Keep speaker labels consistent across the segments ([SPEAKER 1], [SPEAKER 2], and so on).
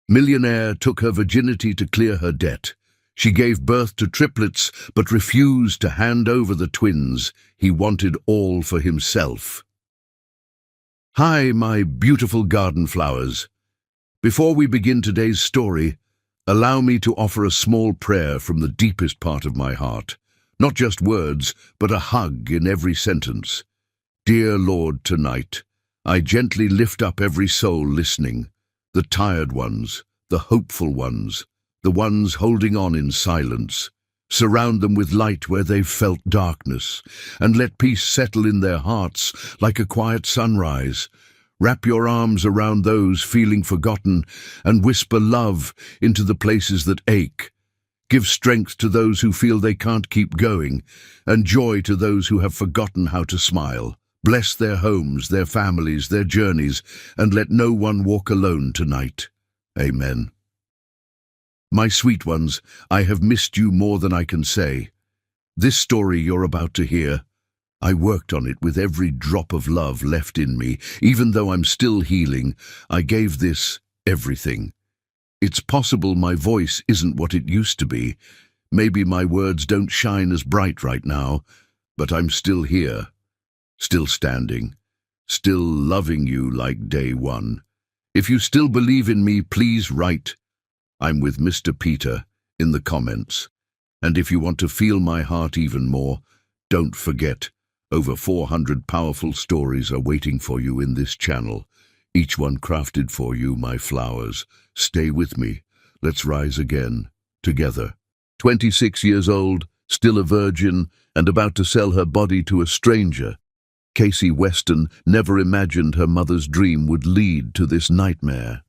[SPEAKER 1] Millionaire took her virginity to clear her debt. She gave birth to triplets, but refused to hand over the twins. He wanted all for himself. Hi, my beautiful garden flowers. Before we begin today's story, allow me to offer a small prayer from the deepest part of my heart. Not just words, but a hug in every sentence. Dear Lord, tonight, I gently lift up every soul listening, the tired ones, the hopeful ones, the ones holding on in silence. Surround them with light where they've felt darkness, and let peace settle in their hearts like a quiet sunrise. Wrap your arms around those feeling forgotten and whisper love into the places that ache. Give strength to those who feel they can't keep going, and joy to those who have forgotten how to smile. Bless their homes, their families, their journeys, and let no one walk alone tonight. Amen. My sweet ones, I have missed you more than I can say. This story you're about to hear, I worked on it with every drop of love left in me. Even though I'm still healing, I gave this everything. It's possible my voice isn't what it used to be. Maybe my words don't shine as bright right now, but I'm still here, still standing, still loving you like day one. If you still believe in me, please write, "I'm with Mr. Peter," in the comments. And if you want to feel my heart even more, don't forget, over 400 powerful stories are waiting for you in this channel, each one crafted for you, my flowers. Stay with me. Let's rise again, together. 26 years old, still a virgin, and about to sell her body to a stranger, Casey Weston never imagined her mother's dream would lead to this nightmare.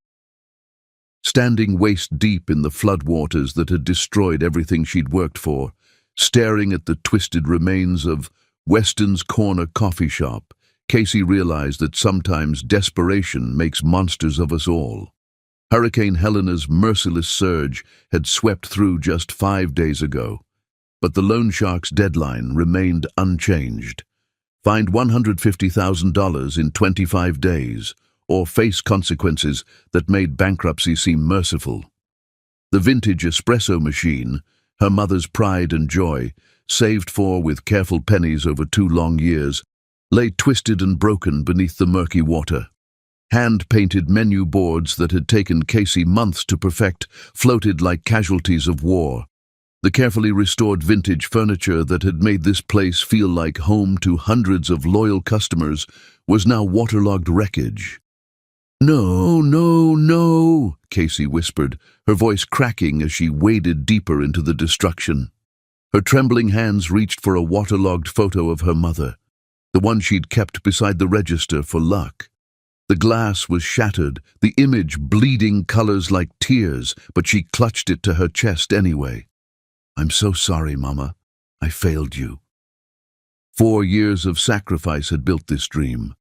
[SPEAKER 1] Standing waist-deep in the floodwaters that had destroyed everything she'd worked for, staring at the twisted remains of Weston's Corner coffee shop, Casey realized that sometimes desperation makes monsters of us all. Hurricane Helena's merciless surge had swept through just 5 days ago, but the loan shark's deadline remained unchanged. Find $150,000 in 25 days, or face consequences that made bankruptcy seem merciful. The vintage espresso machine, her mother's pride and joy, saved for with careful pennies over 2 long years, lay twisted and broken beneath the murky water. Hand-painted menu boards that had taken Casey months to perfect floated like casualties of war. The carefully restored vintage furniture that had made this place feel like home to hundreds of loyal customers was now waterlogged wreckage. "No, no, no," Casey whispered, her voice cracking as she waded deeper into the destruction. Her trembling hands reached for a waterlogged photo of her mother, the one she'd kept beside the register for luck. The glass was shattered, the image bleeding colors like tears, but she clutched it to her chest anyway. "I'm so sorry, Mama. I failed you." 4 years of sacrifice had built this dream.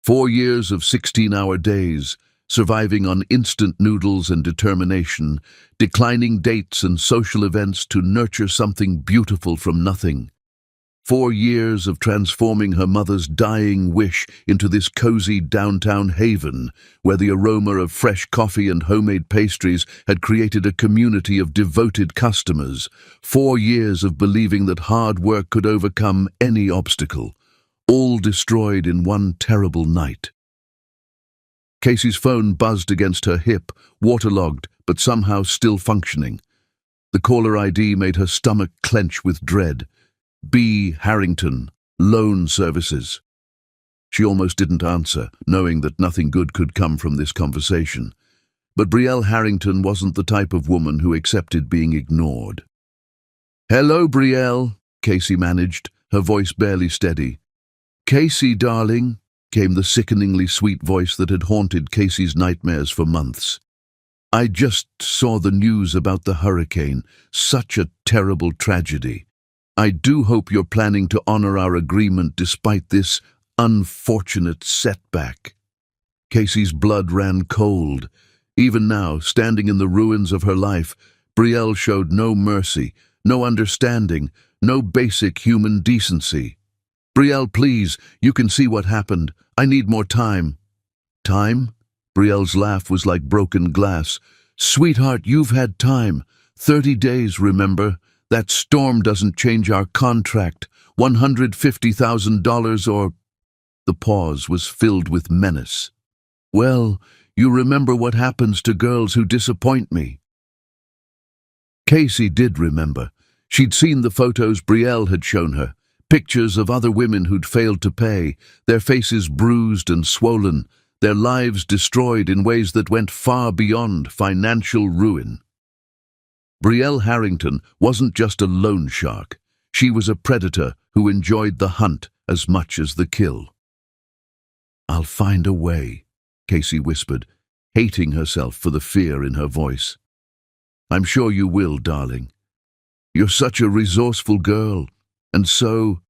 [SPEAKER 1] 4 years of 16-hour days, surviving on instant noodles and determination, declining dates and social events to nurture something beautiful from nothing. 4 years of transforming her mother's dying wish into this cozy downtown haven, where the aroma of fresh coffee and homemade pastries had created a community of devoted customers. 4 years of believing that hard work could overcome any obstacle, all destroyed in one terrible night. Casey's phone buzzed against her hip, waterlogged, but somehow still functioning. The caller ID made her stomach clench with dread. B. Harrington, Loan Services. She almost didn't answer, knowing that nothing good could come from this conversation. But Brielle Harrington wasn't the type of woman who accepted being ignored. "Hello, Brielle," Casey managed, her voice barely steady. "Casey, darling," came the sickeningly sweet voice that had haunted Casey's nightmares for months. "I just saw the news about the hurricane. Such a terrible tragedy. I do hope you're planning to honor our agreement despite this unfortunate setback." Casey's blood ran cold. Even now, standing in the ruins of her life, Brielle showed no mercy, no understanding, no basic human decency. "Brielle, please, you can see what happened. I need more time." "Time?" Brielle's laugh was like broken glass. Sweetheart, you've had time. 30 days, remember? That storm doesn't change our contract. $150,000 or... The pause was filled with menace. Well, you remember what happens to girls who disappoint me. Casey did remember. She'd seen the photos Brielle had shown her, pictures of other women who'd failed to pay, their faces bruised and swollen, their lives destroyed in ways that went far beyond financial ruin. Brielle Harrington wasn't just a loan shark. She was a predator who enjoyed the hunt as much as the kill. I'll find a way, Casey whispered, hating herself for the fear in her voice. I'm sure you will, darling. You're such a resourceful girl, and so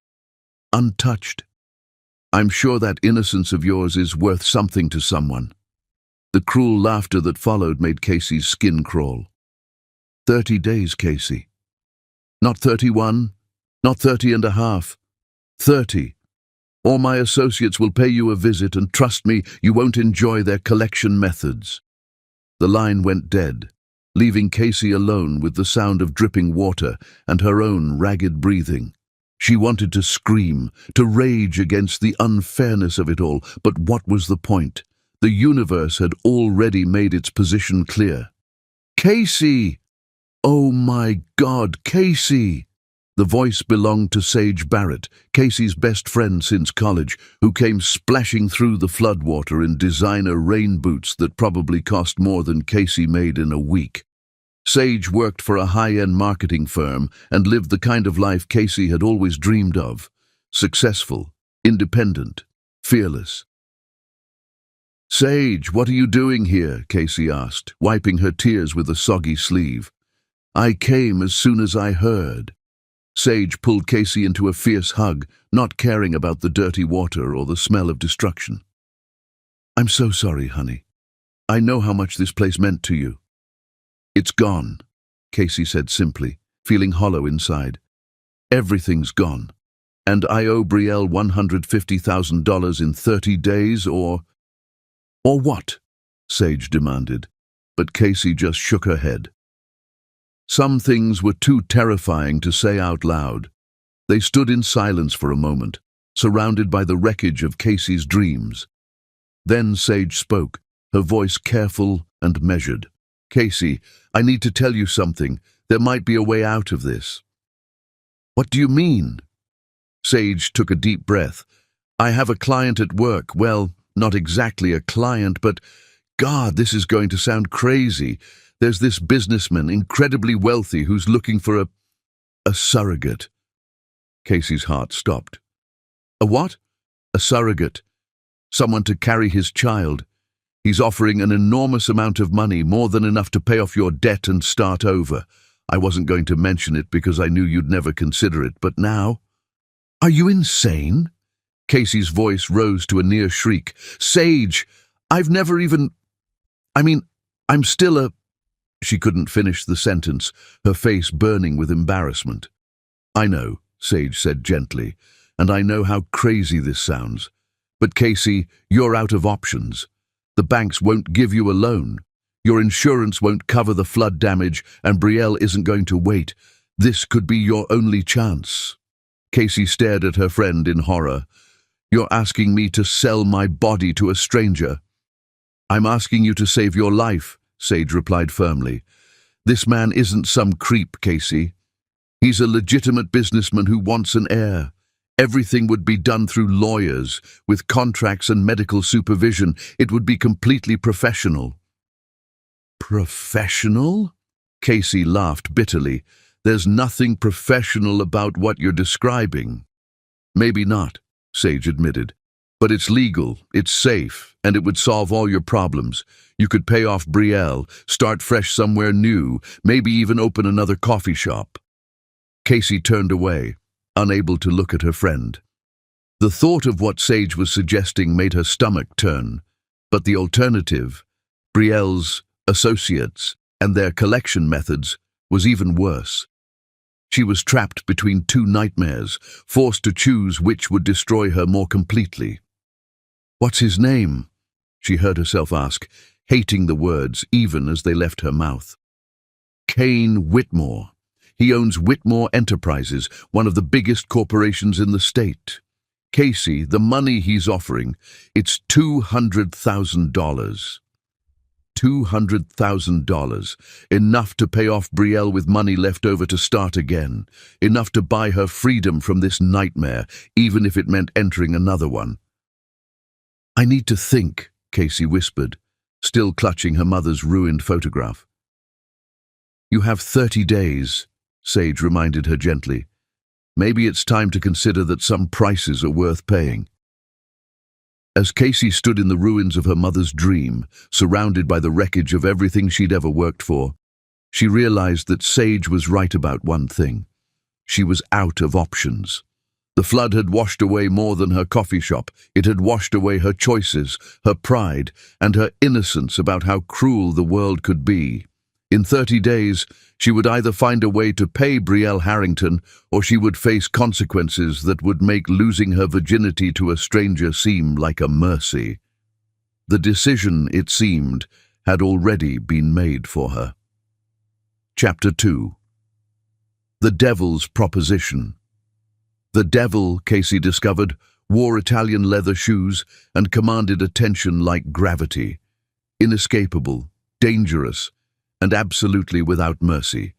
[SPEAKER 1] untouched. I'm sure that innocence of yours is worth something to someone. The cruel laughter that followed made Casey's skin crawl. 30 days, Casey. Not 31, not 30 and a half. 30. Or my associates will pay you a visit, and trust me, you won't enjoy their collection methods. The line went dead, leaving Casey alone with the sound of dripping water and her own ragged breathing. She wanted to scream, to rage against the unfairness of it all, but what was the point? The universe had already made its position clear. Casey! Oh my God, Casey! The voice belonged to Sage Barrett, Casey's best friend since college, who came splashing through the floodwater in designer rain boots that probably cost more than Casey made in a week. Sage worked for a high-end marketing firm and lived the kind of life Casey had always dreamed of. Successful, independent, fearless. Sage, what are you doing here? Casey asked, wiping her tears with a soggy sleeve. I came as soon as I heard. Sage pulled Casey into a fierce hug, not caring about the dirty water or the smell of destruction. I'm so sorry, honey. I know how much this place meant to you. It's gone, Casey said simply, feeling hollow inside. Everything's gone. And I owe Brielle $150,000 in 30 days or what? Sage demanded, but Casey just shook her head. Some things were too terrifying to say out loud. They stood in silence for a moment, surrounded by the wreckage of Casey's dreams. Then Sage spoke, her voice careful and measured. Casey, I need to tell you something. There might be a way out of this. What do you mean? Sage took a deep breath. I have a client at work. Well, not exactly a client, but God, this is going to sound crazy. There's this businessman, incredibly wealthy, who's looking for a surrogate. Casey's heart stopped. A what? A surrogate. Someone to carry his child. He's offering an enormous amount of money, more than enough to pay off your debt and start over. I wasn't going to mention it because I knew you'd never consider it, but now... Are you insane? Casey's voice rose to a near shriek. Sage, I've never even... I'm still a... She couldn't finish the sentence, her face burning with embarrassment. I know, Sage said gently, and I know how crazy this sounds. But Casey, you're out of options. The banks won't give you a loan. Your insurance won't cover the flood damage, and Brielle isn't going to wait. This could be your only chance. Casey stared at her friend in horror. You're asking me to sell my body to a stranger. I'm asking you to save your life, Sage replied firmly. This man isn't some creep, Casey. He's a legitimate businessman who wants an heir. Everything would be done through lawyers, with contracts and medical supervision. It would be completely professional. Professional? Casey laughed bitterly. There's nothing professional about what you're describing. Maybe not, Sage admitted. But it's legal, it's safe, and it would solve all your problems. You could pay off Brielle, start fresh somewhere new, maybe even open another coffee shop. Casey turned away, unable to look at her friend. The thought of what Sage was suggesting made her stomach turn, but the alternative, Brielle's associates and their collection methods, was even worse. She was trapped between two nightmares, forced to choose which would destroy her more completely. What's his name? She heard herself ask. hating the words even as they left her mouth. Kane Whitmore. He owns Whitmore Enterprises, one of the biggest corporations in the state. Casey, the money he's offering, it's $200,000. $200,000, enough to pay off Brielle with money left over to start again, enough to buy her freedom from this nightmare, even if it meant entering another one. "I need to think," Casey whispered, still clutching her mother's ruined photograph. "You have 30 days, Sage reminded her gently. "Maybe it's time to consider that some prices are worth paying." As Casey stood in the ruins of her mother's dream, surrounded by the wreckage of everything she'd ever worked for, she realized that Sage was right about one thing. She was out of options. The flood had washed away more than her coffee shop. It had washed away her choices, her pride, and her innocence about how cruel the world could be. In 30 days, she would either find a way to pay Brielle Harrington, or she would face consequences that would make losing her virginity to a stranger seem like a mercy. The decision, it seemed, had already been made for her. Chapter 2. The Devil's Proposition. The devil, Casey discovered, wore Italian leather shoes and commanded attention like gravity. Inescapable, dangerous, and absolutely without mercy.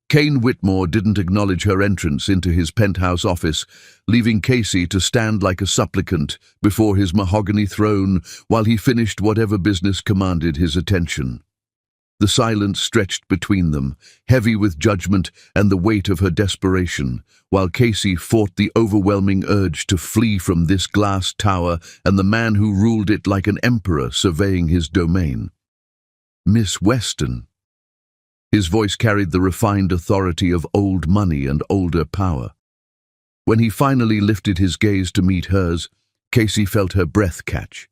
[SPEAKER 1] Kane Whitmore didn't acknowledge her entrance into his penthouse office, leaving Casey to stand like a supplicant before his mahogany throne while he finished whatever business commanded his attention. The silence stretched between them, heavy with judgment and the weight of her desperation, while Casey fought the overwhelming urge to flee from this glass tower and the man who ruled it like an emperor surveying his domain. "Miss Weston." His voice carried the refined authority of old money and older power. When he finally lifted his gaze to meet hers, Casey felt her breath catch.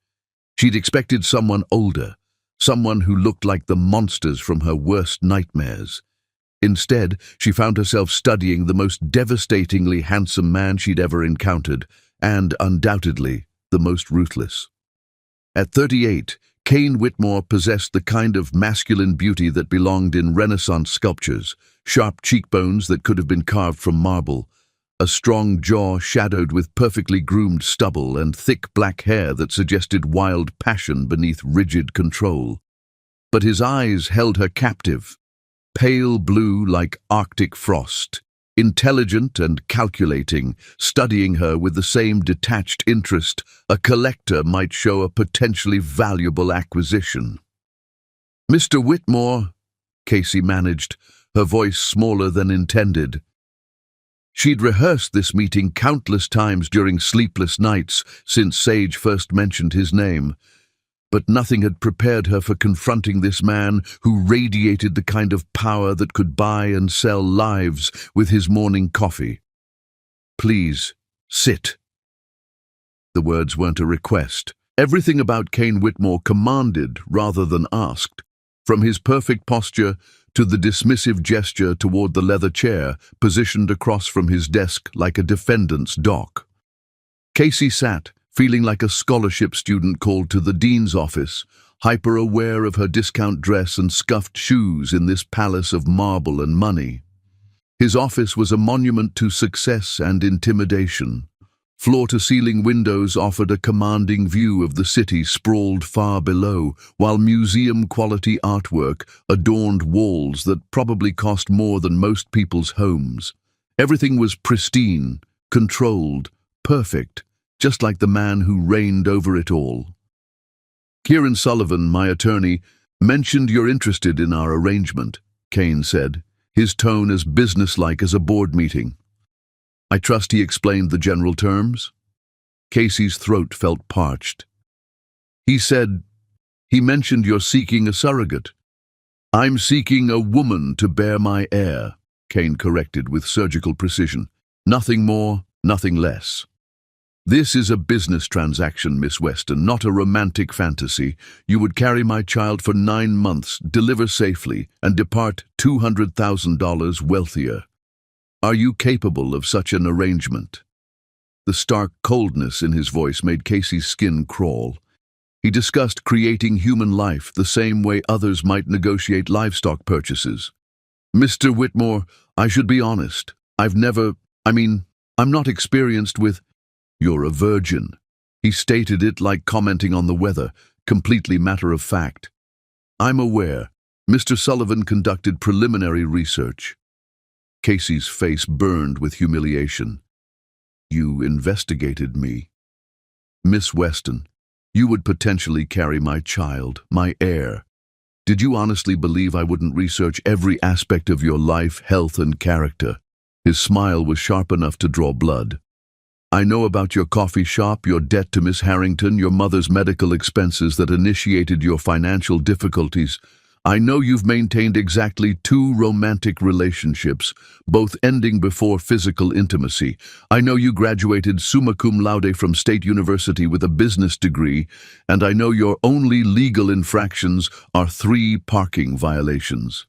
[SPEAKER 1] She'd expected someone older, someone who looked like the monsters from her worst nightmares. Instead, she found herself studying the most devastatingly handsome man she'd ever encountered, and, undoubtedly, the most ruthless. At 38, Kane Whitmore possessed the kind of masculine beauty that belonged in Renaissance sculptures, sharp cheekbones that could have been carved from marble, a strong jaw shadowed with perfectly groomed stubble and thick black hair that suggested wild passion beneath rigid control. But his eyes held her captive, pale blue like Arctic frost, intelligent and calculating, studying her with the same detached interest a collector might show a potentially valuable acquisition. "Mr. Whitmore," Casey managed, her voice smaller than intended. She'd rehearsed this meeting countless times during sleepless nights since Sage first mentioned his name, but nothing had prepared her for confronting this man who radiated the kind of power that could buy and sell lives with his morning coffee. "Please, sit." The words weren't a request. Everything about Kane Whitmore commanded rather than asked, from his perfect posture to the dismissive gesture toward the leather chair positioned across from his desk like a defendant's dock. Casey sat, feeling like a scholarship student called to the dean's office, hyper-aware of her discount dress and scuffed shoes in this palace of marble and money. His office was a monument to success and intimidation. Floor-to-ceiling windows offered a commanding view of the city sprawled far below, while museum-quality artwork adorned walls that probably cost more than most people's homes. Everything was pristine, controlled, perfect, just like the man who reigned over it all. "Kieran Sullivan, my attorney, mentioned you're interested in our arrangement," Kane said, his tone as businesslike as a board meeting. "I trust he explained the general terms?" Casey's throat felt parched. He mentioned you're seeking a surrogate." "I'm seeking a woman to bear my heir," Kane corrected with surgical precision. "Nothing more, nothing less. This is a business transaction, Miss Weston, not a romantic fantasy. You would carry my child for 9 months, deliver safely, and depart $200,000 wealthier. Are you capable of such an arrangement?" The stark coldness in his voice made Casey's skin crawl. He discussed creating human life the same way others might negotiate livestock purchases. "Mr. Whitmore, I should be honest. I'm not experienced with—" "You're a virgin." He stated it like commenting on the weather, completely matter of fact. "I'm aware. Mr. Sullivan conducted preliminary research." Casey's face burned with humiliation. "You investigated me. Miss Weston, you would potentially carry my child, my heir. Did you honestly believe I wouldn't research every aspect of your life, health, and character?" His smile was sharp enough to draw blood. "I know about your coffee shop, your debt to Miss Harrington, your mother's medical expenses that initiated your financial difficulties. I know you've maintained exactly 2 romantic relationships, both ending before physical intimacy. I know you graduated summa cum laude from State University with a business degree, and I know your only legal infractions are 3 parking violations."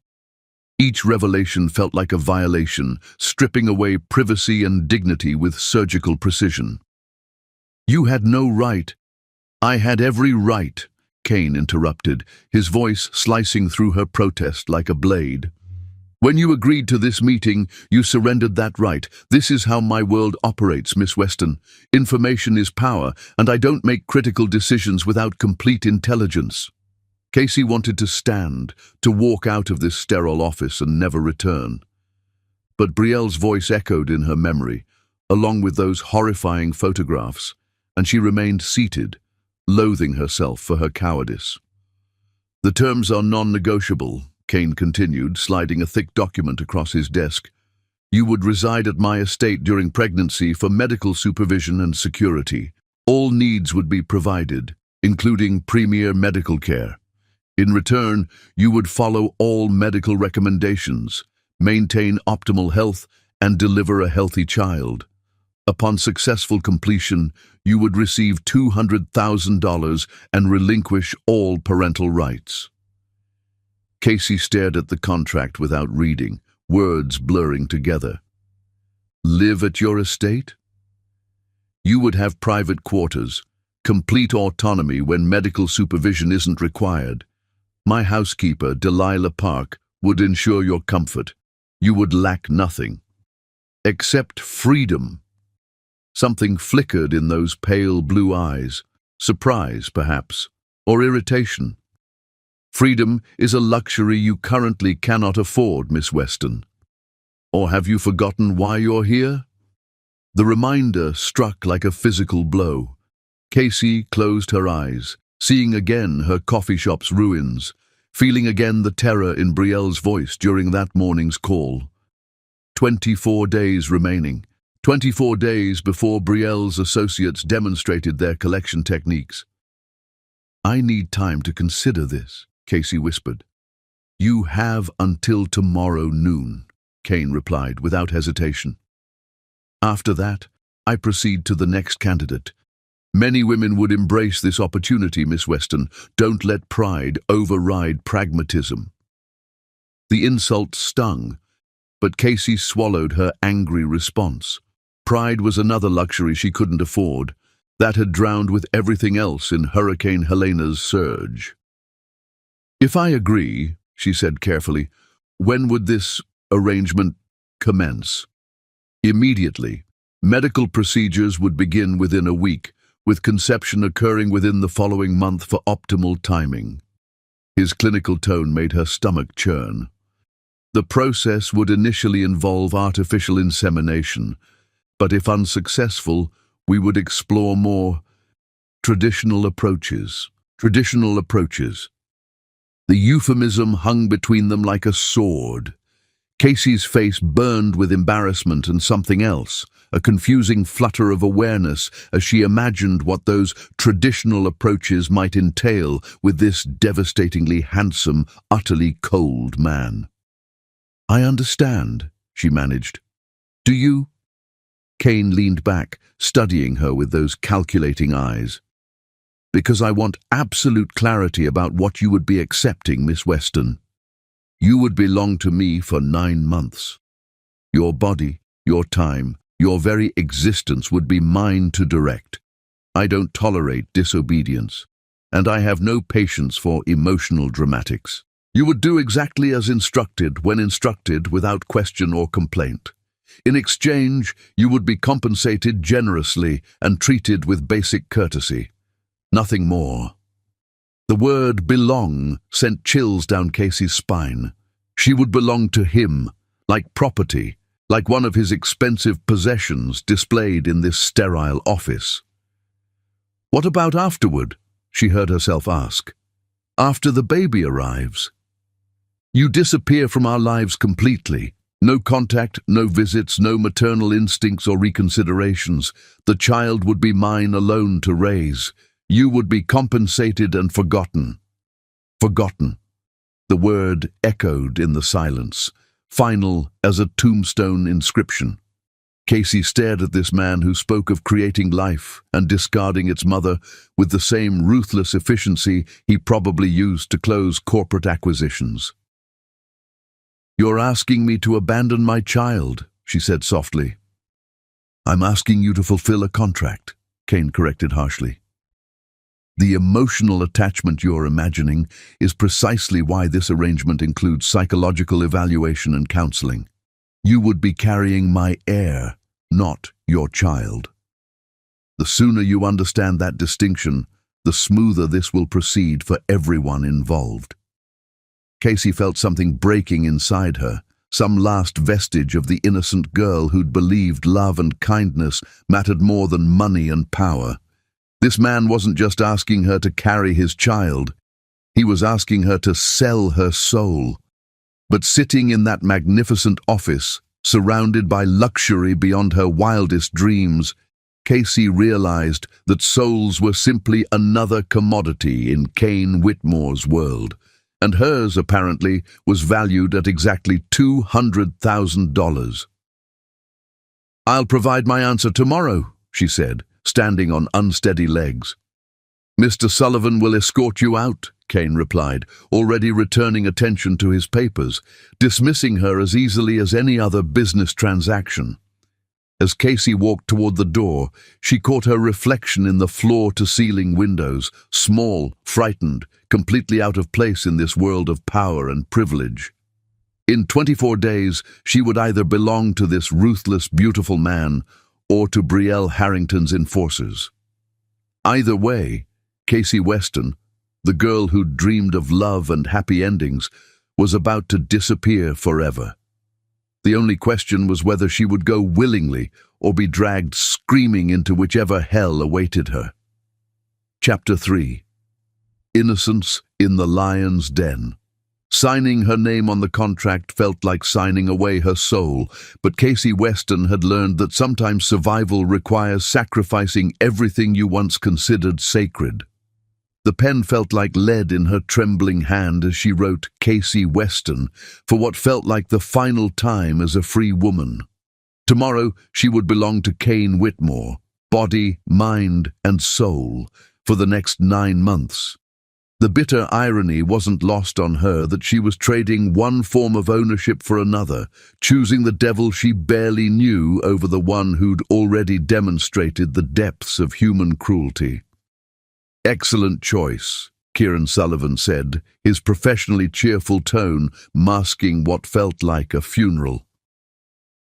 [SPEAKER 1] Each revelation felt like a violation, stripping away privacy and dignity with surgical precision. "You had no right." "I had every right," Kane interrupted, his voice slicing through her protest like a blade. "When you agreed to this meeting, you surrendered that right. This is how my world operates, Miss Weston. Information is power, and I don't make critical decisions without complete intelligence." Casey wanted to stand, to walk out of this sterile office and never return. But Brielle's voice echoed in her memory, along with those horrifying photographs, and she remained seated, loathing herself for her cowardice. "The terms are non-negotiable," Kane continued, sliding a thick document across his desk. "You would reside at my estate during pregnancy for medical supervision and security. All needs would be provided, including premier medical care. In return, you would follow all medical recommendations, maintain optimal health, and deliver a healthy child. Upon successful completion, you would receive $200,000 and relinquish all parental rights." Casey stared at the contract without reading, words blurring together. "Live at your estate? You would have private quarters, complete autonomy when medical supervision isn't required. My housekeeper, Delilah Park, would ensure your comfort. You would lack nothing. Except freedom." Something flickered in those pale blue eyes. Surprise, perhaps, or irritation. "Freedom is a luxury you currently cannot afford, Miss Weston. Or have you forgotten why you're here?" The reminder struck like a physical blow. Casey closed her eyes, seeing again her coffee shop's ruins, feeling again the terror in Brielle's voice during that morning's call. 24 days remaining. 24 days before Brielle's associates demonstrated their collection techniques. "I need time to consider this," Casey whispered. "You have until tomorrow noon," Kane replied without hesitation. "After that, I proceed to the next candidate. Many women would embrace this opportunity, Miss Weston. Don't let pride override pragmatism." The insult stung, but Casey swallowed her angry response. Pride was another luxury she couldn't afford. That had drowned with everything else in Hurricane Helena's surge. "If I agree," she said carefully, "when would this arrangement commence?" "Immediately. Medical procedures would begin within a week, with conception occurring within the following month for optimal timing." His clinical tone made her stomach churn. "The process would initially involve artificial insemination, but if unsuccessful, we would explore more traditional approaches." Traditional approaches. The euphemism hung between them like a sword. Casey's face burned with embarrassment and something else, a confusing flutter of awareness as she imagined what those traditional approaches might entail with this devastatingly handsome, utterly cold man. "I understand," she managed. "Do you?" Kane leaned back, studying her with those calculating eyes. "Because I want absolute clarity about what you would be accepting, Miss Weston. You would belong to me for 9 months. Your body, your time, your very existence would be mine to direct. I don't tolerate disobedience. and I have no patience for emotional dramatics. You would do exactly as instructed when instructed without question or complaint. In exchange, you would be compensated generously and treated with basic courtesy. Nothing more. The word belong sent chills down Casey's spine. She would belong to him, like property, like one of his expensive possessions displayed in this sterile office. What about afterward? She heard herself ask. After the baby arrives? You disappear from our lives completely. No contact, no visits, no maternal instincts or reconsiderations. The child would be mine alone to raise. You would be compensated and forgotten. Forgotten. The word echoed in the silence, final as a tombstone inscription. Casey stared at this man who spoke of creating life and discarding its mother with the same ruthless efficiency he probably used to close corporate acquisitions. You're asking me to abandon my child, she said softly. I'm asking you to fulfill a contract, Kane corrected harshly. The emotional attachment you're imagining is precisely why this arrangement includes psychological evaluation and counseling. You would be carrying my heir, not your child. The sooner you understand that distinction, the smoother this will proceed for everyone involved. Casey felt something breaking inside her, some last vestige of the innocent girl who'd believed love and kindness mattered more than money and power. This man wasn't just asking her to carry his child, he was asking her to sell her soul. But sitting in that magnificent office, surrounded by luxury beyond her wildest dreams, Casey realized that souls were simply another commodity in Kane Whitmore's world, and hers, apparently, was valued at exactly $200,000. I'll provide my answer tomorrow, she said, standing on unsteady legs. Mr. Sullivan will escort you out, Kane replied, already returning attention to his papers, dismissing her as easily as any other business transaction. As Casey walked toward the door, she caught her reflection in the floor-to-ceiling windows, small, frightened, completely out of place in this world of power and privilege. In 24 days, she would either belong to this ruthless, beautiful man or to Brielle Harrington's enforcers. Either way, Casey Weston, the girl who'd dreamed of love and happy endings, was about to disappear forever. The only question was whether she would go willingly or be dragged screaming into whichever hell awaited her. Chapter 3. Innocence in the Lion's Den. Signing her name on the contract felt like signing away her soul, but Casey Weston had learned that sometimes survival requires sacrificing everything you once considered sacred. The pen felt like lead in her trembling hand as she wrote Casey Weston for what felt like the final time as a free woman. Tomorrow she would belong to Kane Whitmore, body, mind, and soul, for the next 9 months. The bitter irony wasn't lost on her that she was trading one form of ownership for another, choosing the devil she barely knew over the one who'd already demonstrated the depths of human cruelty. Excellent choice, Kieran Sullivan said, his professionally cheerful tone masking what felt like a funeral.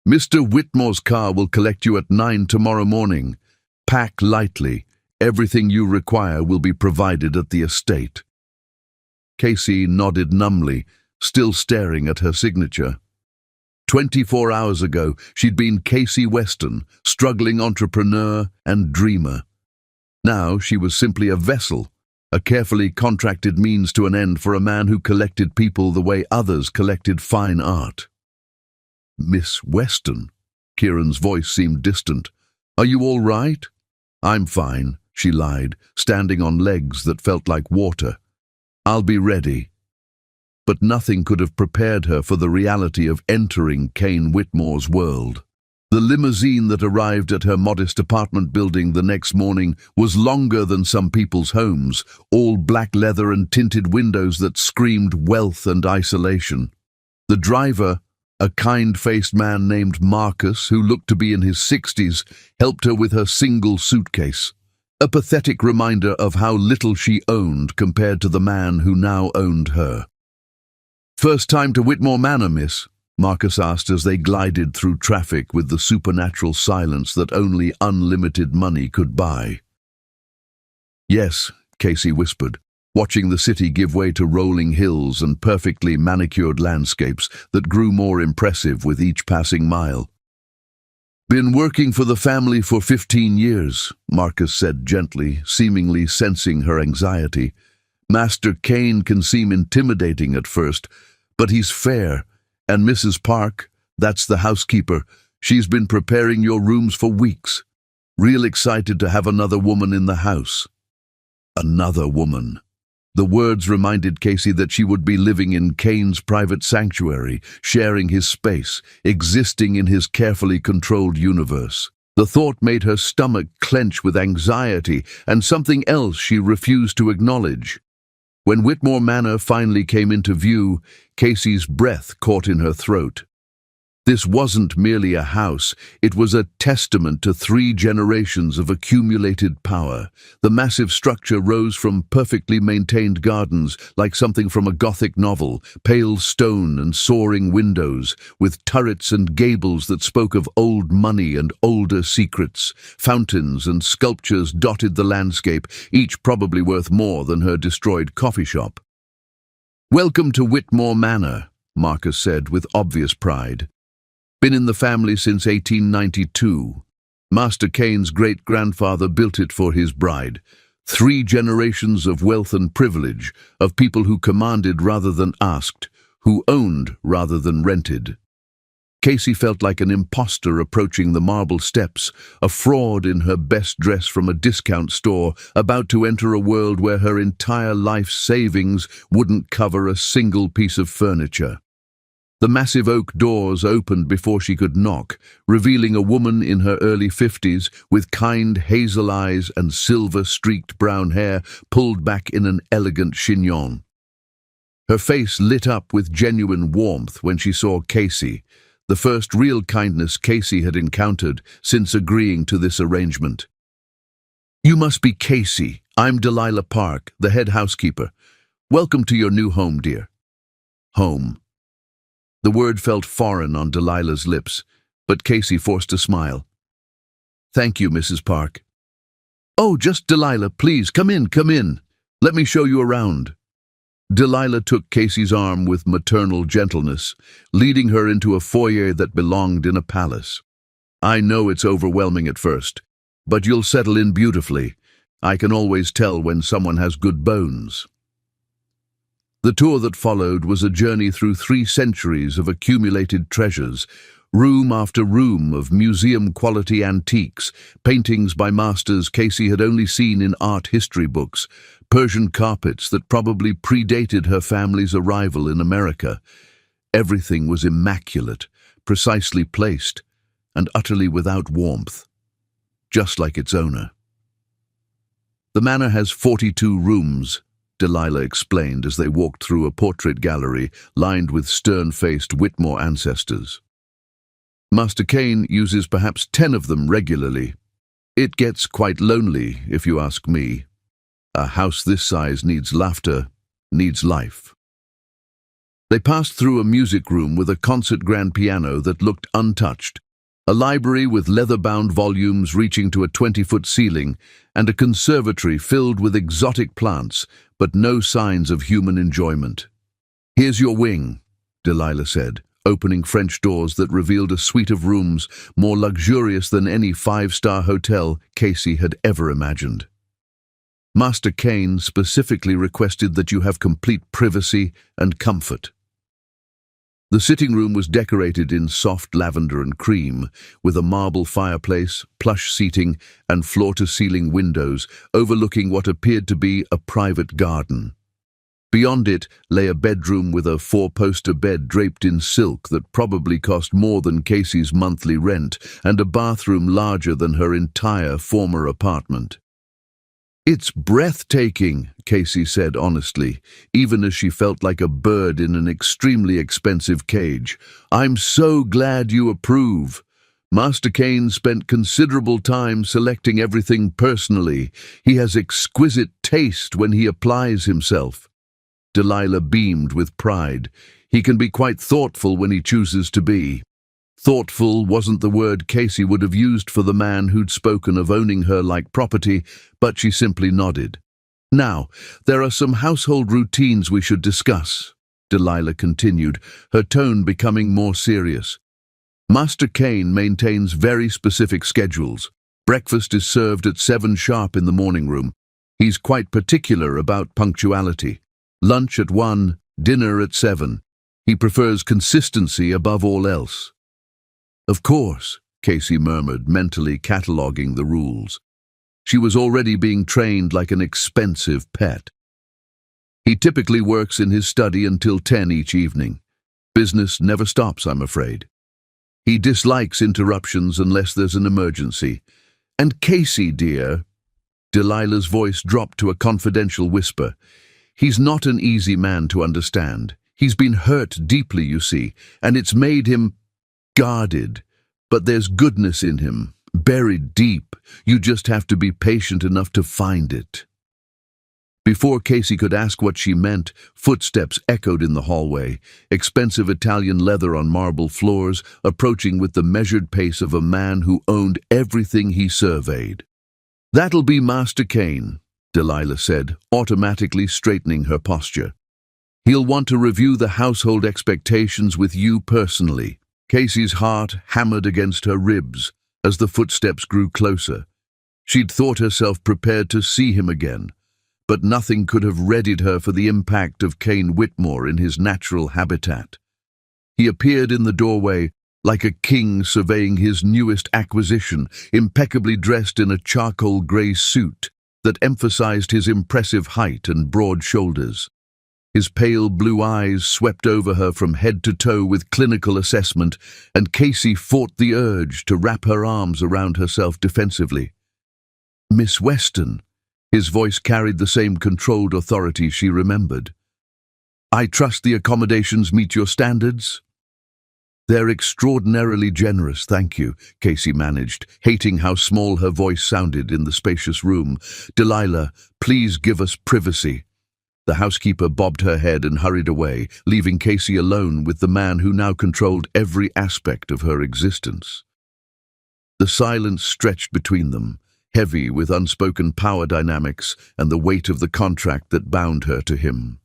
[SPEAKER 1] Mr. Whitmore's car will collect you at 9 tomorrow morning. Pack lightly. Everything you require will be provided at the estate. Casey nodded numbly, still staring at her signature. 24 hours ago, she'd been Casey Weston, struggling entrepreneur and dreamer. Now she was simply a vessel, a carefully contracted means to an end for a man who collected people the way others collected fine art. Miss Weston, Kieran's voice seemed distant. Are you all right? I'm fine, she lied, standing on legs that felt like water. I'll be ready. But nothing could have prepared her for the reality of entering Kane Whitmore's world. The limousine that arrived at her modest apartment building the next morning was longer than some people's homes, all black leather and tinted windows that screamed wealth and isolation. The driver, a kind-faced man named Marcus, who looked to be in his 60s, helped her with her single suitcase. A pathetic reminder of how little she owned compared to the man who now owned her. "First time to Whitmore Manor, miss?" Marcus asked as they glided through traffic with the supernatural silence that only unlimited money could buy. "Yes," Casey whispered, watching the city give way to rolling hills and perfectly manicured landscapes that grew more impressive with each passing mile. "Been working for the family for 15 years, Marcus said gently, seemingly sensing her anxiety. "Master Kane can seem intimidating at first, but he's fair. And Mrs. Park, that's the housekeeper, she's been preparing your rooms for weeks. Real excited to have another woman in the house." Another woman. The words reminded Casey that she would be living in Kane's private sanctuary, sharing his space, existing in his carefully controlled universe. The thought made her stomach clench with anxiety and something else she refused to acknowledge. When Whitmore Manor finally came into view, Casey's breath caught in her throat. This wasn't merely a house, it was a testament to 3 generations of accumulated power. The massive structure rose from perfectly maintained gardens, like something from a Gothic novel, pale stone and soaring windows, with turrets and gables that spoke of old money and older secrets. Fountains and sculptures dotted the landscape, each probably worth more than her destroyed coffee shop. "Welcome to Whitmore Manor," Marcus said with obvious pride. "Been in the family since 1892. Master Kane's great-grandfather built it for his bride. 3 generations of wealth and privilege, of people who commanded rather than asked, who owned rather than rented." Casey felt like an imposter approaching the marble steps, a fraud in her best dress from a discount store, about to enter a world where her entire life's savings wouldn't cover a single piece of furniture. The massive oak doors opened before she could knock, revealing a woman in her early 50s with kind hazel eyes and silver-streaked brown hair pulled back in an elegant chignon. Her face lit up with genuine warmth when she saw Casey, the first real kindness Casey had encountered since agreeing to this arrangement. "You must be Casey. I'm Delilah Park, the head housekeeper. Welcome to your new home, dear." Home. The word felt foreign on Delilah's lips, but Casey forced a smile. "Thank you, Mrs. Park." "Oh, just Delilah, please, come in, come in. Let me show you around." Delilah took Casey's arm with maternal gentleness, leading her into a foyer that belonged in a palace. "I know it's overwhelming at first, but you'll settle in beautifully. I can always tell when someone has good bones." The tour that followed was a journey through 3 centuries of accumulated treasures, room after room of museum-quality antiques, paintings by masters Casey had only seen in art history books, Persian carpets that probably predated her family's arrival in America. Everything was immaculate, precisely placed, and utterly without warmth, just like its owner. "The manor has 42 rooms," Delilah explained as they walked through a portrait gallery lined with stern-faced Whitmore ancestors. "Master Kane uses perhaps 10 of them regularly. It gets quite lonely, if you ask me. A house this size needs laughter, needs life." They passed through a music room with a concert grand piano that looked untouched, a library with leather-bound volumes reaching to a 20-foot ceiling, and a conservatory filled with exotic plants, but no signs of human enjoyment. "Here's your wing," Delilah said, opening French doors that revealed a suite of rooms more luxurious than any 5-star hotel Casey had ever imagined. "Master Kane specifically requested that you have complete privacy and comfort." The sitting room was decorated in soft lavender and cream, with a marble fireplace, plush seating, and floor-to-ceiling windows overlooking what appeared to be a private garden. Beyond it lay a bedroom with a 4-poster bed draped in silk that probably cost more than Casey's monthly rent, and a bathroom larger than her entire former apartment. "It's breathtaking," Casey said honestly, even as she felt like a bird in an extremely expensive cage. "I'm so glad you approve. Master Kane spent considerable time selecting everything personally. He has exquisite taste when he applies himself. Delilah beamed with pride. He can be quite thoughtful when he chooses to be. Thoughtful wasn't the word Casey would have used for the man who'd spoken of owning her like property, but she simply nodded. Now, there are some household routines we should discuss, Delilah continued, her tone becoming more serious. Master Kane maintains very specific schedules. Breakfast is served at 7 sharp in the morning room. He's quite particular about punctuality. Lunch at 1, dinner at 7. He prefers consistency above all else. Of course, Casey murmured, mentally cataloguing the rules. She was already being trained like an expensive pet. He typically works in his study until 10 each evening. Business never stops, I'm afraid. He dislikes interruptions unless there's an emergency. And Casey, dear, Delilah's voice dropped to a confidential whisper. He's not an easy man to understand. He's been hurt deeply, you see, and it's made him guarded. But there's goodness in him, buried deep. You just have to be patient enough to find it. Before Casey could ask what she meant, footsteps echoed in the hallway, expensive Italian leather on marble floors, approaching with the measured pace of a man who owned everything he surveyed. "That'll be Master Kane," Delilah said, automatically straightening her posture. "He'll want to review the household expectations with you personally." Casey's heart hammered against her ribs as the footsteps grew closer. She'd thought herself prepared to see him again, but nothing could have readied her for the impact of Kane Whitmore in his natural habitat. He appeared in the doorway like a king surveying his newest acquisition, impeccably dressed in a charcoal grey suit that emphasized his impressive height and broad shoulders. His pale blue eyes swept over her from head to toe with clinical assessment, and Casey fought the urge to wrap her arms around herself defensively. "Miss Weston," his voice carried the same controlled authority she remembered. "I trust the accommodations meet your standards?" "They're extraordinarily generous, thank you," Casey managed, hating how small her voice sounded in the spacious room. "Delilah, please give us privacy." The housekeeper bobbed her head and hurried away, leaving Casey alone with the man who now controlled every aspect of her existence. The silence stretched between them, heavy with unspoken power dynamics and the weight of the contract that bound her to him.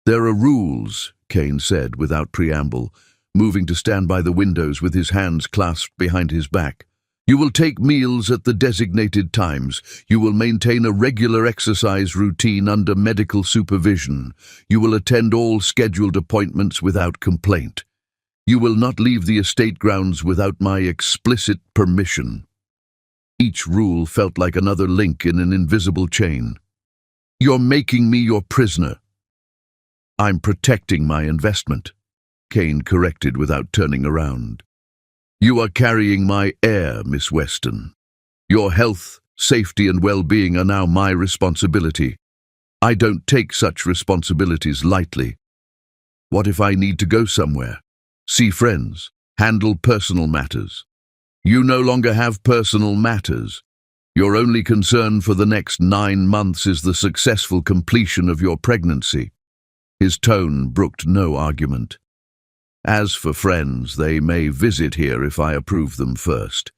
[SPEAKER 1] "There are rules," Kane said without preamble, moving to stand by the windows with his hands clasped behind his back. "You will take meals at the designated times. You will maintain a regular exercise routine under medical supervision. You will attend all scheduled appointments without complaint. You will not leave the estate grounds without my explicit permission." Each rule felt like another link in an invisible chain. "You're making me your prisoner." "I'm protecting my investment," Kane corrected without turning around. "You are carrying my heir, Miss Weston. Your health, safety and well-being are now my responsibility. I don't take such responsibilities lightly. What if I need to go somewhere, see friends, handle personal matters? You no longer have personal matters. Your only concern for the next 9 months is the successful completion of your pregnancy." His tone brooked no argument. "As for friends, they may visit here if I approve them first."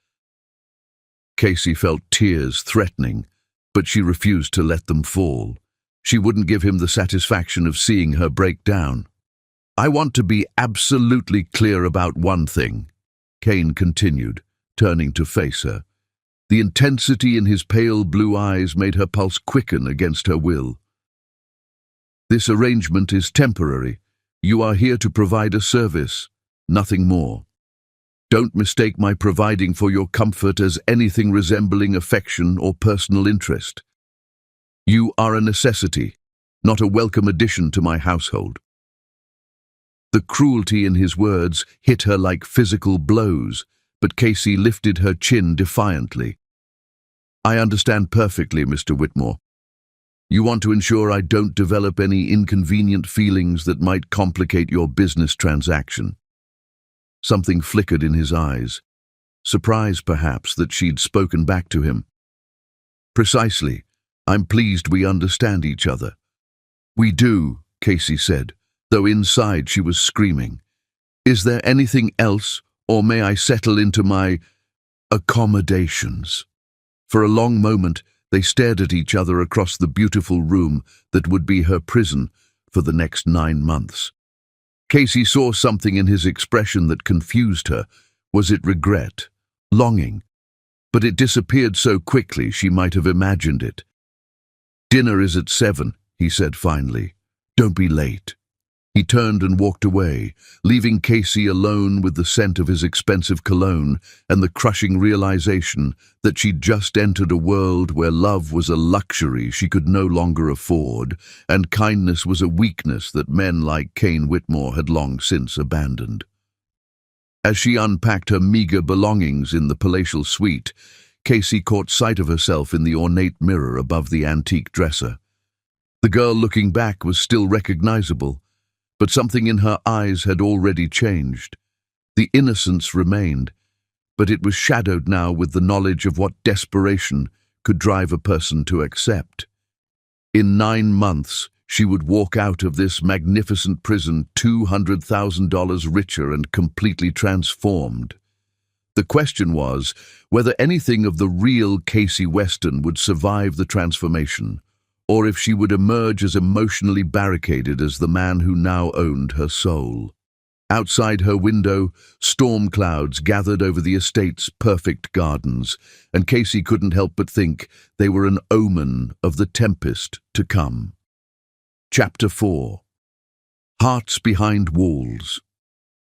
[SPEAKER 1] Casey felt tears threatening, but she refused to let them fall. She wouldn't give him the satisfaction of seeing her break down. "I want to be absolutely clear about one thing," Kane continued, turning to face her. The intensity in his pale blue eyes made her pulse quicken against her will. "This arrangement is temporary. You are here to provide a service, nothing more. Don't mistake my providing for your comfort as anything resembling affection or personal interest. You are a necessity, not a welcome addition to my household." The cruelty in his words hit her like physical blows, but Casey lifted her chin defiantly. "I understand perfectly, Mr. Whitmore. You want to ensure I don't develop any inconvenient feelings that might complicate your business transaction." Something flickered in his eyes. surprised perhaps that she'd spoken back to him. "Precisely. I'm pleased we understand each other." "We do," Casey said, though inside she was screaming. "Is there anything else, or may I settle into my accommodations?" For a long moment, they stared at each other across the beautiful room that would be her prison for the next 9 months. Casey saw something in his expression that confused her. Was it regret? Longing? But it disappeared so quickly she might have imagined it. "Dinner is at 7, he said finally. "Don't be late." He turned and walked away, leaving Casey alone with the scent of his expensive cologne and the crushing realization that she'd just entered a world where love was a luxury she could no longer afford, and kindness was a weakness that men like Kane Whitmore had long since abandoned. As she unpacked her meager belongings in the palatial suite, Casey caught sight of herself in the ornate mirror above the antique dresser. The girl looking back was still recognizable, but something in her eyes had already changed. The innocence remained, but it was shadowed now with the knowledge of what desperation could drive a person to accept. In 9 months, she would walk out of this magnificent prison $200,000 richer and completely transformed. The question was whether anything of the real Casey Weston would survive the transformation, or if she would emerge as emotionally barricaded as the man who now owned her soul. Outside her window, storm clouds gathered over the estate's perfect gardens, and Casey couldn't help but think they were an omen of the tempest to come. Chapter 4. Hearts Behind Walls.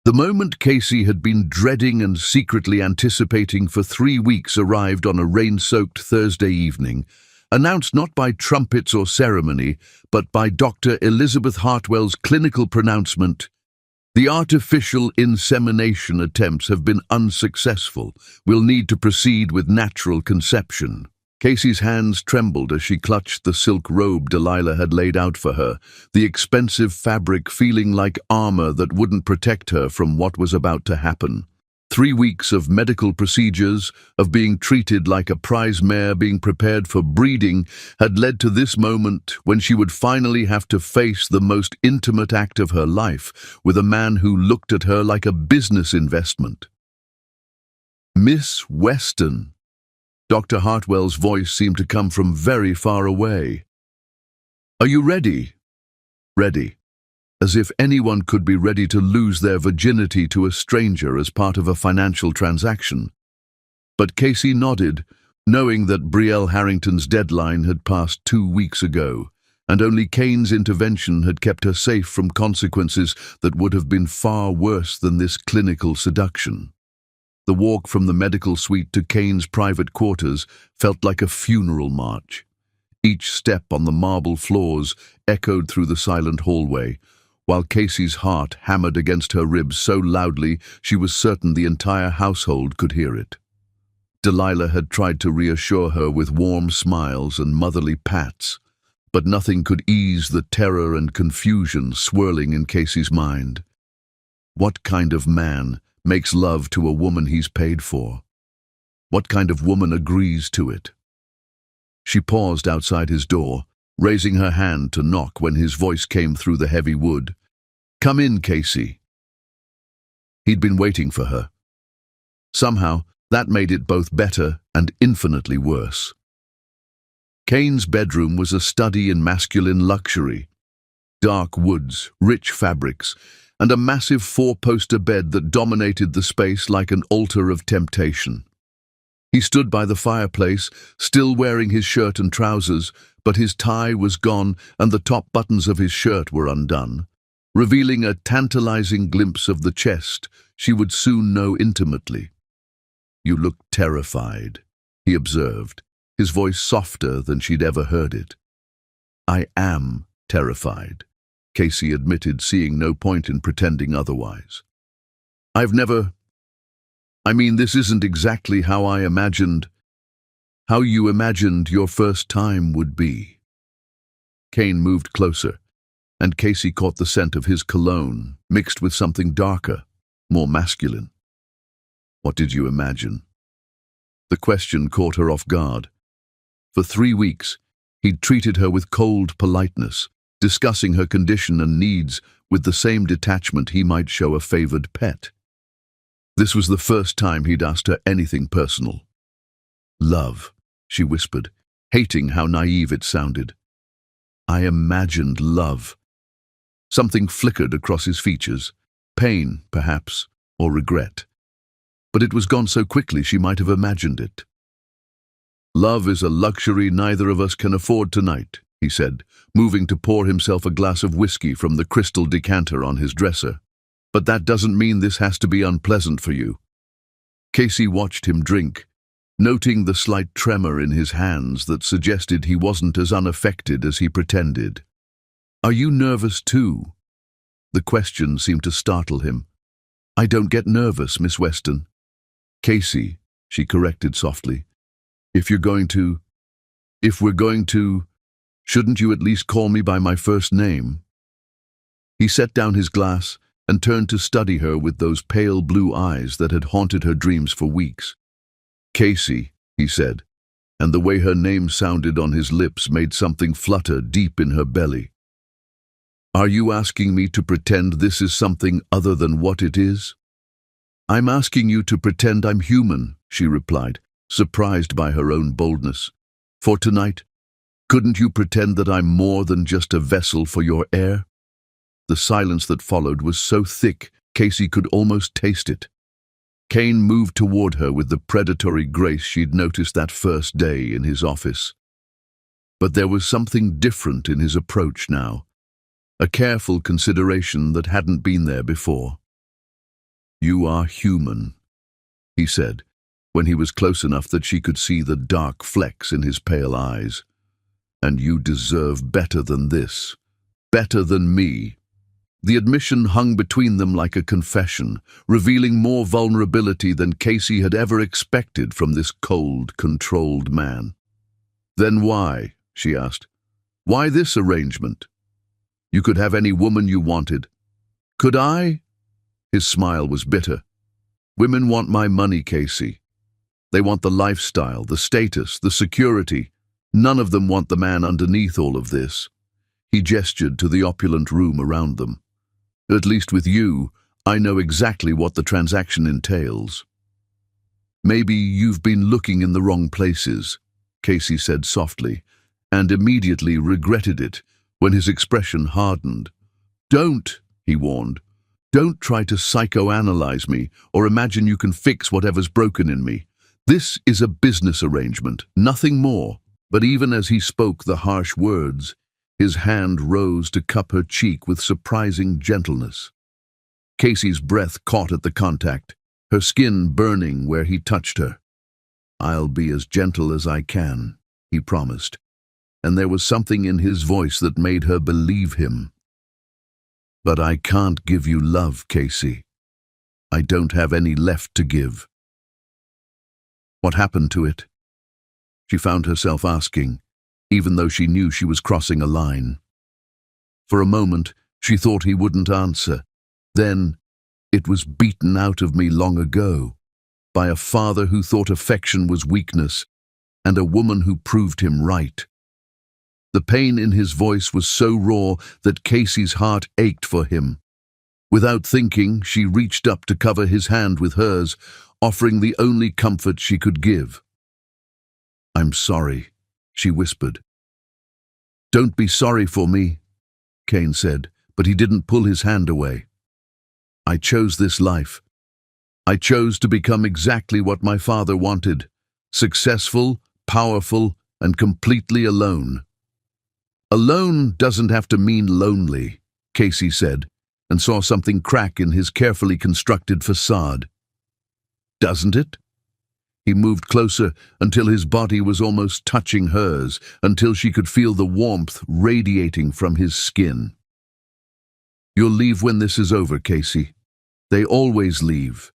[SPEAKER 1] The moment Casey had been dreading and secretly anticipating for 3 weeks arrived on a rain-soaked Thursday evening, announced not by trumpets or ceremony, but by Dr. Elizabeth Hartwell's clinical pronouncement, "The artificial insemination attempts have been unsuccessful. We'll need to proceed with natural conception." Casey's hands trembled as she clutched the silk robe Delilah had laid out for her, the expensive fabric feeling like armor that wouldn't protect her from what was about to happen. 3 weeks of medical procedures, of being treated like a prize mare being prepared for breeding, had led to this moment when she would finally have to face the most intimate act of her life with a man who looked at her like a business investment. "Miss Weston." Dr. Hartwell's voice seemed to come from very far away. "Are you ready?" Ready. As if anyone could be ready to lose their virginity to a stranger as part of a financial transaction. But Casey nodded, knowing that Brielle Harrington's deadline had passed 2 weeks ago, and only Kane's intervention had kept her safe from consequences that would have been far worse than this clinical seduction. The walk from the medical suite to Kane's private quarters felt like a funeral march. Each step on the marble floors echoed through the silent hallway, while Casey's heart hammered against her ribs so loudly she was certain the entire household could hear it. Delilah had tried to reassure her with warm smiles and motherly pats, but nothing could ease the terror and confusion swirling in Casey's mind. What kind of man makes love to a woman he's paid for? What kind of woman agrees to it? She paused outside his door, raising her hand to knock when his voice came through the heavy wood. "Come in, Casey." He'd been waiting for her. Somehow, that made it both better and infinitely worse. Kane's bedroom was a study in masculine luxury. Dark woods, rich fabrics, and a massive 4-poster bed that dominated the space like an altar of temptation. He stood by the fireplace, still wearing his shirt and trousers, but his tie was gone and the top buttons of his shirt were undone, revealing a tantalizing glimpse of the chest she would soon know intimately. "You look terrified," he observed, his voice softer than she'd ever heard it. "I am terrified," Casey admitted, seeing no point in pretending otherwise. This isn't exactly how you imagined your first time would be." Kane moved closer, and Casey caught the scent of his cologne, mixed with something darker, more masculine. "What did you imagine?" The question caught her off guard. For 3 weeks, he'd treated her with cold politeness, discussing her condition and needs with the same detachment he might show a favored pet. This was the first time he'd asked her anything personal. "Love," she whispered, hating how naive it sounded. "I imagined love." Something flickered across his features, pain, perhaps, or regret. But it was gone so quickly she might have imagined it. "Love is a luxury neither of us can afford tonight," he said, moving to pour himself a glass of whiskey from the crystal decanter on his dresser. "But that doesn't mean this has to be unpleasant for you." Casey watched him drink, noting the slight tremor in his hands that suggested he wasn't as unaffected as he pretended. "Are you nervous too?" The question seemed to startle him. "I don't get nervous, Miss Weston." "Casey," she corrected softly. If we're going to, shouldn't you at least call me by my first name?" He set down his glass and turned to study her with those pale blue eyes that had haunted her dreams for weeks. "Casey," he said, and the way her name sounded on his lips made something flutter deep in her belly. "Are you asking me to pretend this is something other than what it is?" "I'm asking you to pretend I'm human," she replied, surprised by her own boldness. "For tonight, couldn't you pretend that I'm more than just a vessel for your air?" The silence that followed was so thick, Casey could almost taste it. Kane moved toward her with the predatory grace she'd noticed that first day in his office. But there was something different in his approach now, a careful consideration that hadn't been there before. "You are human," he said, when he was close enough that she could see the dark flecks in his pale eyes. "And you deserve better than this, better than me." The admission hung between them like a confession, revealing more vulnerability than Casey had ever expected from this cold, controlled man. "Then why?" she asked. "Why this arrangement? You could have any woman you wanted." "Could I?" His smile was bitter. "Women want my money, Casey. They want the lifestyle, the status, the security. None of them want the man underneath all of this." He gestured to the opulent room around them. "At least with you, I know exactly what the transaction entails." "Maybe you've been looking in the wrong places," Casey said softly, and immediately regretted it when his expression hardened. "Don't," he warned. "Don't try to psychoanalyze me or imagine you can fix whatever's broken in me. This is a business arrangement, nothing more." But even as he spoke the harsh words, his hand rose to cup her cheek with surprising gentleness. Casey's breath caught at the contact, her skin burning where he touched her. "I'll be as gentle as I can," he promised, and there was something in his voice that made her believe him. "But I can't give you love, Casey. I don't have any left to give." "What happened to it?" she found herself asking, even though she knew she was crossing a line. For a moment, she thought he wouldn't answer. Then, "It was beaten out of me long ago, by a father who thought affection was weakness, and a woman who proved him right." The pain in his voice was so raw that Casey's heart ached for him. Without thinking, she reached up to cover his hand with hers, offering the only comfort she could give. "I'm sorry," she whispered. "Don't be sorry for me," Kane said, but he didn't pull his hand away. "I chose this life. I chose to become exactly what my father wanted, successful, powerful, and completely alone." "Alone doesn't have to mean lonely," Casey said, and saw something crack in his carefully constructed facade. "Doesn't it?" He moved closer until his body was almost touching hers, until she could feel the warmth radiating from his skin. "You'll leave when this is over, Casey. They always leave."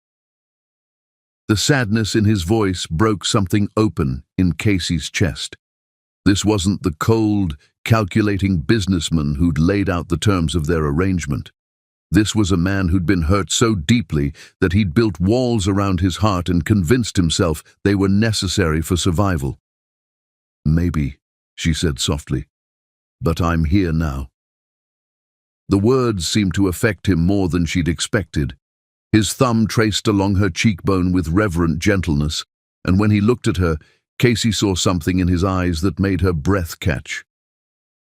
[SPEAKER 1] The sadness in his voice broke something open in Casey's chest. This wasn't the cold, calculating businessman who'd laid out the terms of their arrangement. This was a man who'd been hurt so deeply that he'd built walls around his heart and convinced himself they were necessary for survival. "Maybe," she said softly, "but I'm here now." The words seemed to affect him more than she'd expected. His thumb traced along her cheekbone with reverent gentleness, and when he looked at her, Casey saw something in his eyes that made her breath catch.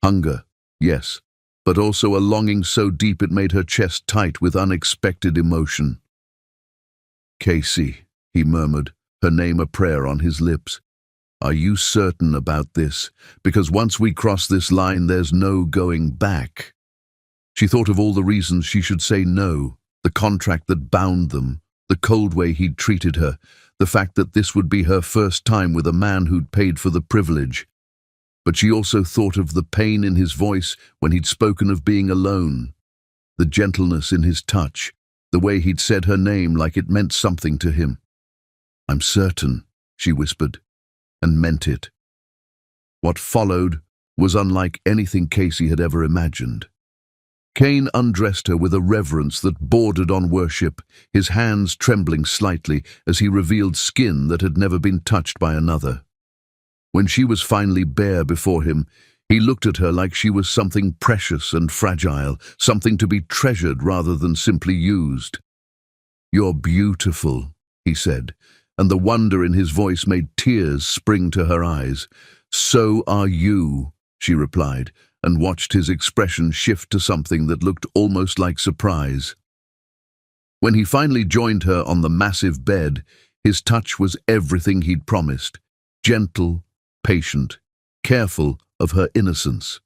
[SPEAKER 1] Hunger, yes, but also a longing so deep it made her chest tight with unexpected emotion. "Casey," he murmured, her name a prayer on his lips. "Are you certain about this? Because once we cross this line, there's no going back." She thought of all the reasons she should say no, the contract that bound them, the cold way he'd treated her, the fact that this would be her first time with a man who'd paid for the privilege. But she also thought of the pain in his voice when he'd spoken of being alone, the gentleness in his touch, the way he'd said her name like it meant something to him. "I'm certain," she whispered, and meant it. What followed was unlike anything Casey had ever imagined. Cain undressed her with a reverence that bordered on worship, his hands trembling slightly as he revealed skin that had never been touched by another. When she was finally bare before him, he looked at her like she was something precious and fragile, something to be treasured rather than simply used. "You're beautiful," he said, and the wonder in his voice made tears spring to her eyes. "So are you," she replied, and watched his expression shift to something that looked almost like surprise. When he finally joined her on the massive bed, his touch was everything he'd promised, gentle, patient, careful of her innocence.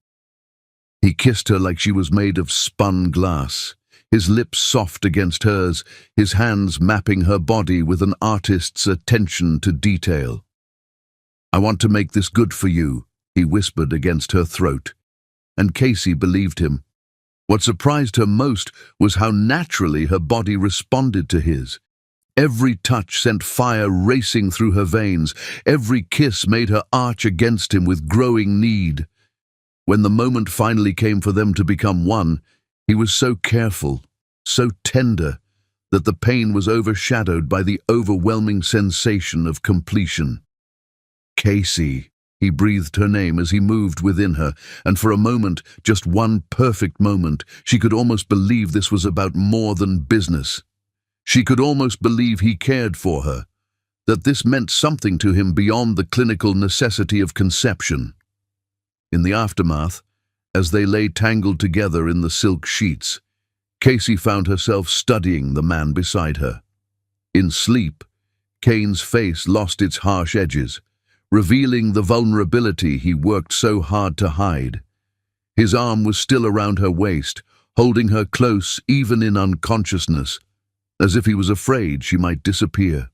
[SPEAKER 1] He kissed her like she was made of spun glass, his lips soft against hers, his hands mapping her body with an artist's attention to detail. "I want to make this good for you," he whispered against her throat. And Casey believed him. What surprised her most was how naturally her body responded to his. Every touch sent fire racing through her veins. Every kiss made her arch against him with growing need. When the moment finally came for them to become one, he was so careful, so tender, that the pain was overshadowed by the overwhelming sensation of completion. "Casey," he breathed her name as he moved within her, and for a moment, just one perfect moment, she could almost believe this was about more than business. She could almost believe he cared for her, that this meant something to him beyond the clinical necessity of conception. In the aftermath, as they lay tangled together in the silk sheets, Casey found herself studying the man beside her. In sleep, Cain's face lost its harsh edges, revealing the vulnerability he worked so hard to hide. His arm was still around her waist, holding her close even in unconsciousness, as if he was afraid she might disappear.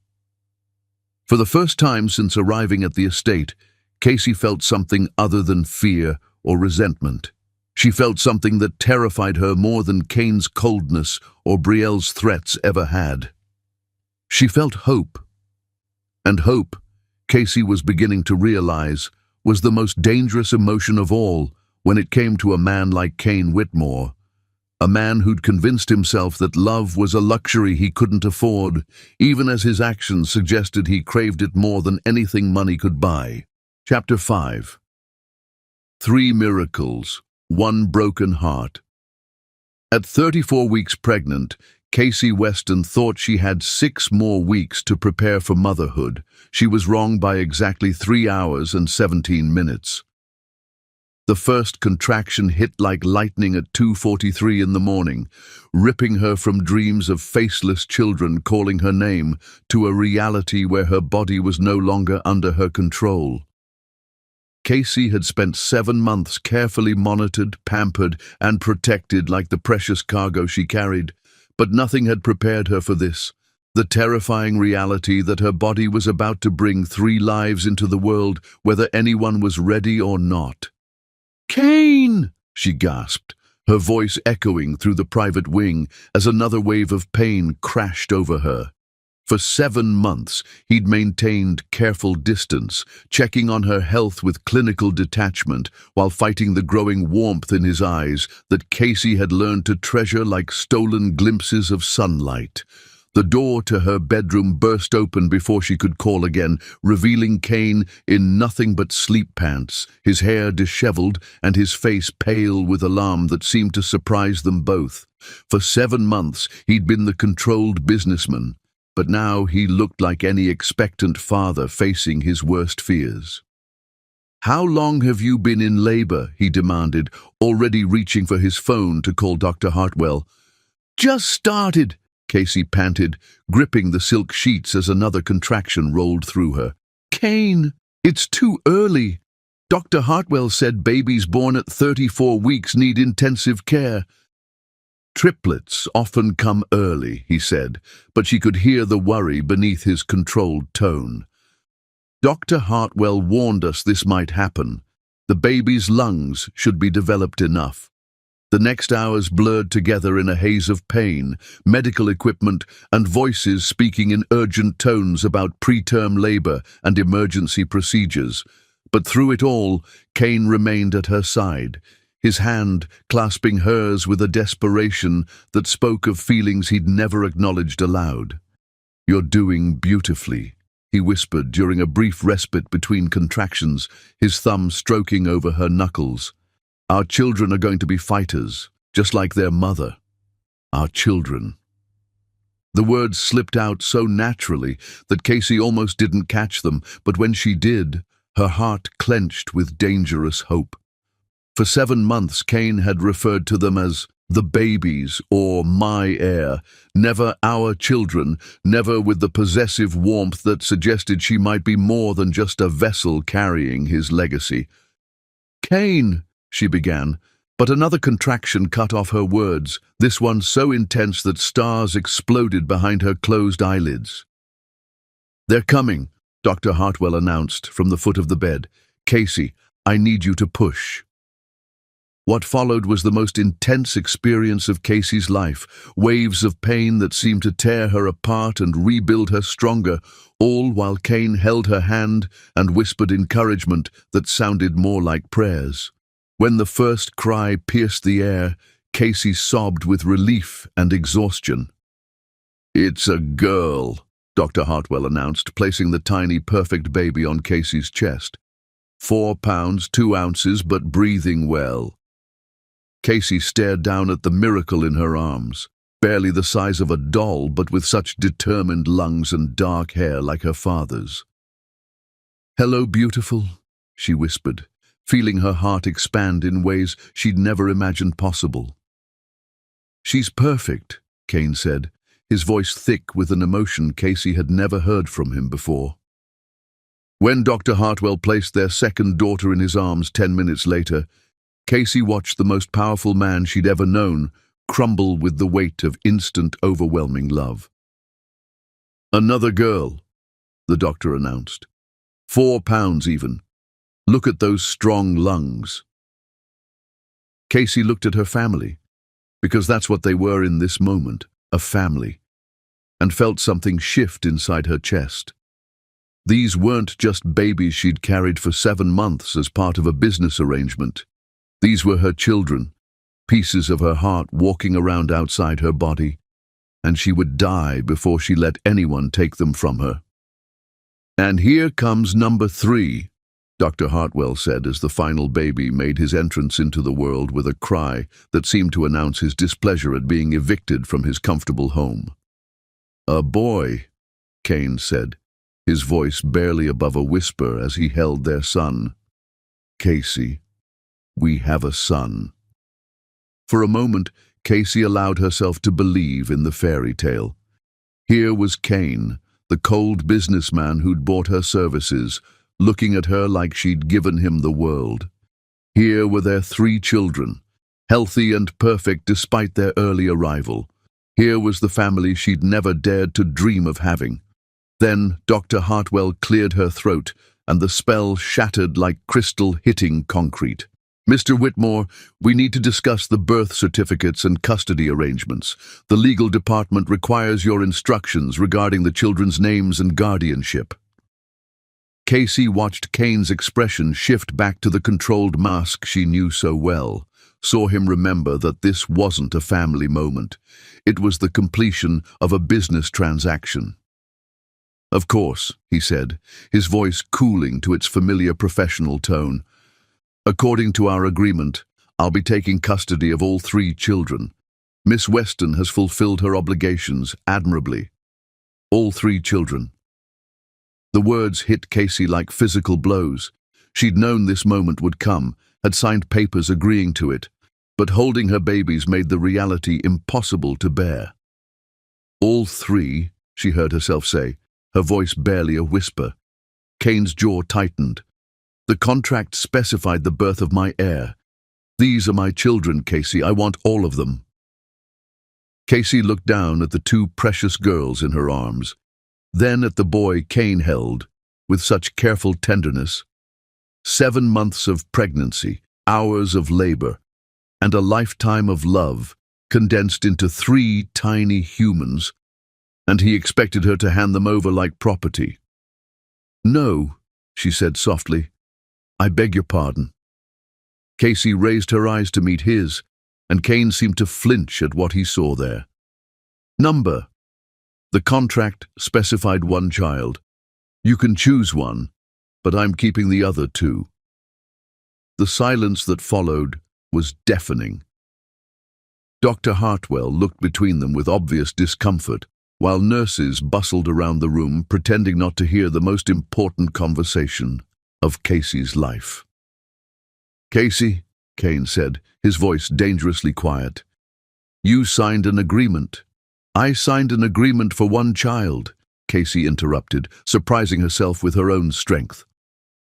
[SPEAKER 1] For the first time since arriving at the estate, Casey felt something other than fear or resentment. She felt something that terrified her more than Cain's coldness or Brielle's threats ever had. She felt hope. And hope, Casey was beginning to realize, was the most dangerous emotion of all when it came to a man like Cain Whitmore. A man who'd convinced himself that love was a luxury he couldn't afford, even as his actions suggested he craved it more than anything money could buy. Chapter 5. 3 miracles, 1 broken heart. At 34 weeks pregnant, Casey Weston thought she had 6 more weeks to prepare for motherhood. She was wrong by exactly 3 hours and 17 minutes. The first contraction hit like lightning at 2:43 in the morning, ripping her from dreams of faceless children calling her name to a reality where her body was no longer under her control. Casey had spent 7 months carefully monitored, pampered, and protected like the precious cargo she carried, but nothing had prepared her for this, the terrifying reality that her body was about to bring 3 lives into the world, whether anyone was ready or not. "Cain!" she gasped, her voice echoing through the private wing as another wave of pain crashed over her. For 7 months, he'd maintained careful distance, checking on her health with clinical detachment, while fighting the growing warmth in his eyes that Casey had learned to treasure like stolen glimpses of sunlight. The door to her bedroom burst open before she could call again, revealing Kane in nothing but sleep pants, his hair disheveled and his face pale with alarm that seemed to surprise them both. For 7 months, he'd been the controlled businessman, but now he looked like any expectant father facing his worst fears. "How long have you been in labor?" he demanded, already reaching for his phone to call Dr. Hartwell. "Just started," Casey panted, gripping the silk sheets as another contraction rolled through her. "Kane, it's too early. Dr. Hartwell said babies born at 34 weeks need intensive care." "Triplets often come early," he said, but she could hear the worry beneath his controlled tone. "Dr. Hartwell warned us this might happen. The baby's lungs should be developed enough." The next hours blurred together in a haze of pain, medical equipment, and voices speaking in urgent tones about preterm labor and emergency procedures. But through it all, Kane remained at her side, his hand clasping hers with a desperation that spoke of feelings he'd never acknowledged aloud. "You're doing beautifully," he whispered during a brief respite between contractions, his thumb stroking over her knuckles. "Our children are going to be fighters, just like their mother. Our children." The words slipped out so naturally that Casey almost didn't catch them, but when she did, her heart clenched with dangerous hope. For 7 months, Kane had referred to them as the babies or my heir, never our children, never with the possessive warmth that suggested she might be more than just a vessel carrying his legacy. "Kane," she began, but another contraction cut off her words, this one so intense that stars exploded behind her closed eyelids. "They're coming," Dr. Hartwell announced from the foot of the bed. "Casey, I need you to push." What followed was the most intense experience of Casey's life, waves of pain that seemed to tear her apart and rebuild her stronger, all while Kane held her hand and whispered encouragement that sounded more like prayers. When the first cry pierced the air, Casey sobbed with relief and exhaustion. "It's a girl," Dr. Hartwell announced, placing the tiny, perfect baby on Casey's chest. 4 pounds, 2 ounces, but breathing well. Casey stared down at the miracle in her arms, barely the size of a doll, but with such determined lungs and dark hair like her father's. "Hello, beautiful," she whispered, feeling her heart expand in ways she'd never imagined possible. "She's perfect," Kane said, his voice thick with an emotion Casey had never heard from him before. When Dr. Hartwell placed their second daughter in his arms 10 minutes later, Casey watched the most powerful man she'd ever known crumble with the weight of instant, overwhelming love. "Another girl," the doctor announced. 4 pounds even. Look at those strong lungs." Casey looked at her family, because that's what they were in this moment, a family, and felt something shift inside her chest. These weren't just babies she'd carried for 7 months as part of a business arrangement. These were her children, pieces of her heart walking around outside her body, and she would die before she let anyone take them from her. "And here comes number 3, Dr. Hartwell said as the final baby made his entrance into the world with a cry that seemed to announce his displeasure at being evicted from his comfortable home. "A boy," Kane said, his voice barely above a whisper as he held their son. "Casey, we have a son." For a moment, Casey allowed herself to believe in the fairy tale. Here was Kane, the cold businessman who'd bought her services, looking at her like she'd given him the world. Here were their 3 children, healthy and perfect despite their early arrival. Here was the family she'd never dared to dream of having. Then Dr. Hartwell cleared her throat, and the spell shattered like crystal hitting concrete. Mr. Whitmore, we need to discuss the birth certificates and custody arrangements. The legal department requires your instructions regarding the children's names and guardianship. Casey watched Kane's expression shift back to the controlled mask she knew so well, saw him remember that this wasn't a family moment. It was the completion of a business transaction. Of course, he said, his voice cooling to its familiar professional tone. According to our agreement, I'll be taking custody of all 3 children. Miss Weston has fulfilled her obligations admirably. All 3 children. The words hit Casey like physical blows. She'd known this moment would come, had signed papers agreeing to it, but holding her babies made the reality impossible to bear. All 3, she heard herself say, her voice barely a whisper. Kane's jaw tightened. The contract specified the birth of my heir. These are my children, Casey. I want all of them. Casey looked down at the 2 precious girls in her arms, then at the boy Kane held with such careful tenderness. 7 months of pregnancy, hours of labor, and a lifetime of love condensed into 3 tiny humans, and he expected her to hand them over like property. No, she said softly. I beg your pardon. Casey raised her eyes to meet his, and Kane seemed to flinch at what he saw there. Number. The contract specified 1 child. You can choose one, but I'm keeping the other 2. The silence that followed was deafening. Dr. Hartwell looked between them with obvious discomfort, while nurses bustled around the room pretending not to hear the most important conversation of Casey's life. Casey, Kane said, his voice dangerously quiet. You signed an agreement. I signed an agreement for 1 child, Casey interrupted, surprising herself with her own strength.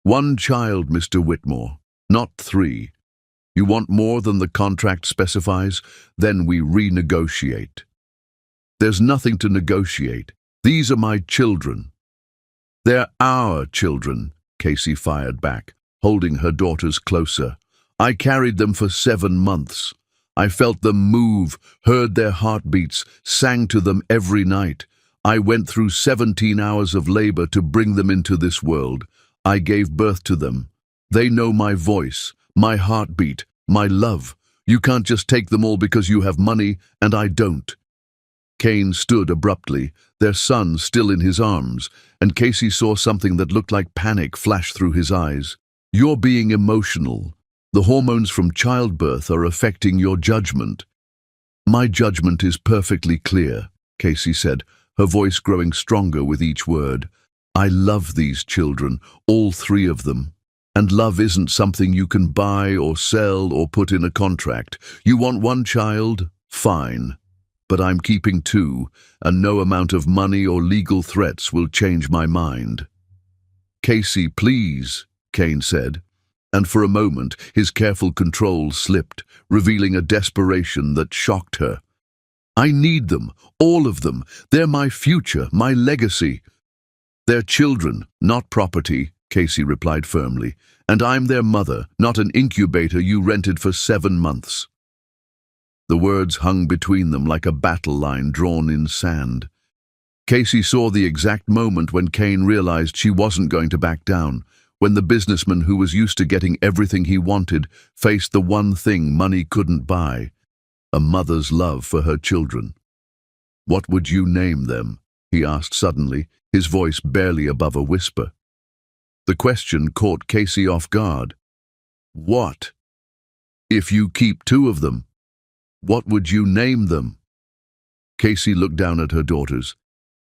[SPEAKER 1] 1 child, Mr. Whitmore, not 3. You want more than the contract specifies? Then we renegotiate. There's nothing to negotiate. These are my children. They're our children, Casey fired back, holding her daughters closer. I carried them for 7 months. I felt them move, heard their heartbeats, sang to them every night. I went through 17 hours of labor to bring them into this world. I gave birth to them. They know my voice, my heartbeat, my love. You can't just take them all because you have money, and I don't. Kane stood abruptly, their son still in his arms, and Casey saw something that looked like panic flash through his eyes. You're being emotional. The hormones from childbirth are affecting your judgment. My judgment is perfectly clear, Casey said, her voice growing stronger with each word. I love these children, all 3 of them. And love isn't something you can buy or sell or put in a contract. You want 1 child? Fine. But I'm keeping 2, and no amount of money or legal threats will change my mind. Casey, please, Kane said, and for a moment his careful control slipped, revealing a desperation that shocked her. I need them, all of them. They're my future, my legacy. They're children, not property, Casey replied firmly, and I'm their mother, not an incubator you rented for 7 months. The words hung between them like a battle line drawn in sand. Casey saw the exact moment when Kane realized she wasn't going to back down, when the businessman who was used to getting everything he wanted faced the one thing money couldn't buy, a mother's love for her children. What would you name them? He asked suddenly, his voice barely above a whisper. The question caught Casey off guard. What? If you keep 2 of them, what would you name them? Casey looked down at her daughters,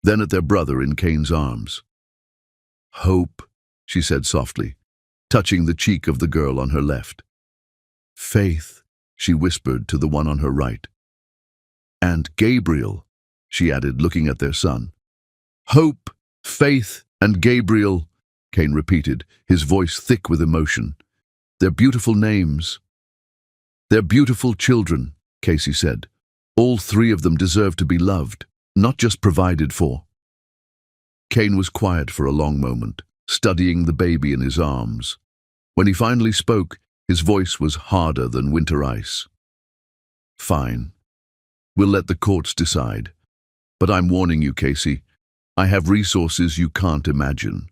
[SPEAKER 1] then at their brother in Kane's arms. Hope, she said softly, touching the cheek of the girl on her left. Faith, she whispered to the one on her right. And Gabriel, she added, looking at their son. Hope, Faith, and Gabriel, Kane repeated, his voice thick with emotion. They're beautiful names. They're beautiful children, Casey said. All 3 of them deserve to be loved, not just provided for. Kane was quiet for a long moment, studying the baby in his arms. When he finally spoke, His voice was harder than winter ice. "Fine. We'll let the courts decide. But I'm warning you, Casey. I have resources you can't imagine.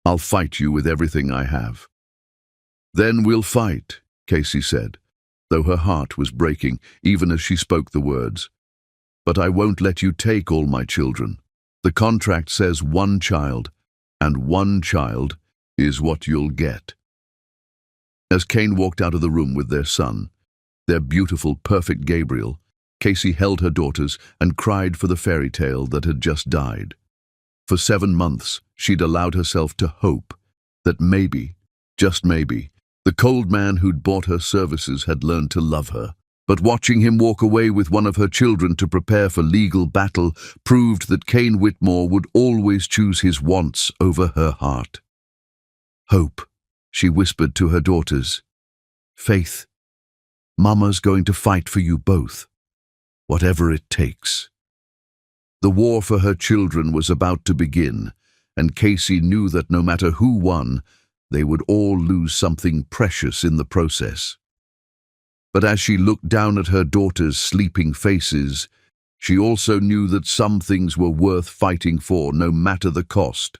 [SPEAKER 1] I'll fight you with everything I have." "Then we'll fight," Casey said, though her heart was breaking even as she spoke the words. "But I won't let you take all my children. The contract says one child, and one child is what you'll get." As Kane walked out of the room with their son, their beautiful, perfect Gabriel, Casey held her daughters and cried for the fairy tale that had just died. For 7 months, she'd allowed herself to hope that maybe, just maybe, the cold man who'd bought her services had learned to love her. But watching him walk away with one of her children to prepare for legal battle proved that Kane Whitmore would always choose his wants over her heart. "Hope," she whispered to her daughters. "Faith, Mama's going to fight for you both, whatever it takes." The war for her children was about to begin, and Casey knew that no matter who won, they would all lose something precious in the process. But as she looked down at her daughters' sleeping faces, she also knew that some things were worth fighting for no matter the cost.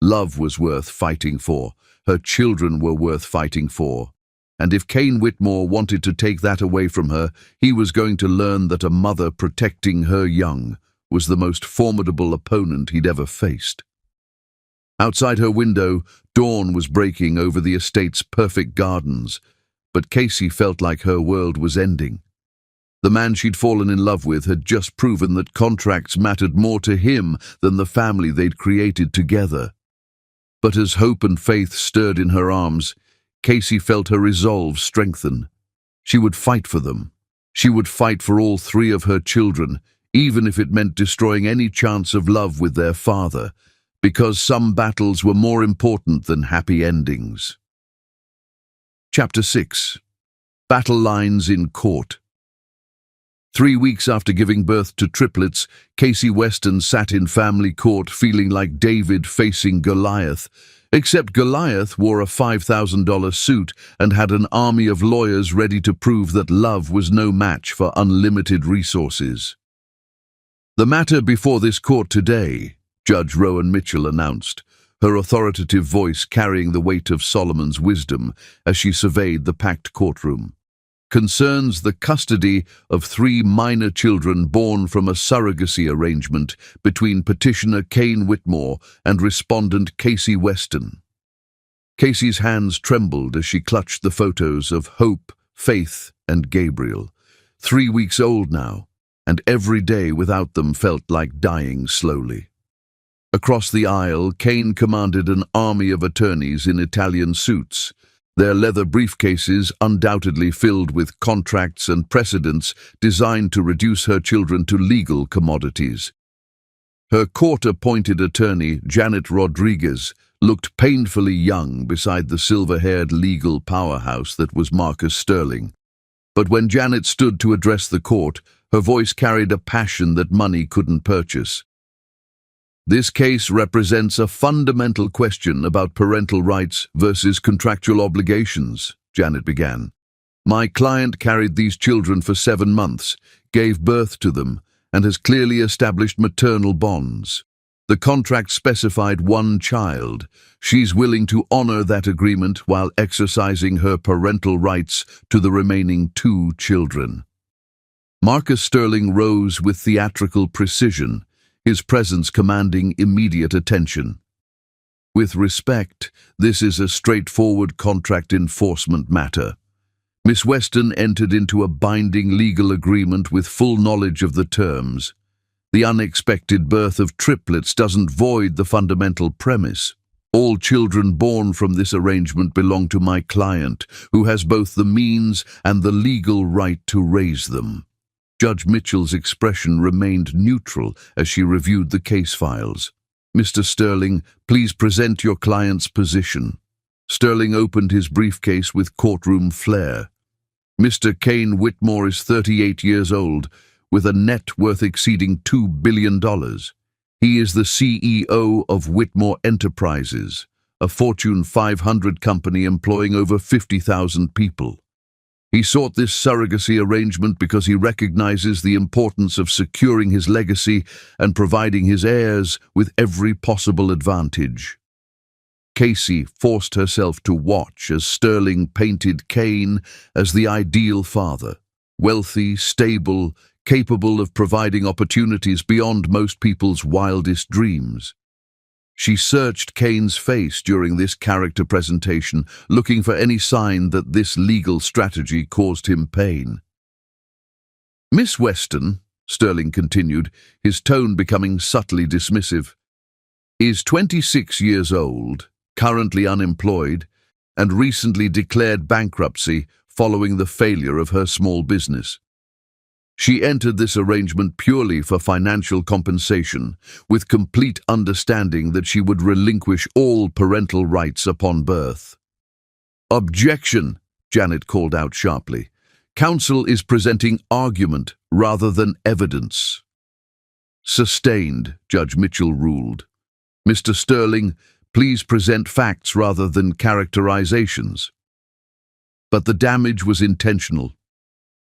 [SPEAKER 1] Love was worth fighting for, her children were worth fighting for, and if Kane Whitmore wanted to take that away from her, he was going to learn that a mother protecting her young was the most formidable opponent he'd ever faced. Outside her window, dawn was breaking over the estate's perfect gardens, but Casey felt like her world was ending. The man she'd fallen in love with had just proven that contracts mattered more to him than the family they'd created together. But as hope and faith stirred in her arms, Casey felt her resolve strengthen. She would fight for them. She would fight for all 3 of her children, even if it meant destroying any chance of love with their father, because some battles were more important than happy endings. Chapter 6. Battle Lines in Court. 3 weeks after giving birth to triplets, Casey Weston sat in family court feeling like David facing Goliath, except Goliath wore a $5,000 suit and had an army of lawyers ready to prove that love was no match for unlimited resources. "The matter before this court today," Judge Rowan Mitchell announced, her authoritative voice carrying the weight of Solomon's wisdom as she surveyed the packed courtroom, "concerns the custody of 3 minor children born from a surrogacy arrangement between petitioner Kane Whitmore and respondent Casey Weston." Casey's hands trembled as she clutched the photos of Hope, Faith, and Gabriel, 3 weeks old now, and every day without them felt like dying slowly. Across the aisle, Kane commanded an army of attorneys in Italian suits, their leather briefcases undoubtedly filled with contracts and precedents designed to reduce her children to legal commodities. Her court-appointed attorney, Janet Rodriguez, looked painfully young beside the silver-haired legal powerhouse that was Marcus Sterling. But when Janet stood to address the court, her voice carried a passion that money couldn't purchase. "This case represents a fundamental question about parental rights versus contractual obligations," Janet began. "My client carried these children for 7 months, gave birth to them, and has clearly established maternal bonds. The contract specified 1 child. She's willing to honor that agreement while exercising her parental rights to the remaining 2 children." Marcus Sterling rose with theatrical precision, his presence commanding immediate attention. "With respect, this is a straightforward contract enforcement matter. Miss Weston entered into a binding legal agreement with full knowledge of the terms. The unexpected birth of triplets doesn't void the fundamental premise. All children born from this arrangement belong to my client, who has both the means and the legal right to raise them." Judge Mitchell's expression remained neutral as she reviewed the case files. "Mr. Sterling, please present your client's position." Sterling opened his briefcase with courtroom flair. "Mr. Kane Whitmore is 38 years old, with a net worth exceeding $2 billion. He is the CEO of Whitmore Enterprises, a Fortune 500 company employing over 50,000 people. He sought this surrogacy arrangement because he recognizes the importance of securing his legacy and providing his heirs with every possible advantage. Casey forced herself to watch as Sterling painted Kane as the ideal father, wealthy, stable, capable of providing opportunities beyond most people's wildest dreams. She searched Kane's face during this character presentation, looking for any sign that this legal strategy caused him pain. "Miss Weston," Sterling continued, his tone becoming subtly dismissive, "is 26 years old, currently unemployed, and recently declared bankruptcy following the failure of her small business. She entered this arrangement purely for financial compensation, with complete understanding that she would relinquish all parental rights upon birth." "Objection," Janet called out sharply. "Counsel is presenting argument rather than evidence." "Sustained," Judge Mitchell ruled. "Mr. Sterling, please present facts rather than characterizations." But the damage was intentional.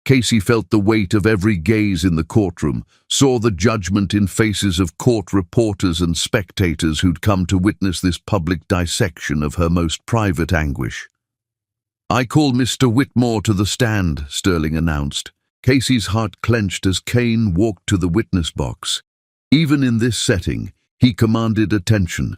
[SPEAKER 1] Casey felt the weight of every gaze in the courtroom, saw the judgment in faces of court reporters and spectators who'd come to witness this public dissection of her most private anguish. "I call Mr. Whitmore to the stand," Sterling announced. Casey's heart clenched as Kane walked to the witness box. Even in this setting, he commanded attention.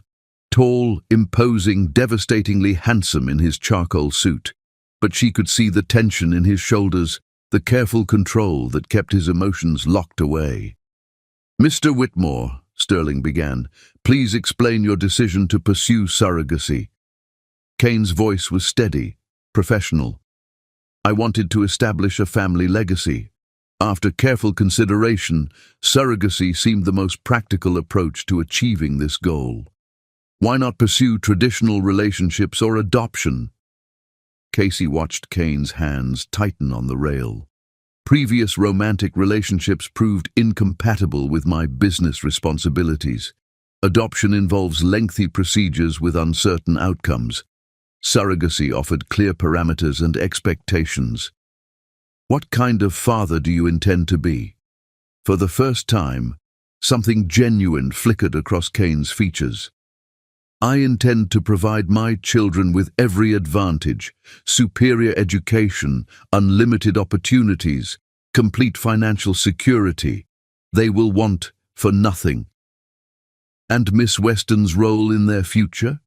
[SPEAKER 1] Tall, imposing, devastatingly handsome in his charcoal suit. But she could see the tension in his shoulders, the careful control that kept his emotions locked away. "Mr. Whitmore," Sterling began, "please explain your decision to pursue surrogacy." Kane's voice was steady, professional. "I wanted to establish a family legacy. After careful consideration, surrogacy seemed the most practical approach to achieving this goal. Why not pursue traditional relationships or adoption?" Casey watched Kane's hands tighten on the rail. "Previous romantic relationships proved incompatible with my business responsibilities. Adoption involves lengthy procedures with uncertain outcomes. Surrogacy offered clear parameters and expectations. What kind of father do you intend to be?" For the first time, something genuine flickered across Kane's features. "I intend to provide my children with every advantage, superior education, unlimited opportunities, complete financial security. They will want for nothing." "And Miss Weston's role in their future?"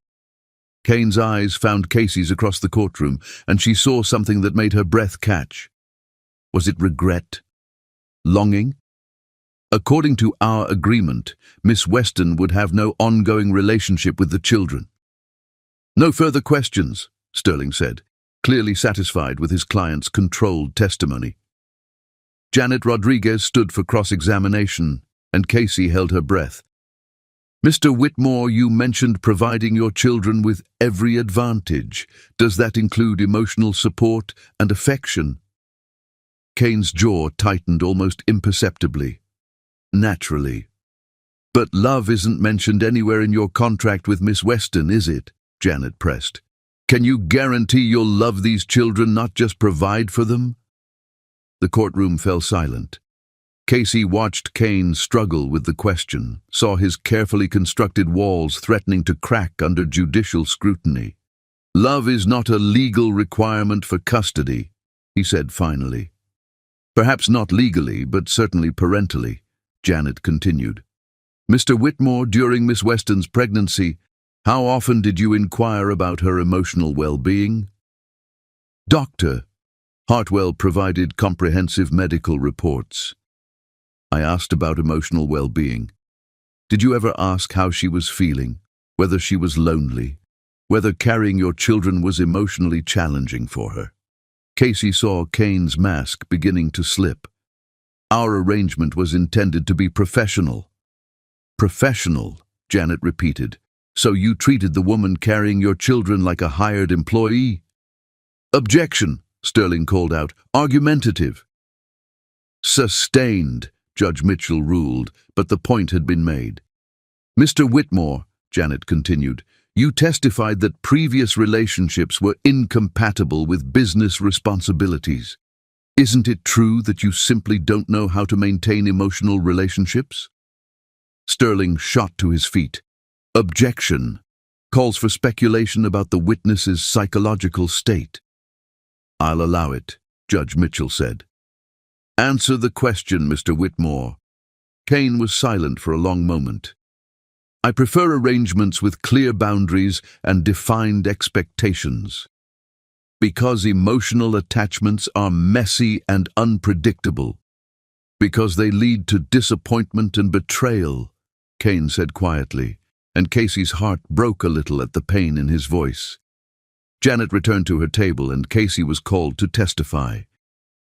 [SPEAKER 1] Kane's eyes found Casey's across the courtroom, and she saw something that made her breath catch. Was it regret? Longing? "According to our agreement, Miss Weston would have no ongoing relationship with the children." "No further questions," Sterling said, clearly satisfied with his client's controlled testimony. Janet Rodriguez stood for cross-examination, and Casey held her breath. "Mr. Whitmore, you mentioned providing your children with every advantage. Does that include emotional support and affection?" Kane's jaw tightened almost imperceptibly. "Naturally. But love isn't mentioned anywhere in your contract with Miss Weston, is it?" Janet pressed. "Can you guarantee you'll love these children, not just provide for them?" The courtroom fell silent. Casey watched Kane struggle with the question, saw his carefully constructed walls threatening to crack under judicial scrutiny. "Love is not a legal requirement for custody," he said finally. "Perhaps not legally, but certainly parentally," Janet continued. "Mr. Whitmore, during Miss Weston's pregnancy, how often did you inquire about her emotional well-being?" "Doctor." Hartwell provided comprehensive medical reports. "I asked about emotional well-being. Did you ever ask how she was feeling, whether she was lonely, whether carrying your children was emotionally challenging for her?" Casey saw Kane's mask beginning to slip. "Our arrangement was intended to be professional." "Professional," Janet repeated. "So you treated the woman carrying your children like a hired employee?" "Objection," Sterling called out. "Argumentative." "Sustained," Judge Mitchell ruled, but the point had been made. "Mr. Whitmore," Janet continued, You testified that previous relationships were incompatible with business responsibilities. Isn't it true that you simply don't know how to maintain emotional relationships? Sterling shot to his feet. Objection. Calls for speculation about the witness's psychological state. I'll allow it, Judge Mitchell said. Answer the question, Mr. Whitmore. Kane was silent for a long moment. I prefer arrangements with clear boundaries and defined expectations. Because emotional attachments are messy and unpredictable. Because they lead to disappointment and betrayal, Kane said quietly, and Casey's heart broke a little at the pain in his voice. Janet returned to her table and Casey was called to testify.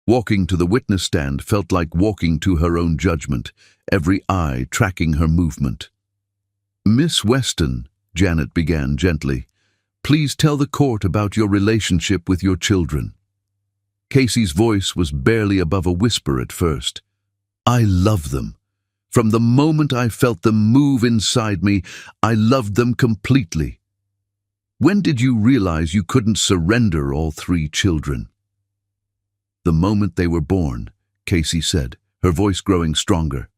[SPEAKER 1] Walking to the witness stand felt like walking to her own judgment, every eye tracking her movement. Miss Weston, Janet began gently, please tell the court about your relationship with your children. Casey's voice was barely above a whisper at first. I love them. From the moment I felt them move inside me, I loved them completely. When did you realize you couldn't surrender all 3 children? The moment they were born, Casey said, her voice growing stronger.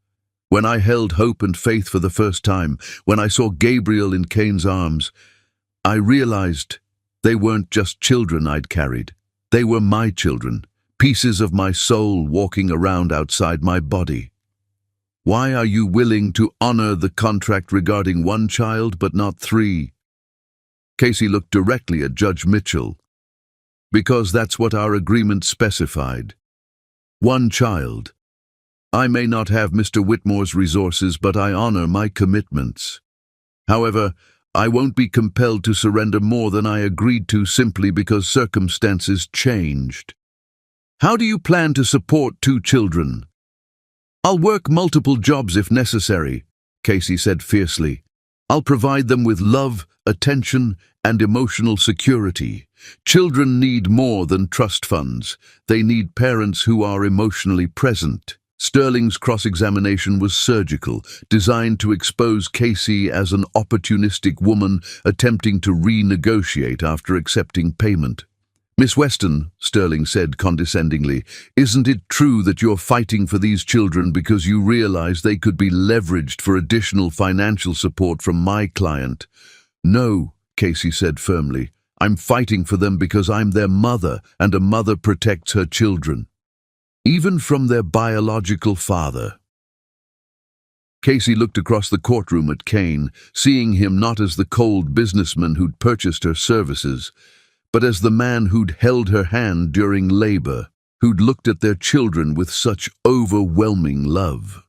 [SPEAKER 1] When I held hope and faith for the first time, when I saw Gabriel in Kane's arms, I realized they weren't just children I'd carried. They were my children, pieces of my soul walking around outside my body. Why are you willing to honor the contract regarding 1 child but not 3? Casey looked directly at Judge Mitchell. Because that's what our agreement specified. 1 child. I may not have Mr. Whitmore's resources, but I honor my commitments. However, I won't be compelled to surrender more than I agreed to simply because circumstances changed. How do you plan to support 2 children? I'll work multiple jobs if necessary, Casey said fiercely. I'll provide them with love, attention, and emotional security. Children need more than trust funds. They need parents who are emotionally present. Sterling's cross-examination was surgical, designed to expose Casey as an opportunistic woman attempting to renegotiate after accepting payment. Miss Weston, Sterling said condescendingly, isn't it true that you're fighting for these children because you realize they could be leveraged for additional financial support from my client? No, Casey said firmly. I'm fighting for them because I'm their mother, and a mother protects her children, even from their biological father. Casey looked across the courtroom at Kane, seeing him not as the cold businessman who'd purchased her services, but as the man who'd held her hand during labor, who'd looked at their children with such overwhelming love.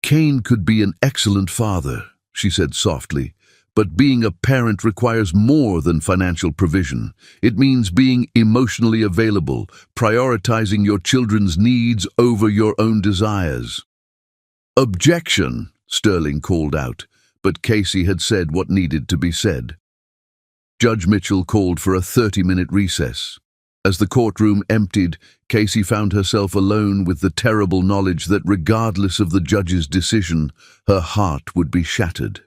[SPEAKER 1] Kane could be an excellent father, she said softly, but being a parent requires more than financial provision. It means being emotionally available, prioritizing your children's needs over your own desires. Objection, Sterling called out, but Casey had said what needed to be said. Judge Mitchell called for a 30-minute recess. As the courtroom emptied, Casey found herself alone with the terrible knowledge that regardless of the judge's decision, her heart would be shattered.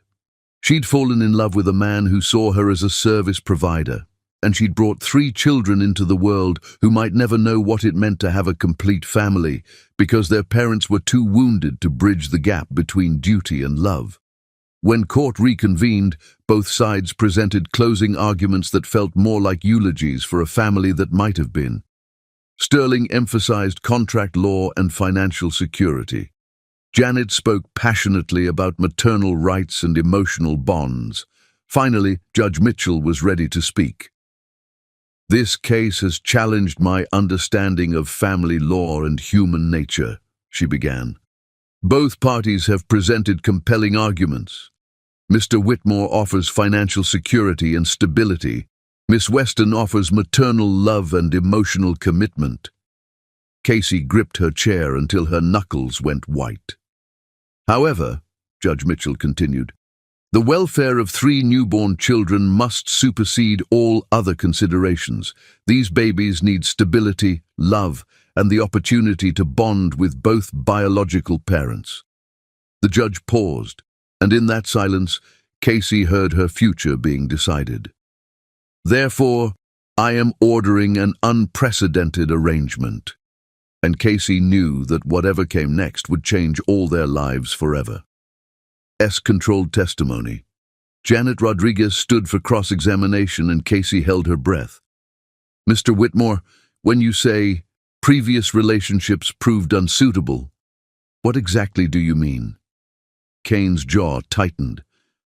[SPEAKER 1] She'd fallen in love with a man who saw her as a service provider, and she'd brought 3 children into the world who might never know what it meant to have a complete family because their parents were too wounded to bridge the gap between duty and love. When court reconvened, both sides presented closing arguments that felt more like eulogies for a family that might have been. Sterling emphasized contract law and financial security. Janet spoke passionately about maternal rights and emotional bonds. Finally, Judge Mitchell was ready to speak. This case has challenged my understanding of family law and human nature, she began. Both parties have presented compelling arguments. Mr. Whitmore offers financial security and stability. Miss Weston offers maternal love and emotional commitment. Casey gripped her chair until her knuckles went white. However, Judge Mitchell continued, the welfare of 3 newborn children must supersede all other considerations. These babies need stability, love, and the opportunity to bond with both biological parents. The judge paused, and in that silence, Casey heard her future being decided. Therefore, I am ordering an unprecedented arrangement. And Casey knew that whatever came next would change all their lives forever. Controlled testimony. Janet Rodriguez stood for cross-examination and Casey held her breath. Mr. Whitmore, when you say previous relationships proved unsuitable, what exactly do you mean? Kane's jaw tightened.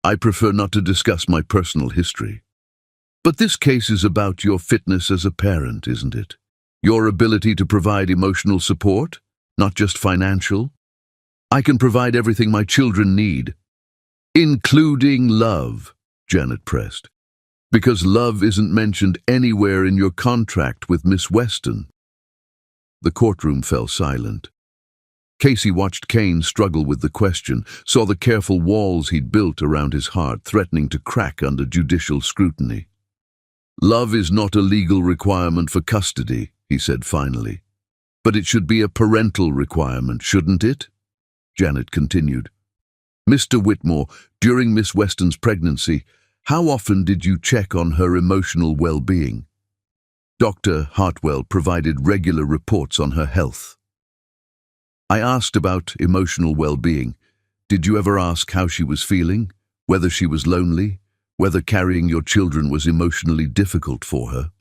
[SPEAKER 1] I prefer not to discuss my personal history. But this case is about your fitness as a parent, isn't it? Your ability to provide emotional support, not just financial. I can provide everything my children need, including love, Janet pressed, because love isn't mentioned anywhere in your contract with Miss Weston. The courtroom fell silent. Casey watched Kane struggle with the question, saw the careful walls he'd built around his heart threatening to crack under judicial scrutiny. Love is not a legal requirement for custody, he said finally. But it should be a parental requirement, shouldn't it? Janet continued. Mr. Whitmore, during Miss Weston's pregnancy, how often did you check on her emotional well-being? Dr. Hartwell provided regular reports on her health. I asked about emotional well-being. Did you ever ask how she was feeling? Whether she was lonely? Whether carrying your children was emotionally difficult for her?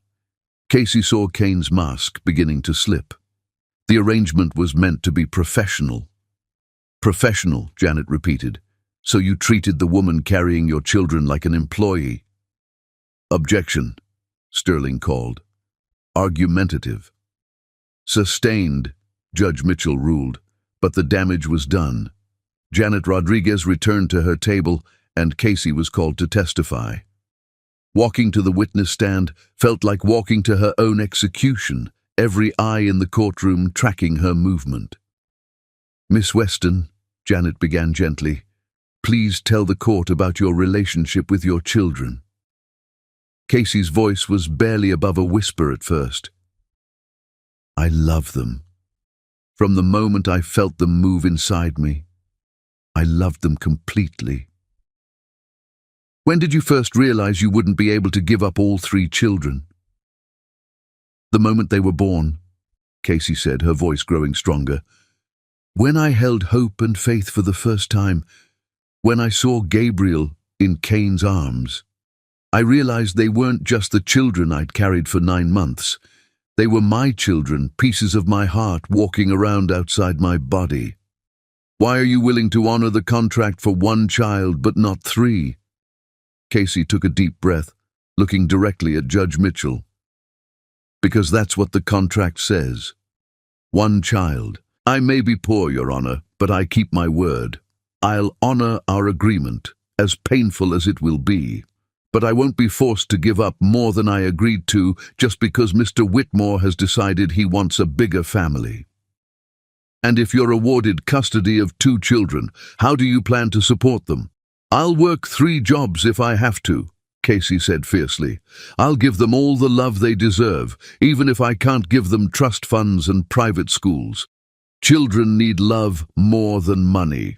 [SPEAKER 1] Casey saw Kane's mask beginning to slip. The arrangement was meant to be professional. Professional, Janet repeated. So you treated the woman carrying your children like an employee. Objection, Sterling called. Argumentative. Sustained, Judge Mitchell ruled, but the damage was done. Janet Rodriguez returned to her table and Casey was called to testify. Walking to the witness stand felt like walking to her own execution, every eye in the courtroom tracking her movement. Miss Weston, Janet began gently, please tell the court about your relationship with your children. Casey's voice was barely above a whisper at first. I love them. From the moment I felt them move inside me, I loved them completely. When did you first realize you wouldn't be able to give up all 3 children? The moment they were born, Casey said, her voice growing stronger. When I held hope and faith for the first time, when I saw Gabriel in Kane's arms, I realized they weren't just the children I'd carried for 9 months. They were my children, pieces of my heart walking around outside my body. Why are you willing to honor the contract for 1 child but not 3? Casey took a deep breath, looking directly at Judge Mitchell. Because that's what the contract says. 1 child. I may be poor, Your Honor, but I keep my word. I'll honor our agreement, as painful as it will be. But I won't be forced to give up more than I agreed to just because Mr. Whitmore has decided he wants a bigger family. And if you're awarded custody of 2 children, how do you plan to support them? I'll work 3 jobs if I have to, Casey said fiercely. I'll give them all the love they deserve, even if I can't give them trust funds and private schools. Children need love more than money.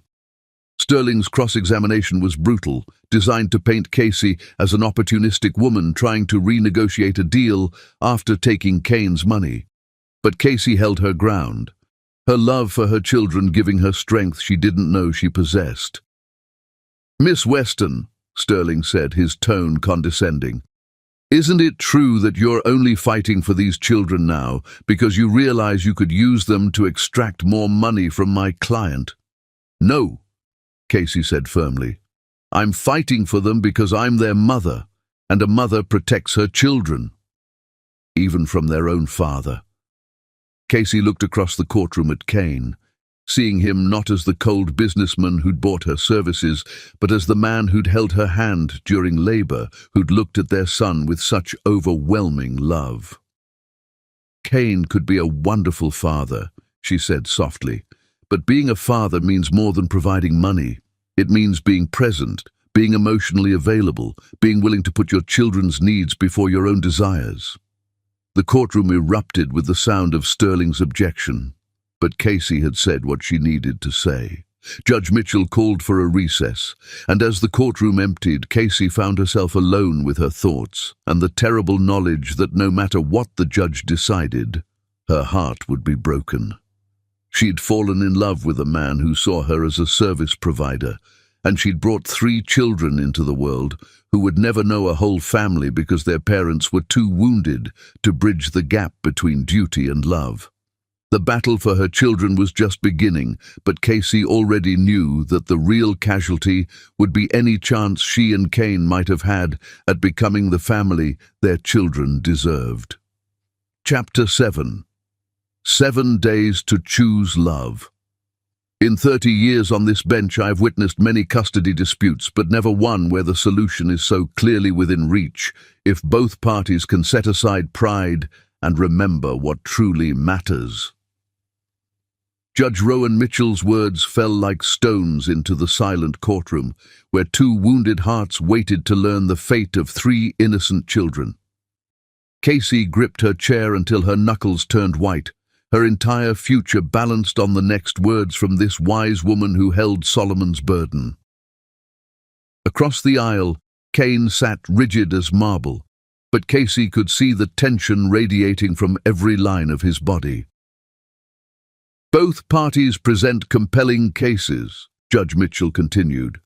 [SPEAKER 1] Sterling's cross-examination was brutal, designed to paint Casey as an opportunistic woman trying to renegotiate a deal after taking Kane's money. But Casey held her ground, her love for her children giving her strength she didn't know she possessed. Miss Weston, Sterling said, his tone condescending, isn't it true that you're only fighting for these children now because you realize you could use them to extract more money from my client? No, Casey said firmly. I'm fighting for them because I'm their mother, and a mother protects her children, even from their own father. Casey looked across the courtroom at Kane, seeing him not as the cold businessman who'd bought her services, but as the man who'd held her hand during labor, who'd looked at their son with such overwhelming love. Kane could be a wonderful father, she said softly, but being a father means more than providing money. It means being present, being emotionally available, being willing to put your children's needs before your own desires. The courtroom erupted with the sound of Sterling's objection. But Casey had said what she needed to say. Judge Mitchell called for a recess, and as the courtroom emptied, Casey found herself alone with her thoughts and the terrible knowledge that no matter what the judge decided, her heart would be broken. She'd fallen in love with a man who saw her as a service provider, and she'd brought 3 children into the world who would never know a whole family because their parents were too wounded to bridge the gap between duty and love. The battle for her children was just beginning, but Casey already knew that the real casualty would be any chance she and Kane might have had at becoming the family their children deserved. Chapter 7. 7 Days to Choose Love. In 30 years on this bench, I've witnessed many custody disputes, but never one where the solution is so clearly within reach if both parties can set aside pride and remember what truly matters. Judge Rowan Mitchell's words fell like stones into the silent courtroom, where 2 wounded hearts waited to learn the fate of 3 innocent children. Casey gripped her chair until her knuckles turned white, her entire future balanced on the next words from this wise woman who held Solomon's burden. Across the aisle, Kane sat rigid as marble, but Casey could see the tension radiating from every line of his body. Both parties present compelling cases, Judge Mitchell continued.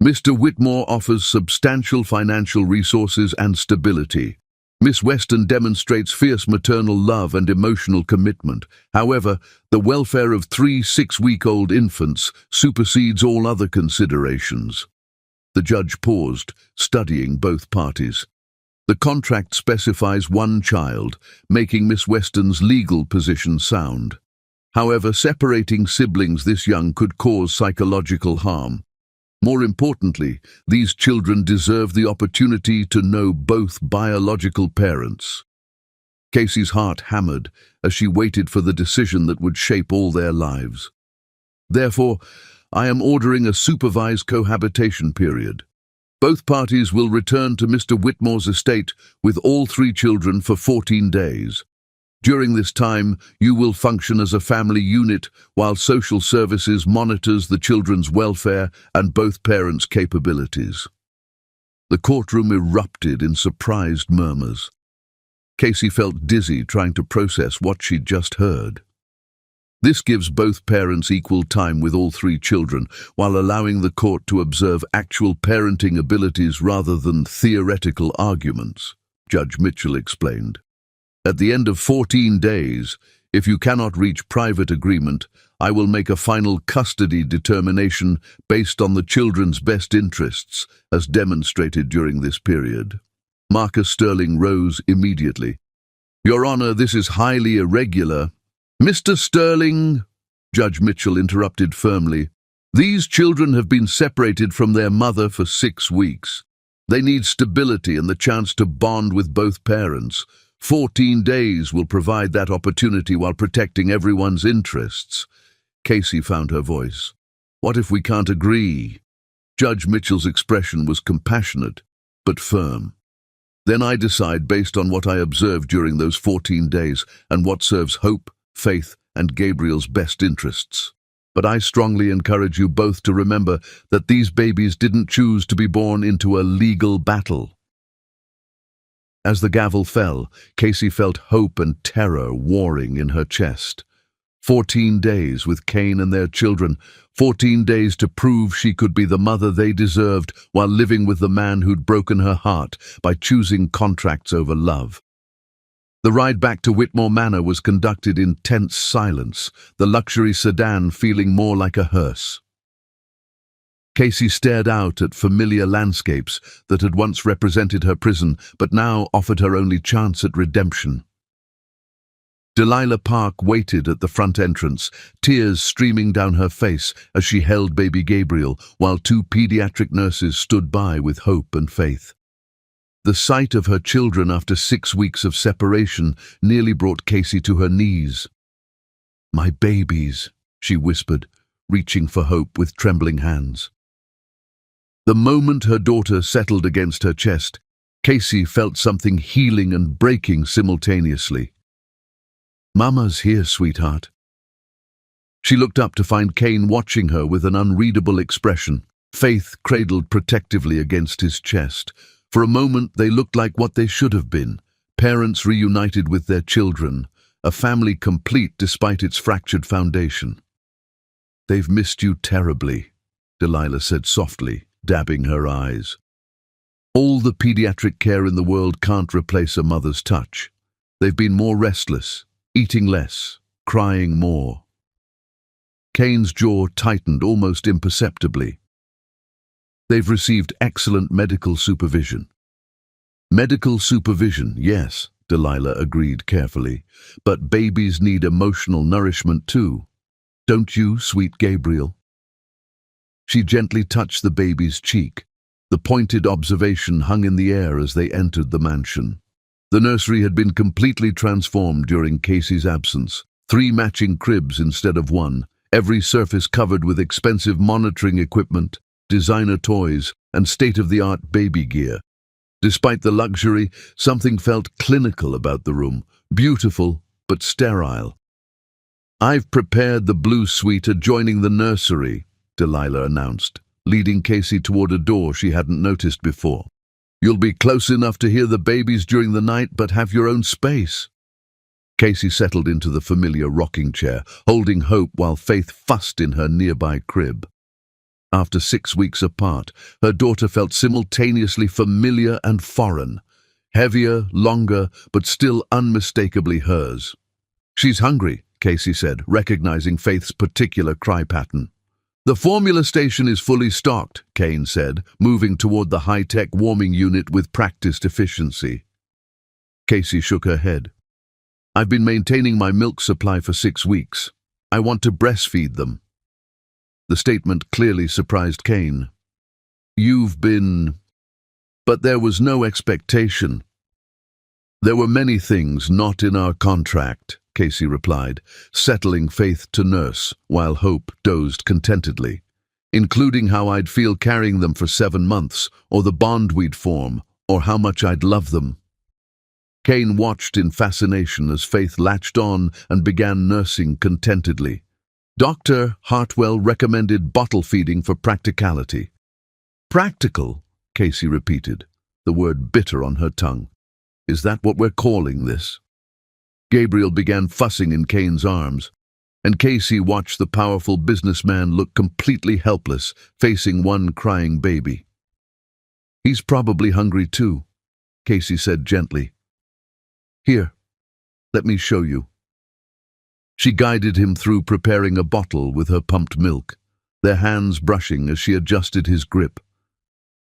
[SPEAKER 1] Mr. Whitmore offers substantial financial resources and stability. Miss Weston demonstrates fierce maternal love and emotional commitment. However, the welfare of 3 6-week-old infants supersedes all other considerations. The judge paused, studying both parties. The contract specifies 1 child, making Miss Weston's legal position sound. However, separating siblings this young could cause psychological harm. More importantly, these children deserve the opportunity to know both biological parents. Casey's heart hammered as she waited for the decision that would shape all their lives. Therefore, I am ordering a supervised cohabitation period. Both parties will return to Mr. Whitmore's estate with all 3 children for 14 days. During this time, you will function as a family unit while social services monitors the children's welfare and both parents' capabilities. The courtroom erupted in surprised murmurs. Casey felt dizzy trying to process what she'd just heard. This gives both parents equal time with all 3 children, while allowing the court to observe actual parenting abilities rather than theoretical arguments, Judge Mitchell explained. At the end of 14 days, if you cannot reach private agreement, I will make a final custody determination based on the children's best interests, as demonstrated during this period. Marcus Sterling rose immediately. Your Honor, this is highly irregular. Mr. Sterling, Judge Mitchell interrupted firmly, these children have been separated from their mother for 6 weeks. They need stability and the chance to bond with both parents. 14 days will provide that opportunity while protecting everyone's interests. Casey found her voice. What if we can't agree? Judge Mitchell's expression was compassionate, but firm. Then I decide based on what I observed during those 14 days and what serves Hope, Faith, and Gabriel's best interests. But I strongly encourage you both to remember that these babies didn't choose to be born into a legal battle. As the gavel fell, Casey felt hope and terror warring in her chest. 14 days with Kane and their children, 14 days to prove she could be the mother they deserved while living with the man who'd broken her heart by choosing contracts over love. The ride back to Whitmore Manor was conducted in tense silence, the luxury sedan feeling more like a hearse. Casey stared out at familiar landscapes that had once represented her prison, but now offered her only chance at redemption. Delilah Park waited at the front entrance, tears streaming down her face as she held baby Gabriel, while 2 pediatric nurses stood by with hope and faith. The sight of her children after 6 weeks of separation nearly brought Casey to her knees. "My babies," she whispered, reaching for Hope with trembling hands. The moment her daughter settled against her chest, Casey felt something healing and breaking simultaneously. "Mama's here, sweetheart." She looked up to find Kane watching her with an unreadable expression, Faith cradled protectively against his chest. For a moment they looked like what they should have been, parents reunited with their children, a family complete despite its fractured foundation. "They've missed you terribly," Delilah said softly, dabbing her eyes. "All the pediatric care in the world can't replace a mother's touch. They've been more restless, eating less, crying more." Kane's jaw tightened almost imperceptibly. "They've received excellent medical supervision." "Medical supervision, yes," Delilah agreed carefully, "but babies need emotional nourishment too. Don't you, sweet Gabriel?" She gently touched the baby's cheek. The pointed observation hung in the air as they entered the mansion. The nursery had been completely transformed during Casey's absence. 3 matching cribs instead of 1, every surface covered with expensive monitoring equipment, designer toys, and state-of-the-art baby gear. Despite the luxury, something felt clinical about the room, beautiful but sterile. "I've prepared the blue suite adjoining the nursery," Delilah announced, leading Casey toward a door she hadn't noticed before. "You'll be close enough to hear the babies during the night, but have your own space." Casey settled into the familiar rocking chair, holding Hope while Faith fussed in her nearby crib. After 6 weeks apart, her daughter felt simultaneously familiar and foreign, heavier, longer, but still unmistakably hers. "She's hungry," Casey said, recognizing Faith's particular cry pattern. "The formula station is fully stocked," Kane said, moving toward the high-tech warming unit with practiced efficiency. Casey shook her head. "I've been maintaining my milk supply for 6 weeks. I want to breastfeed them." The statement clearly surprised Kane. "You've been—" "But there was no expectation." "There were many things not in our contract," Casey replied, settling Faith to nurse while Hope dozed contentedly, "including how I'd feel carrying them for 7 months, or the bond we'd form, or how much I'd love them." Kane watched in fascination as Faith latched on and began nursing contentedly. Dr. Hartwell recommended bottle feeding for practicality. "Practical," Casey repeated, the word bitter on her tongue. "Is that what we're calling this?" Gabriel began fussing in Kane's arms, and Casey watched the powerful businessman look completely helpless, facing one crying baby. "He's probably hungry too," Casey said gently. "Here, let me show you." She guided him through preparing a bottle with her pumped milk, their hands brushing as she adjusted his grip.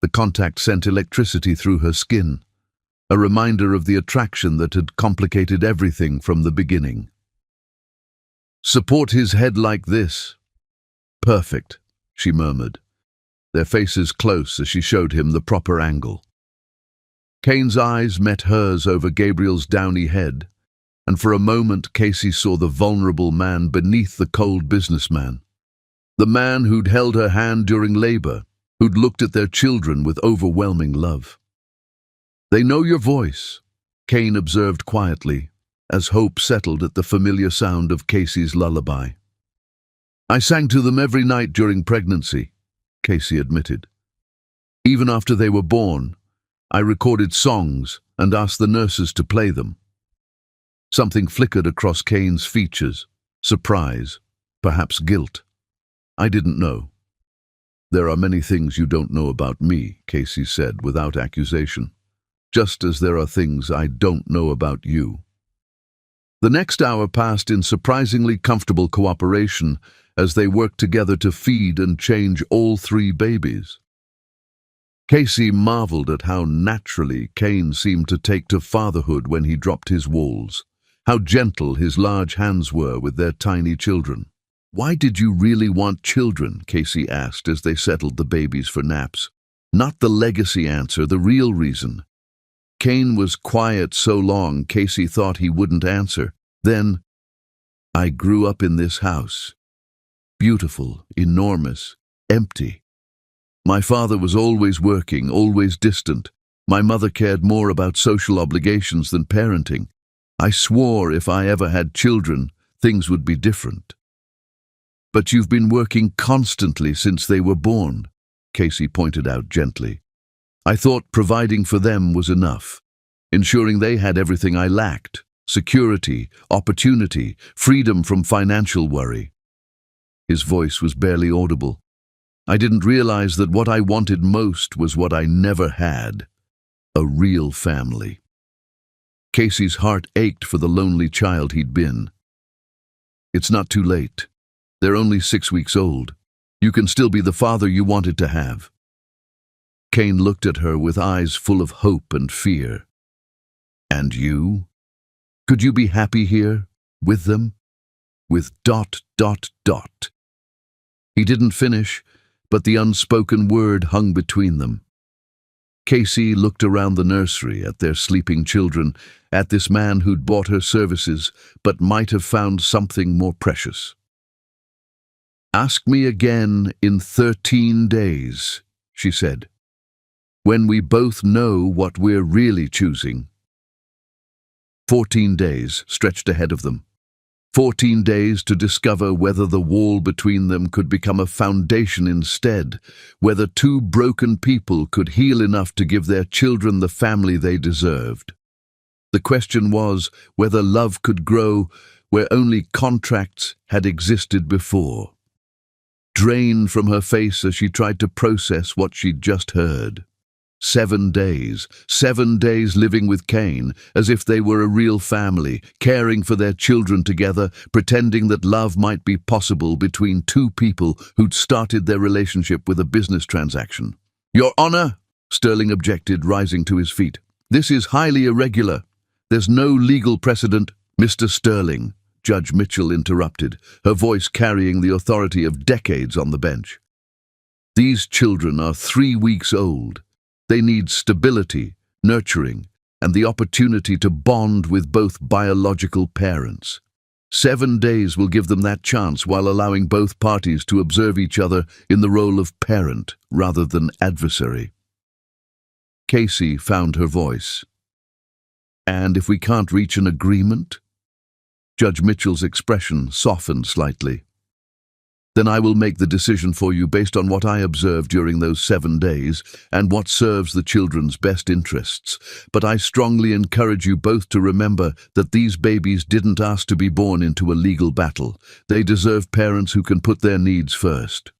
[SPEAKER 1] The contact sent electricity through her skin, a reminder of the attraction that had complicated everything from the beginning. "Support his head like this." "Perfect," she murmured, their faces close as she showed him the proper angle. Kane's eyes met hers over Gabriel's downy head, and for a moment Casey saw the vulnerable man beneath the cold businessman. The man who'd held her hand during labor, who'd looked at their children with overwhelming love. "They know your voice," Kane observed quietly, as Hope settled at the familiar sound of Casey's lullaby. "I sang to them every night during pregnancy," Casey admitted. "Even after they were born, I recorded songs and asked the nurses to play them." Something flickered across Kane's features, surprise, perhaps guilt. "I didn't know." "There are many things you don't know about me," Casey said without accusation, "just as there are things I don't know about you." The next hour passed in surprisingly comfortable cooperation as they worked together to feed and change all 3 babies. Casey marveled at how naturally Kane seemed to take to fatherhood when he dropped his walls, how gentle his large hands were with their tiny children. "Why did you really want children?" Casey asked as they settled the babies for naps. Not the legacy answer, the real reason. Kane was quiet so long Casey thought he wouldn't answer. Then, "I grew up in this house. Beautiful, enormous, empty. My father was always working, always distant. My mother cared more about social obligations than parenting. I swore if I ever had children, things would be different." But you've been working constantly since they were born, Casey pointed out gently. I thought providing for them was enough, ensuring they had everything I lacked: security, opportunity, freedom from financial worry. His voice was barely audible. I didn't realize that what I wanted most was what I never had: a real family. Casey's heart ached for the lonely child he'd been. It's not too late. They're only 6 weeks old. You can still be the father you wanted to have. Kane looked at her with eyes full of hope and fear. And you? Could you be happy here, with them? With ... He didn't finish, but the unspoken word hung between them. Casey looked around the nursery at their sleeping children, at this man who'd bought her services, but might have found something more precious. Ask me again in 13 days, she said, when we both know what we're really choosing. 14 days stretched ahead of them. 14 days to discover whether the wall between them could become a foundation instead, whether two broken people could heal enough to give their children the family they deserved. The question was whether love could grow where only contracts had existed before. Drained from her face as she tried to process what she'd just heard. 7 days living with Kane, as if they were a real family, caring for their children together, pretending that love might be possible between two people who'd started their relationship with a business transaction. Your Honor, Sterling objected, rising to his feet. This is highly irregular. There's no legal precedent. Mr. Sterling, Judge Mitchell interrupted, her voice carrying the authority of decades on the bench. These children are 3 weeks old. They need stability, nurturing, and the opportunity to bond with both biological parents. 7 days will give them that chance while allowing both parties to observe each other in the role of parent rather than adversary. Casey found her voice. And if we can't reach an agreement? Judge Mitchell's expression softened slightly. Then I will make the decision for you based on what I observed during those 7 days and what serves the children's best interests. But I strongly encourage you both to remember that these babies didn't ask to be born into a legal battle. They deserve parents who can put their needs first.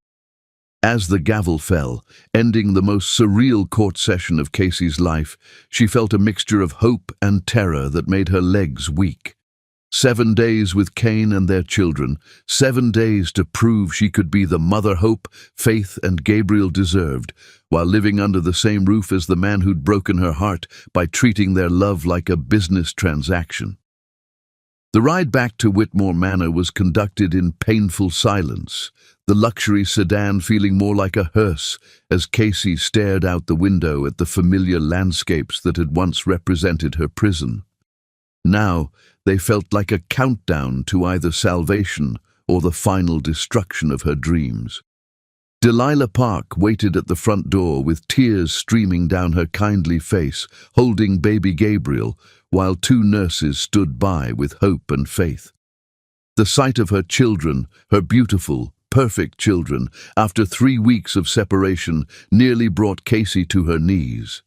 [SPEAKER 1] As the gavel fell, ending the most surreal court session of Casey's life, she felt a mixture of hope and terror that made her legs weak. 7 days with Kane and their children, 7 days to prove she could be the mother Hope, Faith, and Gabriel deserved, while living under the same roof as the man who'd broken her heart by treating their love like a business transaction. The ride back to Whitmore Manor was conducted in painful silence, the luxury sedan feeling more like a hearse as Casey stared out the window at the familiar landscapes that had once represented her prison. Now, they felt like a countdown to either salvation or the final destruction of her dreams. Delilah Park waited at the front door with tears streaming down her kindly face, holding baby Gabriel, while 2 nurses stood by with hope and faith. The sight of her children, her beautiful, perfect children, after 3 weeks of separation, nearly brought Casey to her knees.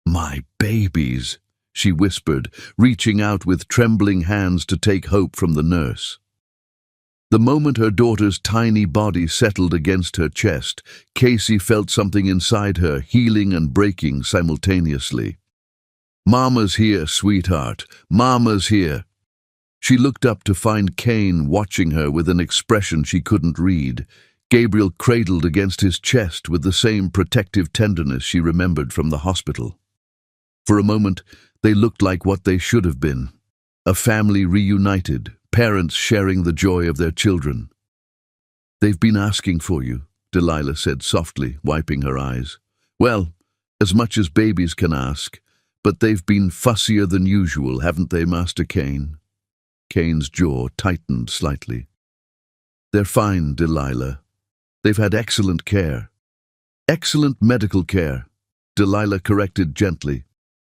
[SPEAKER 1] "My babies," she whispered, reaching out with trembling hands to take Hope from the nurse. The moment her daughter's tiny body settled against her chest, Casey felt something inside her healing and breaking simultaneously. "Mama's here, sweetheart. Mama's here." She looked up to find Kane watching her with an expression she couldn't read, Gabriel cradled against his chest with the same protective tenderness she remembered from the hospital. For a moment, they looked like what they should have been, a family reunited, parents sharing the joy of their children. "They've been asking for you," Delilah said softly, wiping her eyes. "Well, as much as babies can ask, but they've been fussier than usual, haven't they, Master Kane?" Kane's jaw tightened slightly. "They're fine, Delilah. They've had excellent care." "Excellent medical care," Delilah corrected gently.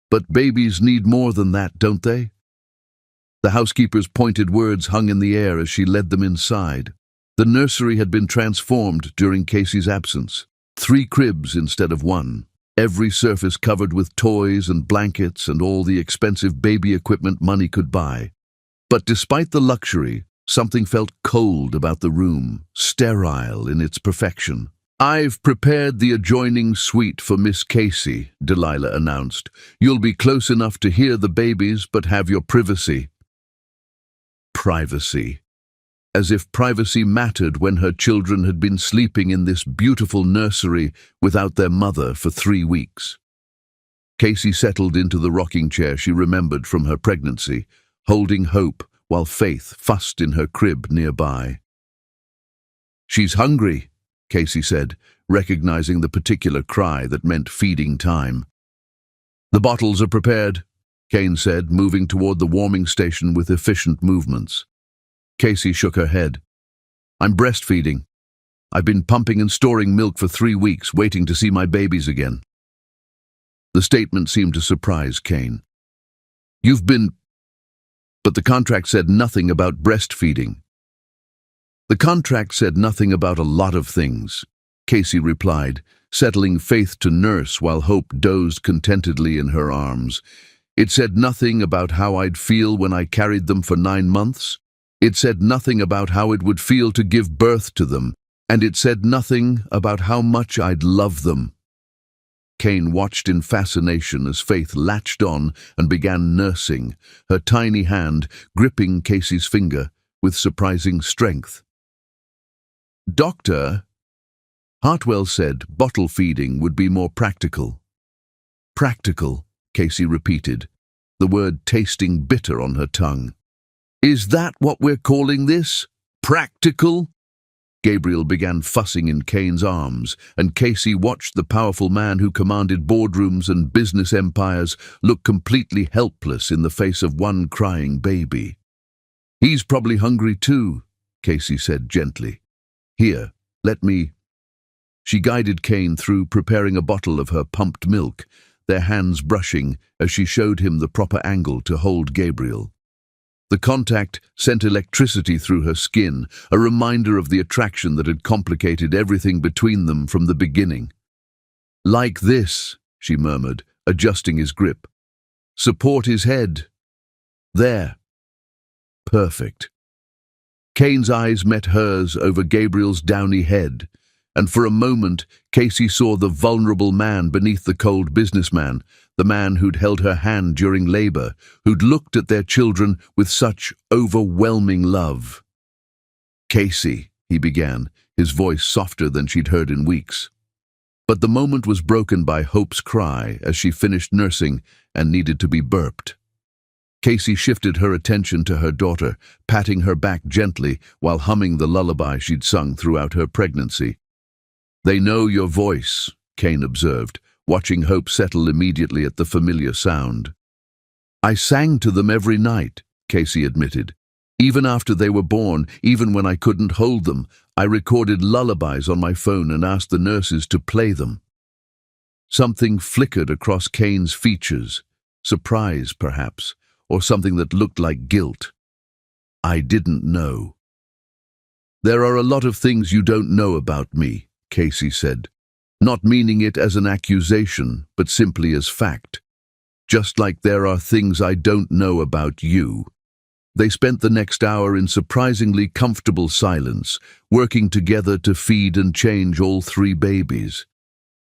[SPEAKER 1] "But babies need more than that, don't they?" The housekeeper's pointed words hung in the air as she led them inside. The nursery had been transformed during Casey's absence. 3 cribs instead of 1. Every surface covered with toys and blankets and all the expensive baby equipment money could buy. But despite the luxury, something felt cold about the room, sterile in its perfection. "I've prepared the adjoining suite for Miss Casey," Delilah announced. "You'll be close enough to hear the babies, but have your privacy." Privacy. As if privacy mattered when her children had been sleeping in this beautiful nursery without their mother for 3 weeks. Casey settled into the rocking chair she remembered from her pregnancy, holding Hope while Faith fussed in her crib nearby. "She's hungry," Casey said, recognizing the particular cry that meant feeding time. "The bottles are prepared," Kane said, moving toward the warming station with efficient movements. Casey shook her head. "I'm breastfeeding. I've been pumping and storing milk for 3 weeks, waiting to see my babies again." The statement seemed to surprise Kane. "You've been..." But the contract said nothing about breastfeeding. "The contract said nothing about a lot of things," Casey replied, settling Faith to nurse while Hope dozed contentedly in her arms. "It said nothing about how I'd feel when I carried them for 9 months. It said nothing about how it would feel to give birth to them, and it said nothing about how much I'd love them." Kane watched in fascination as Faith latched on and began nursing, her tiny hand gripping Casey's finger with surprising strength. "Doctor," Hartwell said bottle feeding would be more practical. "Practical," Casey repeated, the word tasting bitter on her tongue. "Is that what we're calling this? Practical?" Gabriel began fussing in Kane's arms, and Casey watched the powerful man who commanded boardrooms and business empires look completely helpless in the face of one crying baby. "He's probably hungry too," Casey said gently. "Here, let me..." She guided Kane through preparing a bottle of her pumped milk, their hands brushing as she showed him the proper angle to hold Gabriel. The contact sent electricity through her skin, a reminder of the attraction that had complicated everything between them from the beginning. "Like this," she murmured, adjusting his grip. "Support his head. There. Perfect." Kane's eyes met hers over Gabriel's downy head, and for a moment Casey saw the vulnerable man beneath the cold businessman, the man who'd held her hand during labor, who'd looked at their children with such overwhelming love. "Casey," he began, his voice softer than she'd heard in weeks. But the moment was broken by Hope's cry as she finished nursing and needed to be burped. Casey shifted her attention to her daughter, patting her back gently while humming the lullaby she'd sung throughout her pregnancy. "They know your voice," Kane observed, watching Hope settle immediately at the familiar sound. "I sang to them every night," Casey admitted. "Even after they were born, even when I couldn't hold them, I recorded lullabies on my phone and asked the nurses to play them." Something flickered across Kane's features, surprise perhaps, or something that looked like guilt. "I didn't know." "There are a lot of things you don't know about me," Casey said, not meaning it as an accusation, but simply as fact. "Just like there are things I don't know about you." They spent the next hour in surprisingly comfortable silence, working together to feed and change all 3 babies.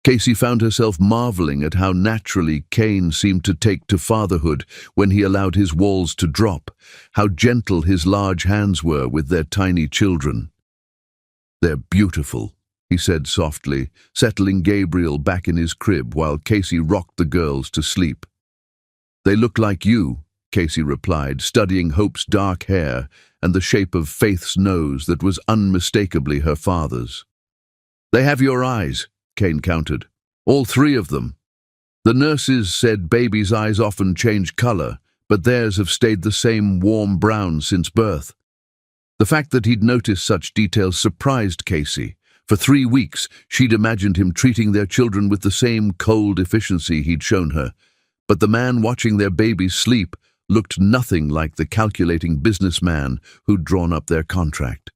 [SPEAKER 1] Casey found herself marveling at how naturally Kane seemed to take to fatherhood when he allowed his walls to drop, how gentle his large hands were with their tiny children. "They're beautiful," he said softly, settling Gabriel back in his crib while Casey rocked the girls to sleep. "They look like you," Casey replied, studying Hope's dark hair and the shape of Faith's nose that was unmistakably her father's. "They have your eyes," Kane countered. "All 3 of them. The nurses said babies' eyes often change color, but theirs have stayed the same warm brown since birth." The fact that he'd noticed such details surprised Casey. For 3 weeks, she'd imagined him treating their children with the same cold efficiency he'd shown her. But the man watching their babies sleep looked nothing like the calculating businessman who'd drawn up their contract.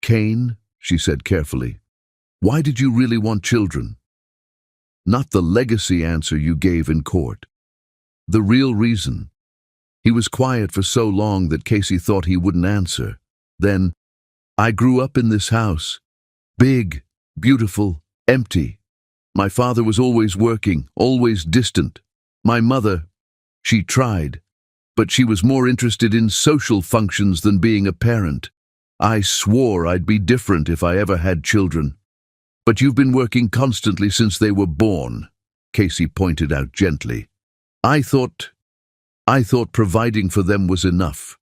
[SPEAKER 1] Kane, she said carefully, why did you really want children? Not the legacy answer you gave in court. The real reason. He was quiet for so long that Casey thought he wouldn't answer. Then, I grew up in this house. Big, beautiful, empty. My father was always working, always distant. My mother, she tried, but she was more interested in social functions than being a parent. I swore I'd be different if I ever had children. But you've been working constantly since they were born, Casey pointed out gently. I thought providing for them was enough,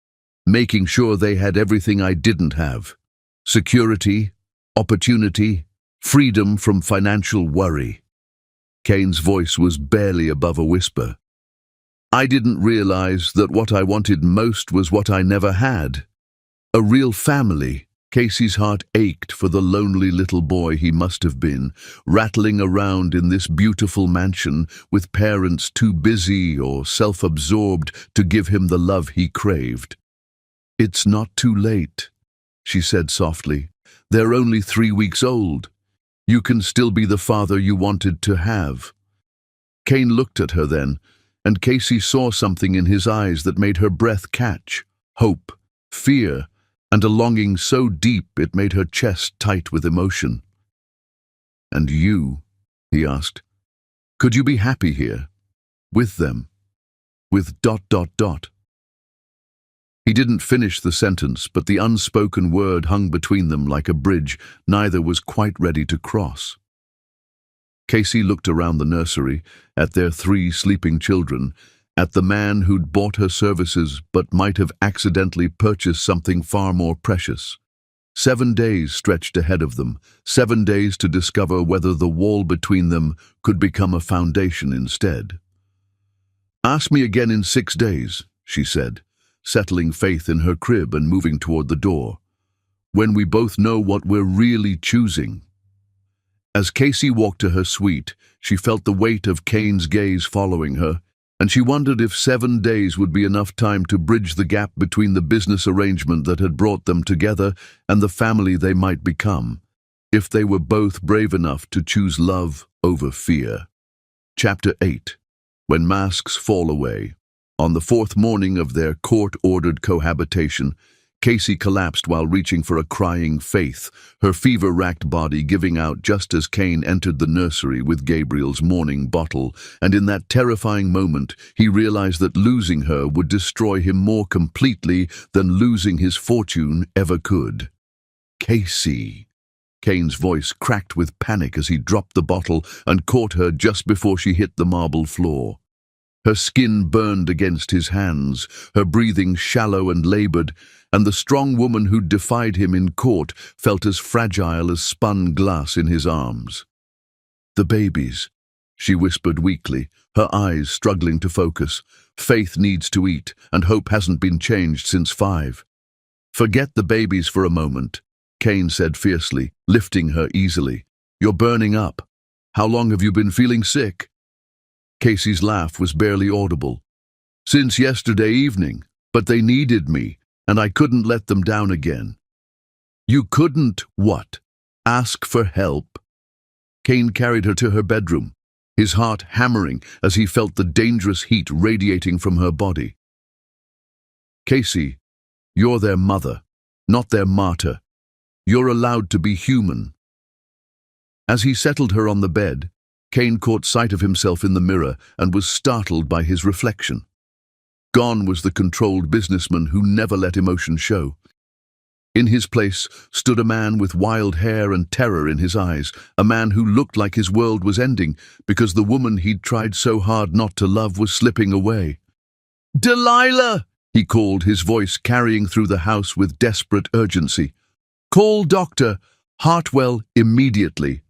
[SPEAKER 1] making sure they had everything I didn't have. Security, opportunity, freedom from financial worry. Kane's voice was barely above a whisper. I didn't realize that what I wanted most was what I never had. A real family. Casey's heart ached for the lonely little boy he must have been, rattling around in this beautiful mansion with parents too busy or self-absorbed to give him the love he craved. It's not too late, she said softly. They're only 3 weeks old. You can still be the father you wanted to have. Kane looked at her then, and Casey saw something in his eyes that made her breath catch. Hope, fear, and a longing so deep it made her chest tight with emotion. And you, he asked, could you be happy here? With them? With ... He didn't finish the sentence, but the unspoken word hung between them like a bridge neither was quite ready to cross. Casey looked around the nursery, at their 3 sleeping children, at the man who'd bought her services but might have accidentally purchased something far more precious. 7 days stretched ahead of them, 7 days to discover whether the wall between them could become a foundation instead. Ask me again in 6 days, she said, settling Faith in her crib and moving toward the door. When we both know what we're really choosing. As Casey walked to her suite, she felt the weight of Kane's gaze following her, and she wondered if 7 days would be enough time to bridge the gap between the business arrangement that had brought them together and the family they might become, if they were both brave enough to choose love over fear. Chapter 8. When Masks Fall Away. On the 4th morning of their court-ordered cohabitation, Casey collapsed while reaching for a crying Faith, her fever-racked body giving out just as Kane entered the nursery with Gabriel's morning bottle, and in that terrifying moment he realized that losing her would destroy him more completely than losing his fortune ever could. Casey. Kane's voice cracked with panic as he dropped the bottle and caught her just before she hit the marble floor. Her skin burned against his hands, her breathing shallow and labored, and the strong woman who'd defied him in court felt as fragile as spun glass in his arms. The babies, she whispered weakly, her eyes struggling to focus. Faith needs to eat, and Hope hasn't been changed since 5. Forget the babies for a moment, Kane said fiercely, lifting her easily. You're burning up. How long have you been feeling sick? Casey's laugh was barely audible. Since yesterday evening, but they needed me, and I couldn't let them down again. You couldn't what? Ask for help? Kane carried her to her bedroom, his heart hammering as he felt the dangerous heat radiating from her body. Casey, you're their mother, not their martyr. You're allowed to be human. As he settled her on the bed, Kane caught sight of himself in the mirror and was startled by his reflection. Gone was the controlled businessman who never let emotion show. In his place stood a man with wild hair and terror in his eyes, a man who looked like his world was ending because the woman he'd tried so hard not to love was slipping away. Delilah! He called, his voice carrying through the house with desperate urgency. Call Dr. Hartwell immediately.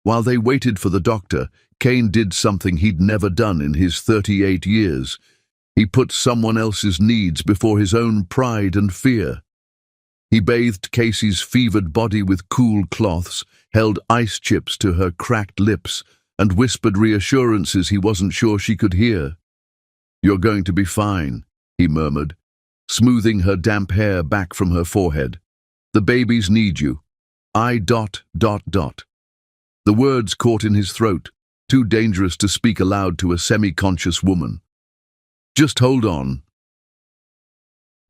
[SPEAKER 1] While they waited for the doctor, Kane did something he'd never done in his 38 years. He put someone else's needs before his own pride and fear. He bathed Casey's fevered body with cool cloths, held ice chips to her cracked lips, and whispered reassurances he wasn't sure she could hear. You're going to be fine, he murmured, smoothing her damp hair back from her forehead. The babies need you. I. The words caught in his throat, too dangerous to speak aloud to a semi-conscious woman. Just hold on.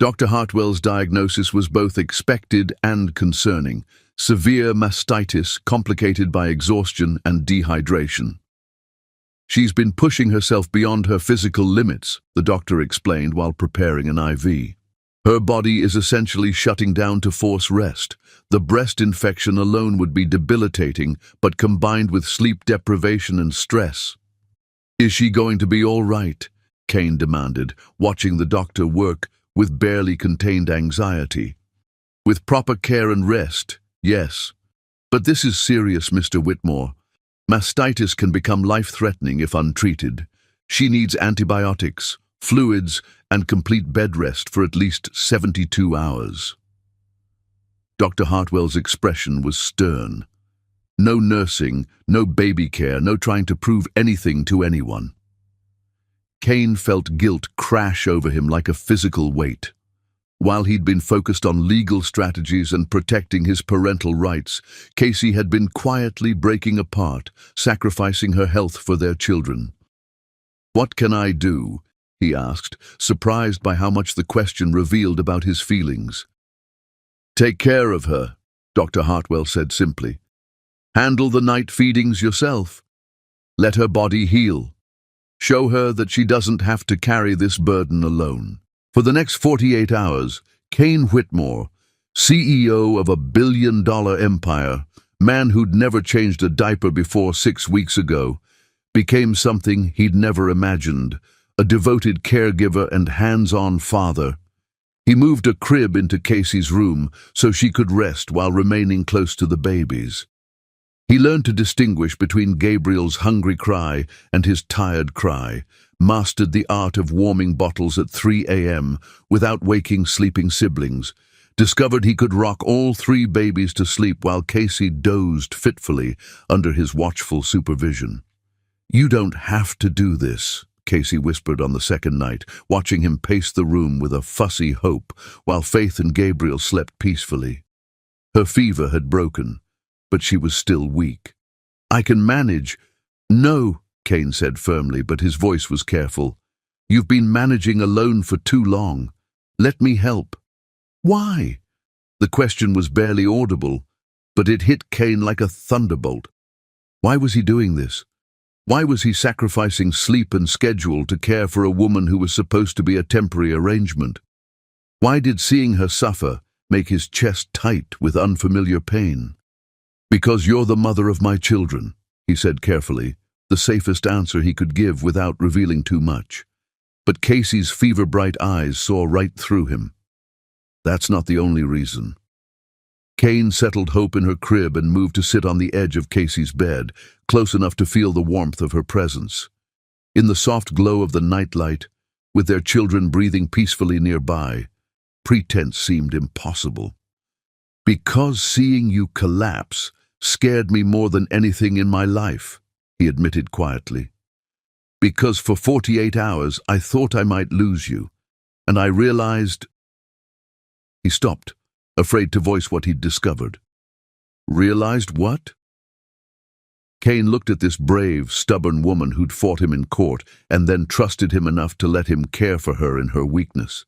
[SPEAKER 1] Dr. Hartwell's diagnosis was both expected and concerning. Severe mastitis complicated by exhaustion and dehydration. She's been pushing herself beyond her physical limits, the doctor explained while preparing an IV. Her body is essentially shutting down to force rest. The breast infection alone would be debilitating, but combined with sleep deprivation and stress. Is she going to be all right? Kane demanded, watching the doctor work with barely contained anxiety. With proper care and rest, yes. But this is serious, Mr. Whitmore. Mastitis can become life-threatening if untreated. She needs antibiotics, fluids, and complete bed rest for at least 72 hours. Dr. Hartwell's expression was stern. No nursing, no baby care, no trying to prove anything to anyone. Kane felt guilt crash over him like a physical weight. While he'd been focused on legal strategies and protecting his parental rights, Casey had been quietly breaking apart, sacrificing her health for their children. "What can I do?" he asked, surprised by how much the question revealed about his feelings. "Take care of her," Dr. Hartwell said simply. "Handle the night feedings yourself. Let her body heal. Show her that she doesn't have to carry this burden alone." For the next 48 hours, Kane Whitmore, CEO of a billion-dollar empire, man who'd never changed a diaper before 6 weeks ago, became something he'd never imagined, a devoted caregiver and hands-on father. He moved a crib into Casey's room so she could rest while remaining close to the babies. He learned to distinguish between Gabriel's hungry cry and his tired cry, mastered the art of warming bottles at 3 a.m. without waking sleeping siblings, discovered he could rock all 3 babies to sleep while Casey dozed fitfully under his watchful supervision. "You don't have to do this," Casey whispered on the second night, watching him pace the room with a fussy hope while Faith and Gabriel slept peacefully. Her fever had broken, but she was still weak. "I can manage." "No," Kane said firmly, but his voice was careful. "You've been managing alone for too long. Let me help." "Why?" The question was barely audible, but it hit Kane like a thunderbolt. Why was he doing this? Why was he sacrificing sleep and schedule to care for a woman who was supposed to be a temporary arrangement? Why did seeing her suffer make his chest tight with unfamiliar pain? "Because you're the mother of my children," he said carefully, the safest answer he could give without revealing too much. But Casey's fever-bright eyes saw right through him. "That's not the only reason." Kane settled Hope in her crib and moved to sit on the edge of Casey's bed, close enough to feel the warmth of her presence. In the soft glow of the nightlight, with their children breathing peacefully nearby, pretense seemed impossible. "Because seeing you collapse scared me more than anything in my life," he admitted quietly. "Because for 48 hours I thought I might lose you, and I realized—" He stopped, afraid to voice what he'd discovered. "Realized what?" Kane looked at this brave, stubborn woman who'd fought him in court and then trusted him enough to let him care for her in her weakness.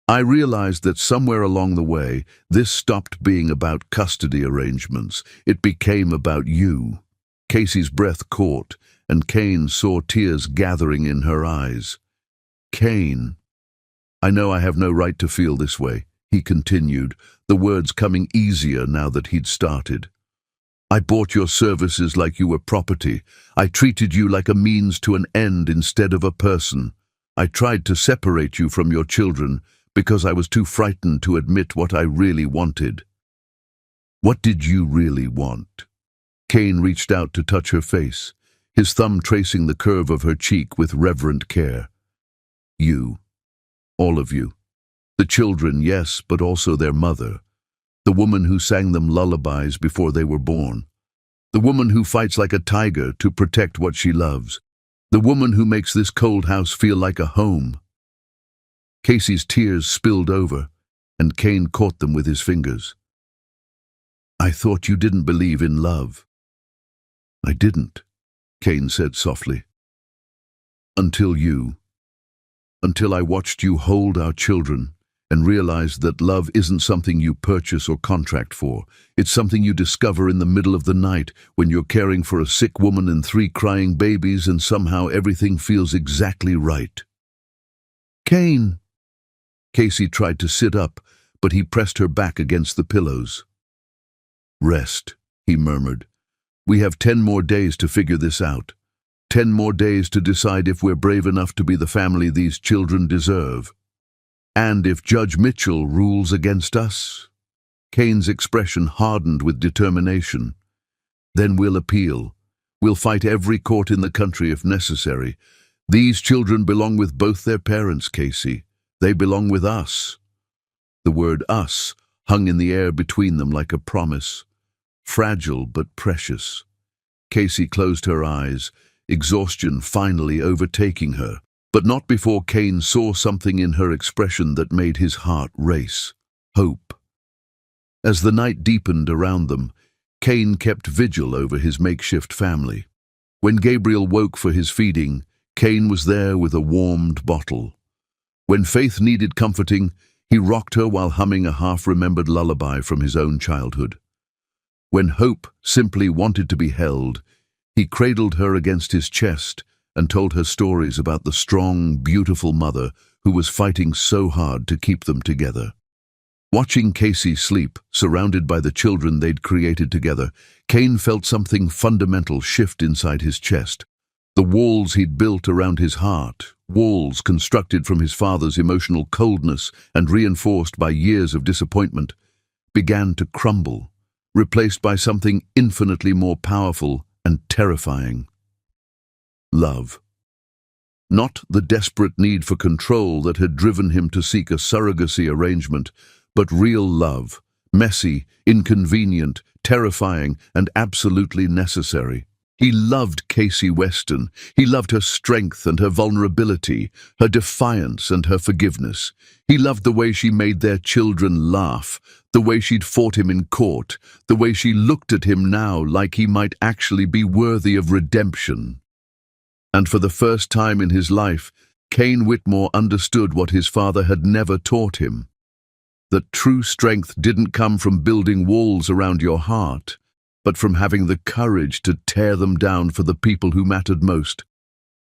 [SPEAKER 1] "I realized that somewhere along the way, this stopped being about custody arrangements. It became about you." Casey's breath caught, and Kane saw tears gathering in her eyes. "Kane, I know I have no right to feel this way," he continued, the words coming easier now that he'd started. "I bought your services like you were property. I treated you like a means to an end instead of a person. I tried to separate you from your children because I was too frightened to admit what I really wanted." "What did you really want?" Kane reached out to touch her face, his thumb tracing the curve of her cheek with reverent care. "You. All of you. The children, yes, but also their mother. The woman who sang them lullabies before they were born. The woman who fights like a tiger to protect what she loves. The woman who makes this cold house feel like a home." Casey's tears spilled over, and Cain caught them with his fingers. "I thought you didn't believe in love." "I didn't," Cain said softly. Until I watched you hold our children and realized that love isn't something you purchase or contract for. It's something you discover in the middle of the night when you're caring for a sick woman and 3 crying babies and somehow everything feels exactly right." "Cain!" Casey tried to sit up, but he pressed her back against the pillows. "Rest," he murmured. "We have 10 more days to figure this out. 10 more days to decide if we're brave enough to be the family these children deserve. And if Judge Mitchell rules against us." Cain's expression hardened with determination. "Then we'll appeal. We'll fight every court in the country if necessary. These children belong with both their parents, Casey. They belong with us." The word "us" hung in the air between them like a promise. Fragile but precious. Casey closed her eyes, exhaustion finally overtaking her, but not before Cain saw something in her expression that made his heart race. Hope. As the night deepened around them, Cain kept vigil over his makeshift family. When Gabriel woke for his feeding, Cain was there with a warmed bottle. When Faith needed comforting, he rocked her while humming a half-remembered lullaby from his own childhood. When Hope simply wanted to be held, he cradled her against his chest and told her stories about the strong, beautiful mother who was fighting so hard to keep them together. Watching Casey sleep, surrounded by the children they'd created together, Cain felt something fundamental shift inside his chest. The walls he'd built around his heart, walls constructed from his father's emotional coldness and reinforced by years of disappointment, began to crumble, replaced by something infinitely more powerful and terrifying. Love. Not the desperate need for control that had driven him to seek a surrogacy arrangement, but real love, messy, inconvenient, terrifying, and absolutely necessary. He loved Casey Weston. He loved her strength and her vulnerability, her defiance and her forgiveness. He loved the way she made their children laugh, the way she'd fought him in court, the way she looked at him now like he might actually be worthy of redemption. And for the first time in his life, Cain Whitmore understood what his father had never taught him. That true strength didn't come from building walls around your heart, but from having the courage to tear them down for the people who mattered most.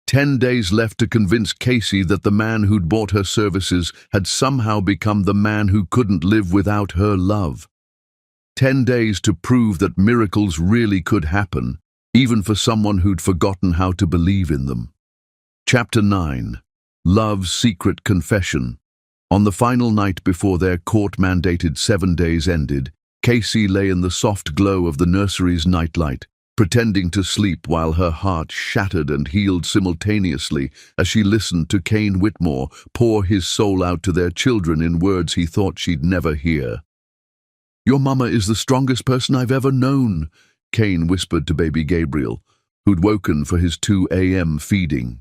[SPEAKER 1] 10 days left to convince Casey that the man who'd bought her services had somehow become the man who couldn't live without her love. 10 days to prove that miracles really could happen, even for someone who'd forgotten how to believe in them. Chapter 9. Love's Secret Confession. On the final night before their court-mandated 7 days ended, Casey lay in the soft glow of the nursery's nightlight, pretending to sleep while her heart shattered and healed simultaneously as she listened to Cain Whitmore pour his soul out to their children in words he thought she'd never hear. "Your mama is the strongest person I've ever known," Cain whispered to baby Gabriel, who'd woken for his 2 a.m. feeding.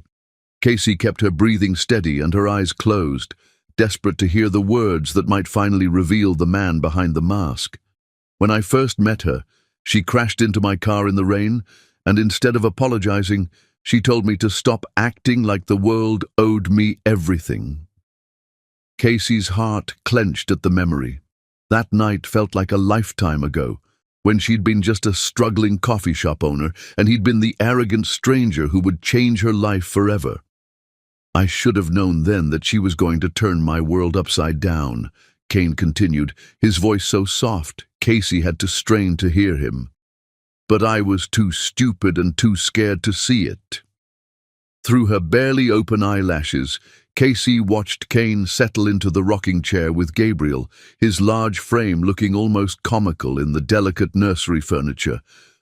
[SPEAKER 1] Casey kept her breathing steady and her eyes closed, desperate to hear the words that might finally reveal the man behind the mask. "When I first met her, she crashed into my car in the rain, and instead of apologizing, she told me to stop acting like the world owed me everything." Casey's heart clenched at the memory. That night felt like a lifetime ago, when she'd been just a struggling coffee shop owner, and he'd been the arrogant stranger who would change her life forever. "I should have known then that she was going to turn my world upside down," Cain continued, his voice so soft Casey had to strain to hear him. "But I was too stupid and too scared to see it." Through her barely open eyelashes, Casey watched Cain settle into the rocking chair with Gabriel, his large frame looking almost comical in the delicate nursery furniture.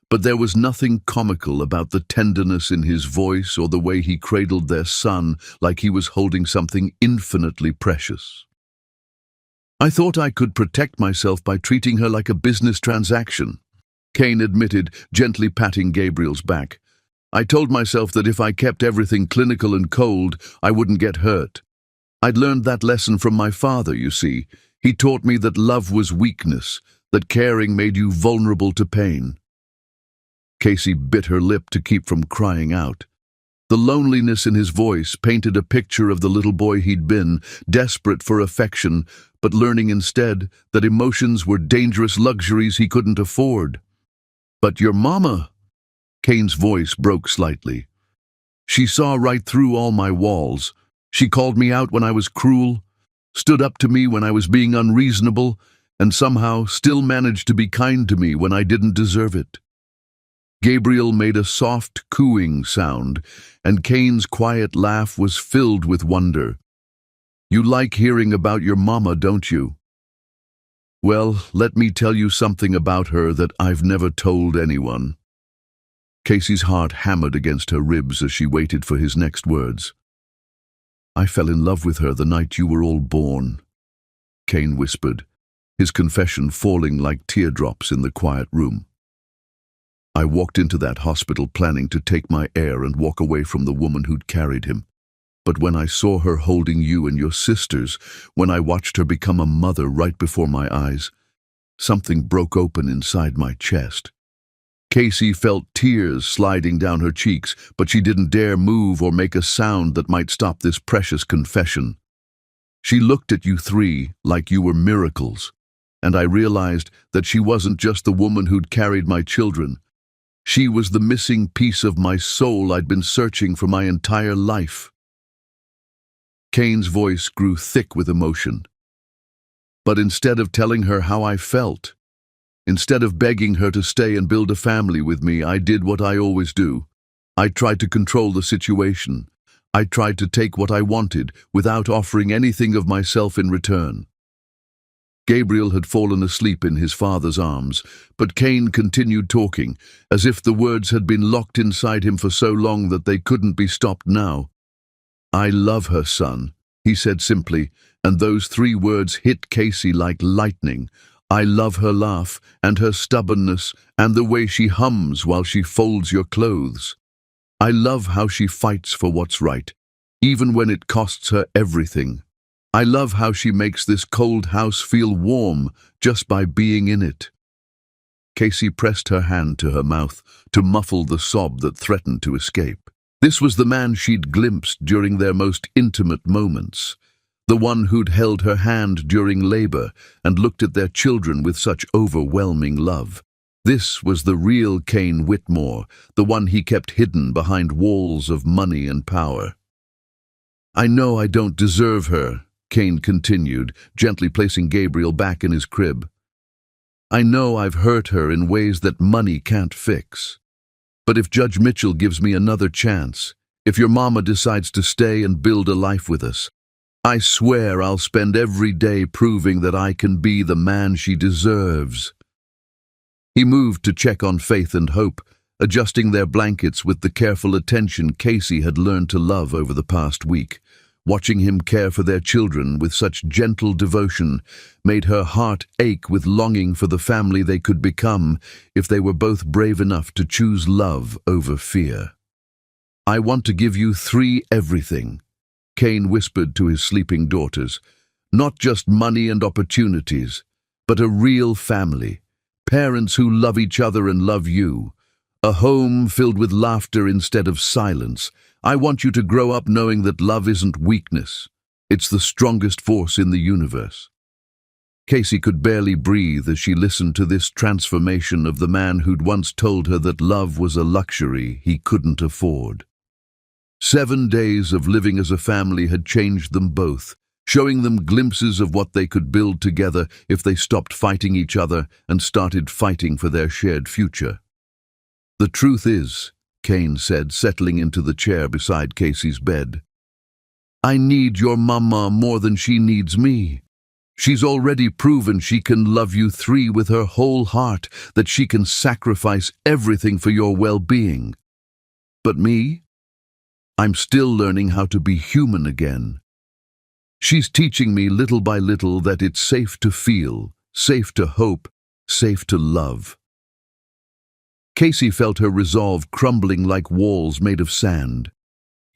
[SPEAKER 1] But there was nothing comical about the tenderness in his voice or the way he cradled their son like he was holding something infinitely precious. "I thought I could protect myself by treating her like a business transaction," Cain admitted, gently patting Gabriel's back. "I told myself that if I kept everything clinical and cold, I wouldn't get hurt. I'd learned that lesson from my father, you see. He taught me that love was weakness, that caring made you vulnerable to pain. Casey bit her lip to keep from crying out. The loneliness in his voice painted a picture of the little boy he'd been, desperate for affection, but learning instead that emotions were dangerous luxuries he couldn't afford. "But your mama," Kane's voice broke slightly. "She saw right through all my walls. She called me out when I was cruel, stood up to me when I was being unreasonable, and somehow still managed to be kind to me when I didn't deserve it." Gabriel made a soft cooing sound, and Kane's quiet laugh was filled with wonder. "You like hearing about your mama, don't you? Well, let me tell you something about her that I've never told anyone." Casey's heart hammered against her ribs as she waited for his next words. "I fell in love with her the night you were all born," Kane whispered, his confession falling like teardrops in the quiet room. "I walked into that hospital planning to take my air and walk away from the woman who'd carried him. But when I saw her holding you and your sisters, when I watched her become a mother right before my eyes, something broke open inside my chest." Casey felt tears sliding down her cheeks, but she didn't dare move or make a sound that might stop this precious confession. "She looked at you three like you were miracles, and I realized that she wasn't just the woman who'd carried my children. She was the missing piece of my soul I'd been searching for my entire life." Kane's voice grew thick with emotion. "But instead of telling her how I felt, instead of begging her to stay and build a family with me, I did what I always do. I tried to control the situation. I tried to take what I wanted without offering anything of myself in return." Gabriel had fallen asleep in his father's arms, but Kane continued talking, as if the words had been locked inside him for so long that they couldn't be stopped now. "I love her, son," he said simply, and those three words hit Casey like lightning. "I love her laugh, and her stubbornness, and the way she hums while she folds your clothes. I love how she fights for what's right, even when it costs her everything. I love how she makes this cold house feel warm just by being in it." Casey pressed her hand to her mouth to muffle the sob that threatened to escape. This was the man she'd glimpsed during their most intimate moments, the one who'd held her hand during labor and looked at their children with such overwhelming love. This was the real Kane Whitmore, the one he kept hidden behind walls of money and power. "I know I don't deserve her," Kane continued, gently placing Gabriel back in his crib. "I know I've hurt her in ways that money can't fix. But if Judge Mitchell gives me another chance, if your mama decides to stay and build a life with us, I swear I'll spend every day proving that I can be the man she deserves." He moved to check on Faith and Hope, adjusting their blankets with the careful attention Casey had learned to love over the past week. Watching him care for their children with such gentle devotion made her heart ache with longing for the family they could become if they were both brave enough to choose love over fear. "I want to give you three everything," Kane whispered to his sleeping daughters. "Not just money and opportunities, but a real family, parents who love each other and love you, a home filled with laughter instead of silence. I want you to grow up knowing that love isn't weakness. It's the strongest force in the universe." Casey could barely breathe as she listened to this transformation of the man who'd once told her that love was a luxury he couldn't afford. 7 days of living as a family had changed them both, showing them glimpses of what they could build together if they stopped fighting each other and started fighting for their shared future. "The truth is," Kane said, settling into the chair beside Casey's bed, "I need your mama more than she needs me. She's already proven she can love you three with her whole heart, that she can sacrifice everything for your well-being. But me? I'm still learning how to be human again. She's teaching me little by little that it's safe to feel, safe to hope, safe to love." Casey felt her resolve crumbling like walls made of sand.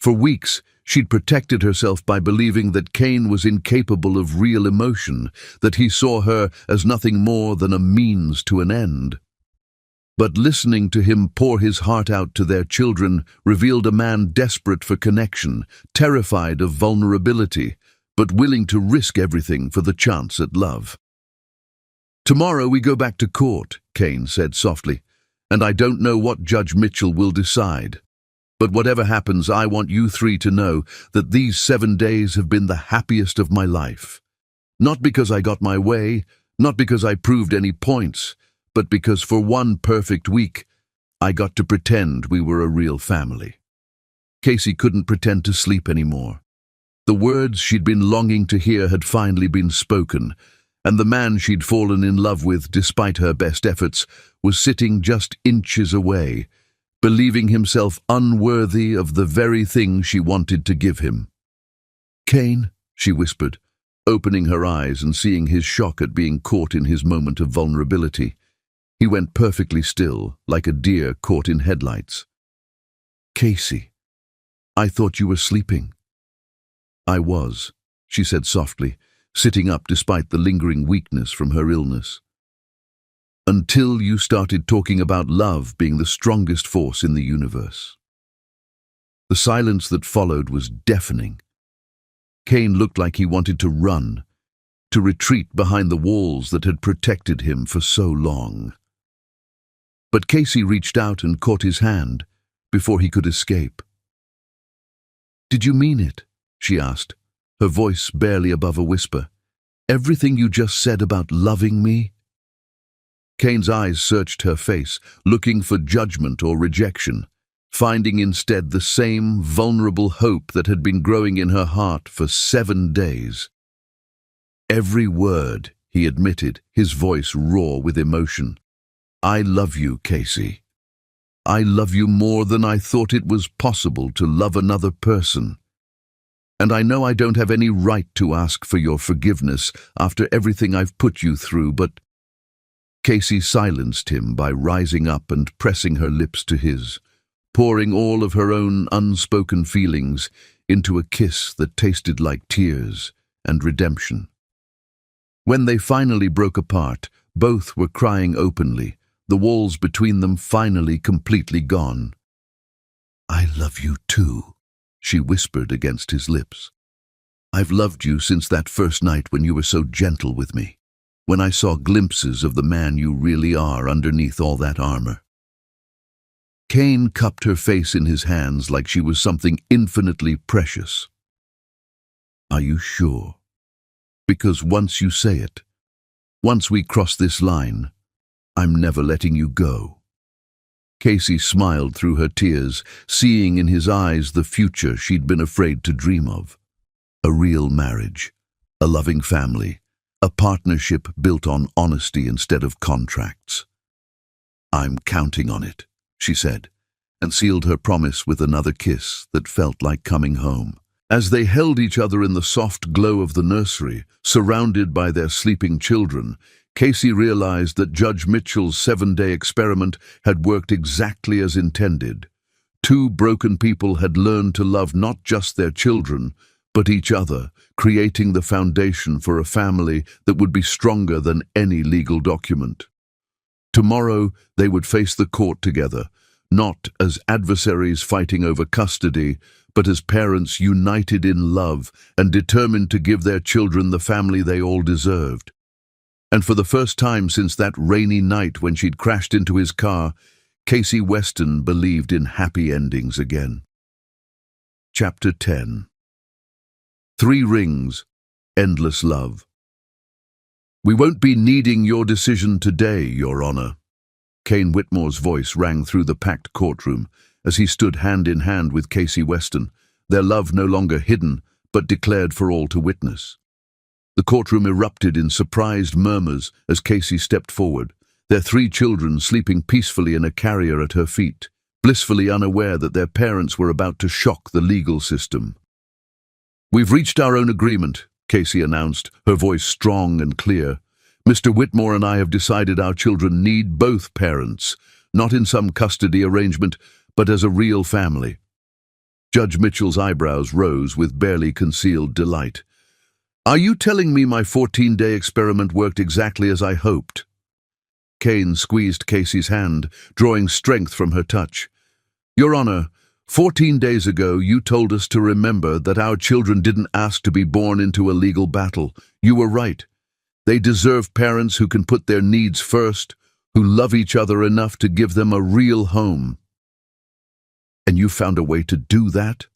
[SPEAKER 1] For weeks, she'd protected herself by believing that Cain was incapable of real emotion, that he saw her as nothing more than a means to an end. But listening to him pour his heart out to their children revealed a man desperate for connection, terrified of vulnerability, but willing to risk everything for the chance at love. "Tomorrow we go back to court," Cain said softly, "and I don't know what Judge Mitchell will decide. But whatever happens, I want you three to know that these 7 days have been the happiest of my life. Not because I got my way, not because I proved any points, but because for one perfect week, I got to pretend we were a real family." Casey couldn't pretend to sleep anymore. The words she'd been longing to hear had finally been spoken, and the man she'd fallen in love with, despite her best efforts, was sitting just inches away, believing himself unworthy of the very thing she wanted to give him. "Cain," she whispered, opening her eyes and seeing his shock at being caught in his moment of vulnerability. He went perfectly still, like a deer caught in headlights. "Casey, I thought you were sleeping." "I was," she said softly, sitting up despite the lingering weakness from her illness. "Until you started talking about love being the strongest force in the universe." The silence that followed was deafening. Cain looked like he wanted to run, to retreat behind the walls that had protected him for so long. But Casey reached out and caught his hand before he could escape. "Did you mean it?" she asked, her voice barely above a whisper. "Everything you just said about loving me?" Cain's eyes searched her face, looking for judgment or rejection, finding instead the same vulnerable hope that had been growing in her heart for 7 days. "Every word," he admitted, his voice raw with emotion. "I love you, Casey. I love you more than I thought it was possible to love another person. And I know I don't have any right to ask for your forgiveness after everything I've put you through, but—" Casey silenced him by rising up and pressing her lips to his, pouring all of her own unspoken feelings into a kiss that tasted like tears and redemption. When they finally broke apart, both were crying openly, the walls between them finally completely gone. "I love you too," she whispered against his lips. "I've loved you since that first night when you were so gentle with me, when I saw glimpses of the man you really are underneath all that armor." Cain cupped her face in his hands like she was something infinitely precious. "Are you sure? Because once you say it, once we cross this line, I'm never letting you go." Casey smiled through her tears, seeing in his eyes the future she'd been afraid to dream of. A real marriage, a loving family, a partnership built on honesty instead of contracts. "I'm counting on it," she said, and sealed her promise with another kiss that felt like coming home. As they held each other in the soft glow of the nursery, surrounded by their sleeping children, Casey realized that Judge Mitchell's 7-day experiment had worked exactly as intended. 2 broken people had learned to love not just their children, but each other, creating the foundation for a family that would be stronger than any legal document. Tomorrow, they would face the court together, not as adversaries fighting over custody, but as parents united in love and determined to give their children the family they all deserved. And for the first time since that rainy night when she'd crashed into his car, Casey Weston believed in happy endings again. Chapter 10. 3 Rings, Endless Love. "We won't be needing your decision today, Your Honor." Cain Whitmore's voice rang through the packed courtroom as he stood hand in hand with Casey Weston, their love no longer hidden, but declared for all to witness. The courtroom erupted in surprised murmurs as Casey stepped forward, their 3 children sleeping peacefully in a carrier at her feet, blissfully unaware that their parents were about to shock the legal system. "We've reached our own agreement," Casey announced, her voice strong and clear. "Mr. Whitmore and I have decided our children need both parents, not in some custody arrangement, but as a real family." Judge Mitchell's eyebrows rose with barely concealed delight. Are you telling me my 14-day experiment worked exactly as I hoped? Kane squeezed Casey's hand, drawing strength from her touch. Your Honor, 14 days ago you told us to remember that our children didn't ask to be born into a legal battle. You were right. They deserve parents who can put their needs first, who love each other enough to give them a real home. And you found a way to do that?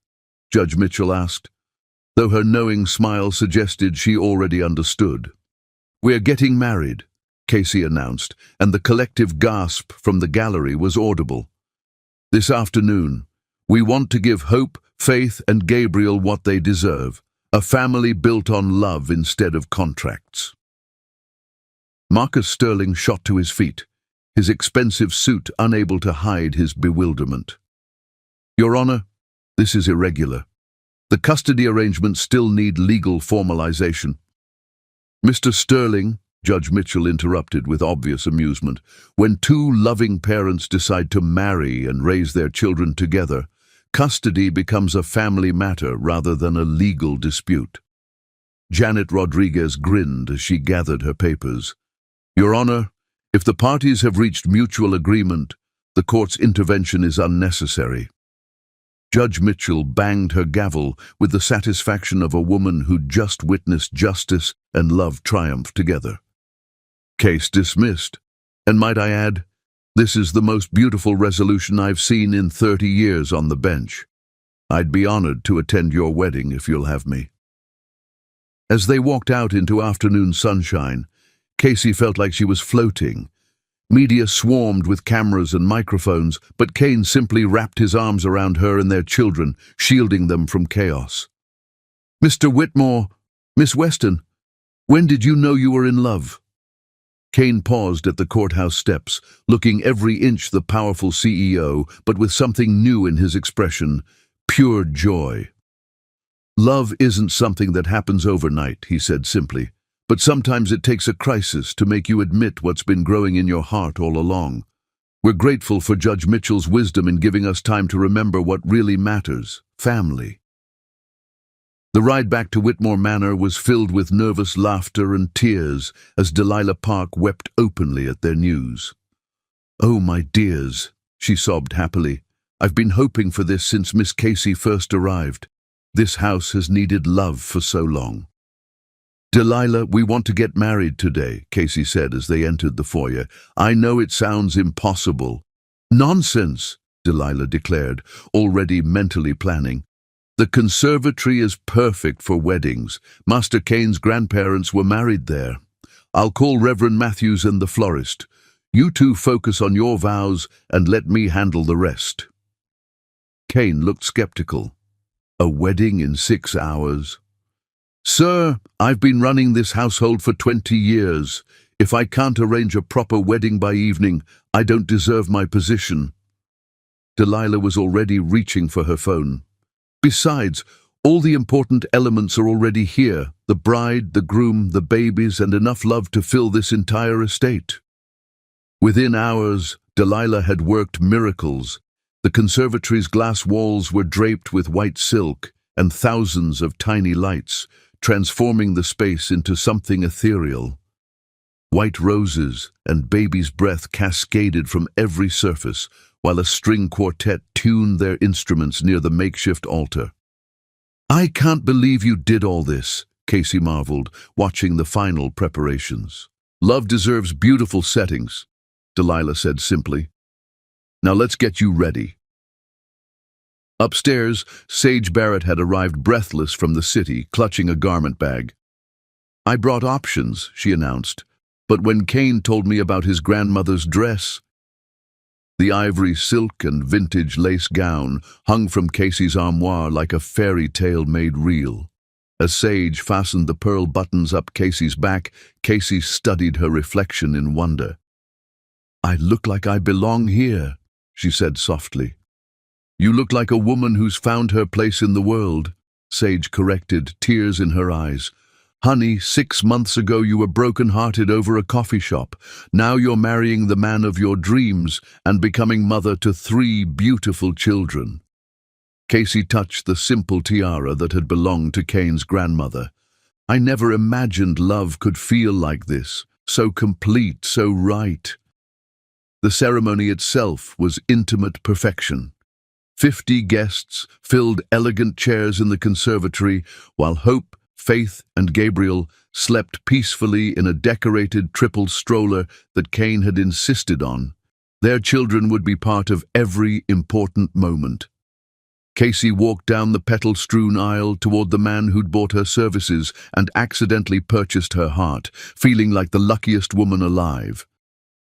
[SPEAKER 1] Judge Mitchell asked, though her knowing smile suggested she already understood. We're getting married, Casey announced, and the collective gasp from the gallery was audible. This afternoon, we want to give Hope, Faith, and Gabriel what they deserve, a family built on love instead of contracts. Marcus Sterling shot to his feet, his expensive suit unable to hide his bewilderment. Your Honor, this is irregular. The custody arrangements still need legal formalization. Mr. Sterling, Judge Mitchell interrupted with obvious amusement, when two loving parents decide to marry and raise their children together, custody becomes a family matter rather than a legal dispute. Janet Rodriguez grinned as she gathered her papers. Your Honor, if the parties have reached mutual agreement, the court's intervention is unnecessary. Judge Mitchell banged her gavel with the satisfaction of a woman who'd just witnessed justice and love triumph together. Case dismissed. And might I add, this is the most beautiful resolution I've seen in 30 years on the bench. I'd be honored to attend your wedding if you'll have me. As they walked out into afternoon sunshine, Casey felt like she was floating. Media swarmed with cameras and microphones, but Kane simply wrapped his arms around her and their children, shielding them from chaos. Mr. Whitmore, Miss Weston, when did you know you were in love? Kane paused at the courthouse steps, looking every inch the powerful CEO, but with something new in his expression, pure joy. Love isn't something that happens overnight, he said simply. But sometimes it takes a crisis to make you admit what's been growing in your heart all along. We're grateful for Judge Mitchell's wisdom in giving us time to remember what really matters, family. The ride back to Whitmore Manor was filled with nervous laughter and tears as Delilah Park wept openly at their news. Oh, my dears, she sobbed happily. I've been hoping for this since Miss Casey first arrived. This house has needed love for so long. Delilah, we want to get married today, Casey said as they entered the foyer. I know it sounds impossible. Nonsense, Delilah declared, already mentally planning. The conservatory is perfect for weddings. Master Kane's grandparents were married there. I'll call Reverend Matthews and the florist. You two focus on your vows and let me handle the rest. Kane looked skeptical. A wedding in 6 hours? Sir, I've been running this household for 20 years. If I can't arrange a proper wedding by evening, I don't deserve my position. Delilah was already reaching for her phone. Besides, all the important elements are already here. The bride, the groom, the babies, and enough love to fill this entire estate. Within hours, Delilah had worked miracles. The conservatory's glass walls were draped with white silk and thousands of tiny lights, transforming the space into something ethereal. White roses and Babie's breath cascaded from every surface, while a string quartet tuned their instruments near the makeshift altar. I can't believe you did all this, Casey marveled, watching the final preparations. Love deserves beautiful settings, Delilah said simply. Now let's get you ready. Upstairs, Sage Barrett had arrived breathless from the city, clutching a garment bag. I brought options, she announced, but when Kane told me about his grandmother's dress, the ivory silk and vintage lace gown hung from Casey's armoire like a fairy tale made real. As Sage fastened the pearl buttons up Casey's back, Casey studied her reflection in wonder. I look like I belong here, she said softly. You look like a woman who's found her place in the world, Sage corrected, tears in her eyes. Honey, 6 months ago you were broken-hearted over a coffee shop. Now you're marrying the man of your dreams and becoming mother to 3 beautiful children. Casey touched the simple tiara that had belonged to Kane's grandmother. I never imagined love could feel like this, so complete, so right. The ceremony itself was intimate perfection. 50 guests filled elegant chairs in the conservatory, while Hope, Faith, and Gabriel slept peacefully in a decorated triple stroller that Kane had insisted on. Their children would be part of every important moment. Casey walked down the petal-strewn aisle toward the man who'd bought her services and accidentally purchased her heart, feeling like the luckiest woman alive.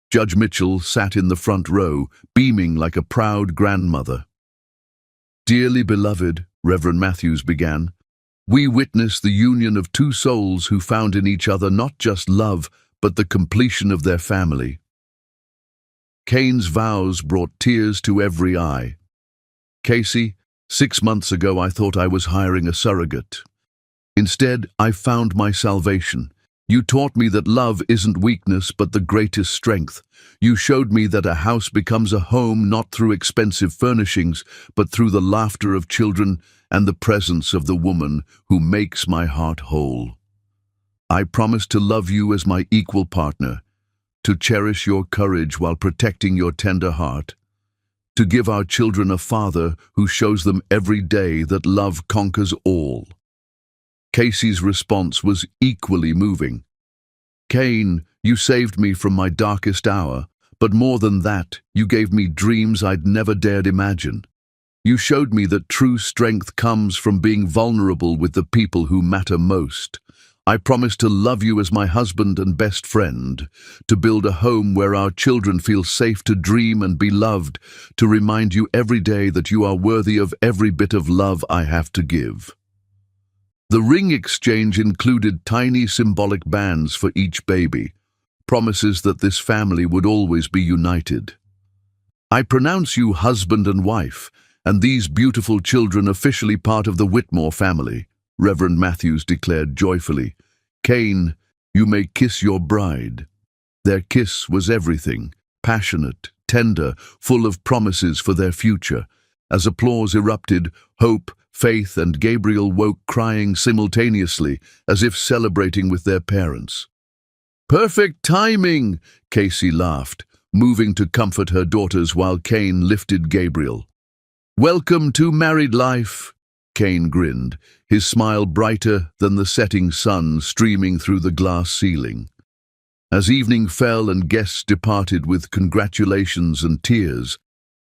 [SPEAKER 1] Judge Mitchell sat in the front row, beaming like a proud grandmother. "Dearly beloved," Reverend Matthews began, "we witness the union of two souls who found in each other not just love, but the completion of their family." Kane's vows brought tears to every eye. "Casey, 6 months ago I thought I was hiring a surrogate. Instead, I found my salvation. You taught me that love isn't weakness but the greatest strength. You showed me that a house becomes a home not through expensive furnishings, but through the laughter of children and the presence of the woman who makes my heart whole. I promise to love you as my equal partner, to cherish your courage while protecting your tender heart, to give our children a father who shows them every day that love conquers all." Casey's response was equally moving. "Kane, you saved me from my darkest hour, but more than that, you gave me dreams I'd never dared imagine. You showed me that true strength comes from being vulnerable with the people who matter most. I promise to love you as my husband and best friend, to build a home where our children feel safe to dream and be loved, to remind you every day that you are worthy of every bit of love I have to give." The ring exchange included tiny symbolic bands for each baby, promises that this family would always be united. "I pronounce you husband and wife, and these beautiful children officially part of the Whitmore family," Reverend Matthews declared joyfully. "Kane, you may kiss your bride." Their kiss was everything, passionate, tender, full of promises for their future. As applause erupted, Hope, Faith, and Gabriel woke crying simultaneously, as if celebrating with their parents. "Perfect timing," Casey laughed, moving to comfort her daughters while Kane lifted Gabriel. "Welcome to married life," Kane grinned, his smile brighter than the setting sun streaming through the glass ceiling. As evening fell and guests departed with congratulations and tears,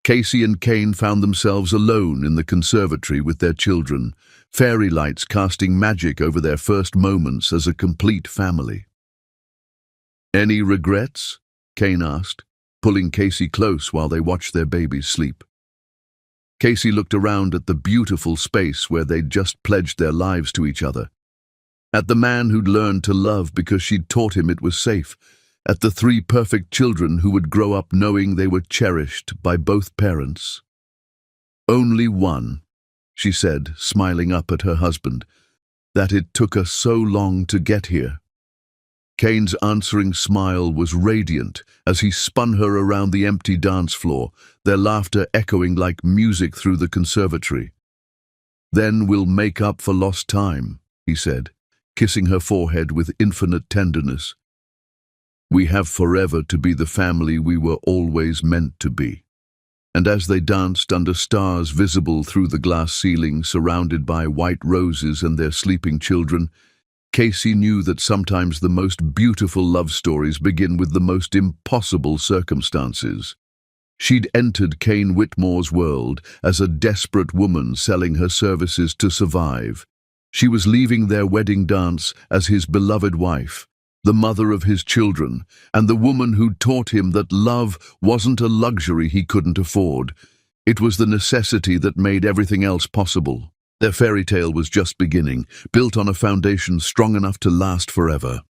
[SPEAKER 1] Casey and Kane found themselves alone in the conservatory with their children, fairy lights casting magic over their first moments as a complete family. "Any regrets?" Kane asked, pulling Casey close while they watched their babies sleep. Casey looked around at the beautiful space where they'd just pledged their lives to each other, at the man who'd learned to love because she'd taught him it was safe, at the 3 perfect children who would grow up knowing they were cherished by both parents. "Only one," she said, smiling up at her husband, "that it took us so long to get here." Kane's answering smile was radiant as he spun her around the empty dance floor, their laughter echoing like music through the conservatory. "Then we'll make up for lost time," he said, kissing her forehead with infinite tenderness. "We have forever to be the family we were always meant to be." And as they danced under stars visible through the glass ceiling, surrounded by white roses and their sleeping children, Casey knew that sometimes the most beautiful love stories begin with the most impossible circumstances. She'd entered Kane Whitmore's world as a desperate woman selling her services to survive. She was leaving their wedding dance as his beloved wife, the mother of his children, and the woman who'd taught him that love wasn't a luxury he couldn't afford. It was the necessity that made everything else possible. Their fairy tale was just beginning, built on a foundation strong enough to last forever.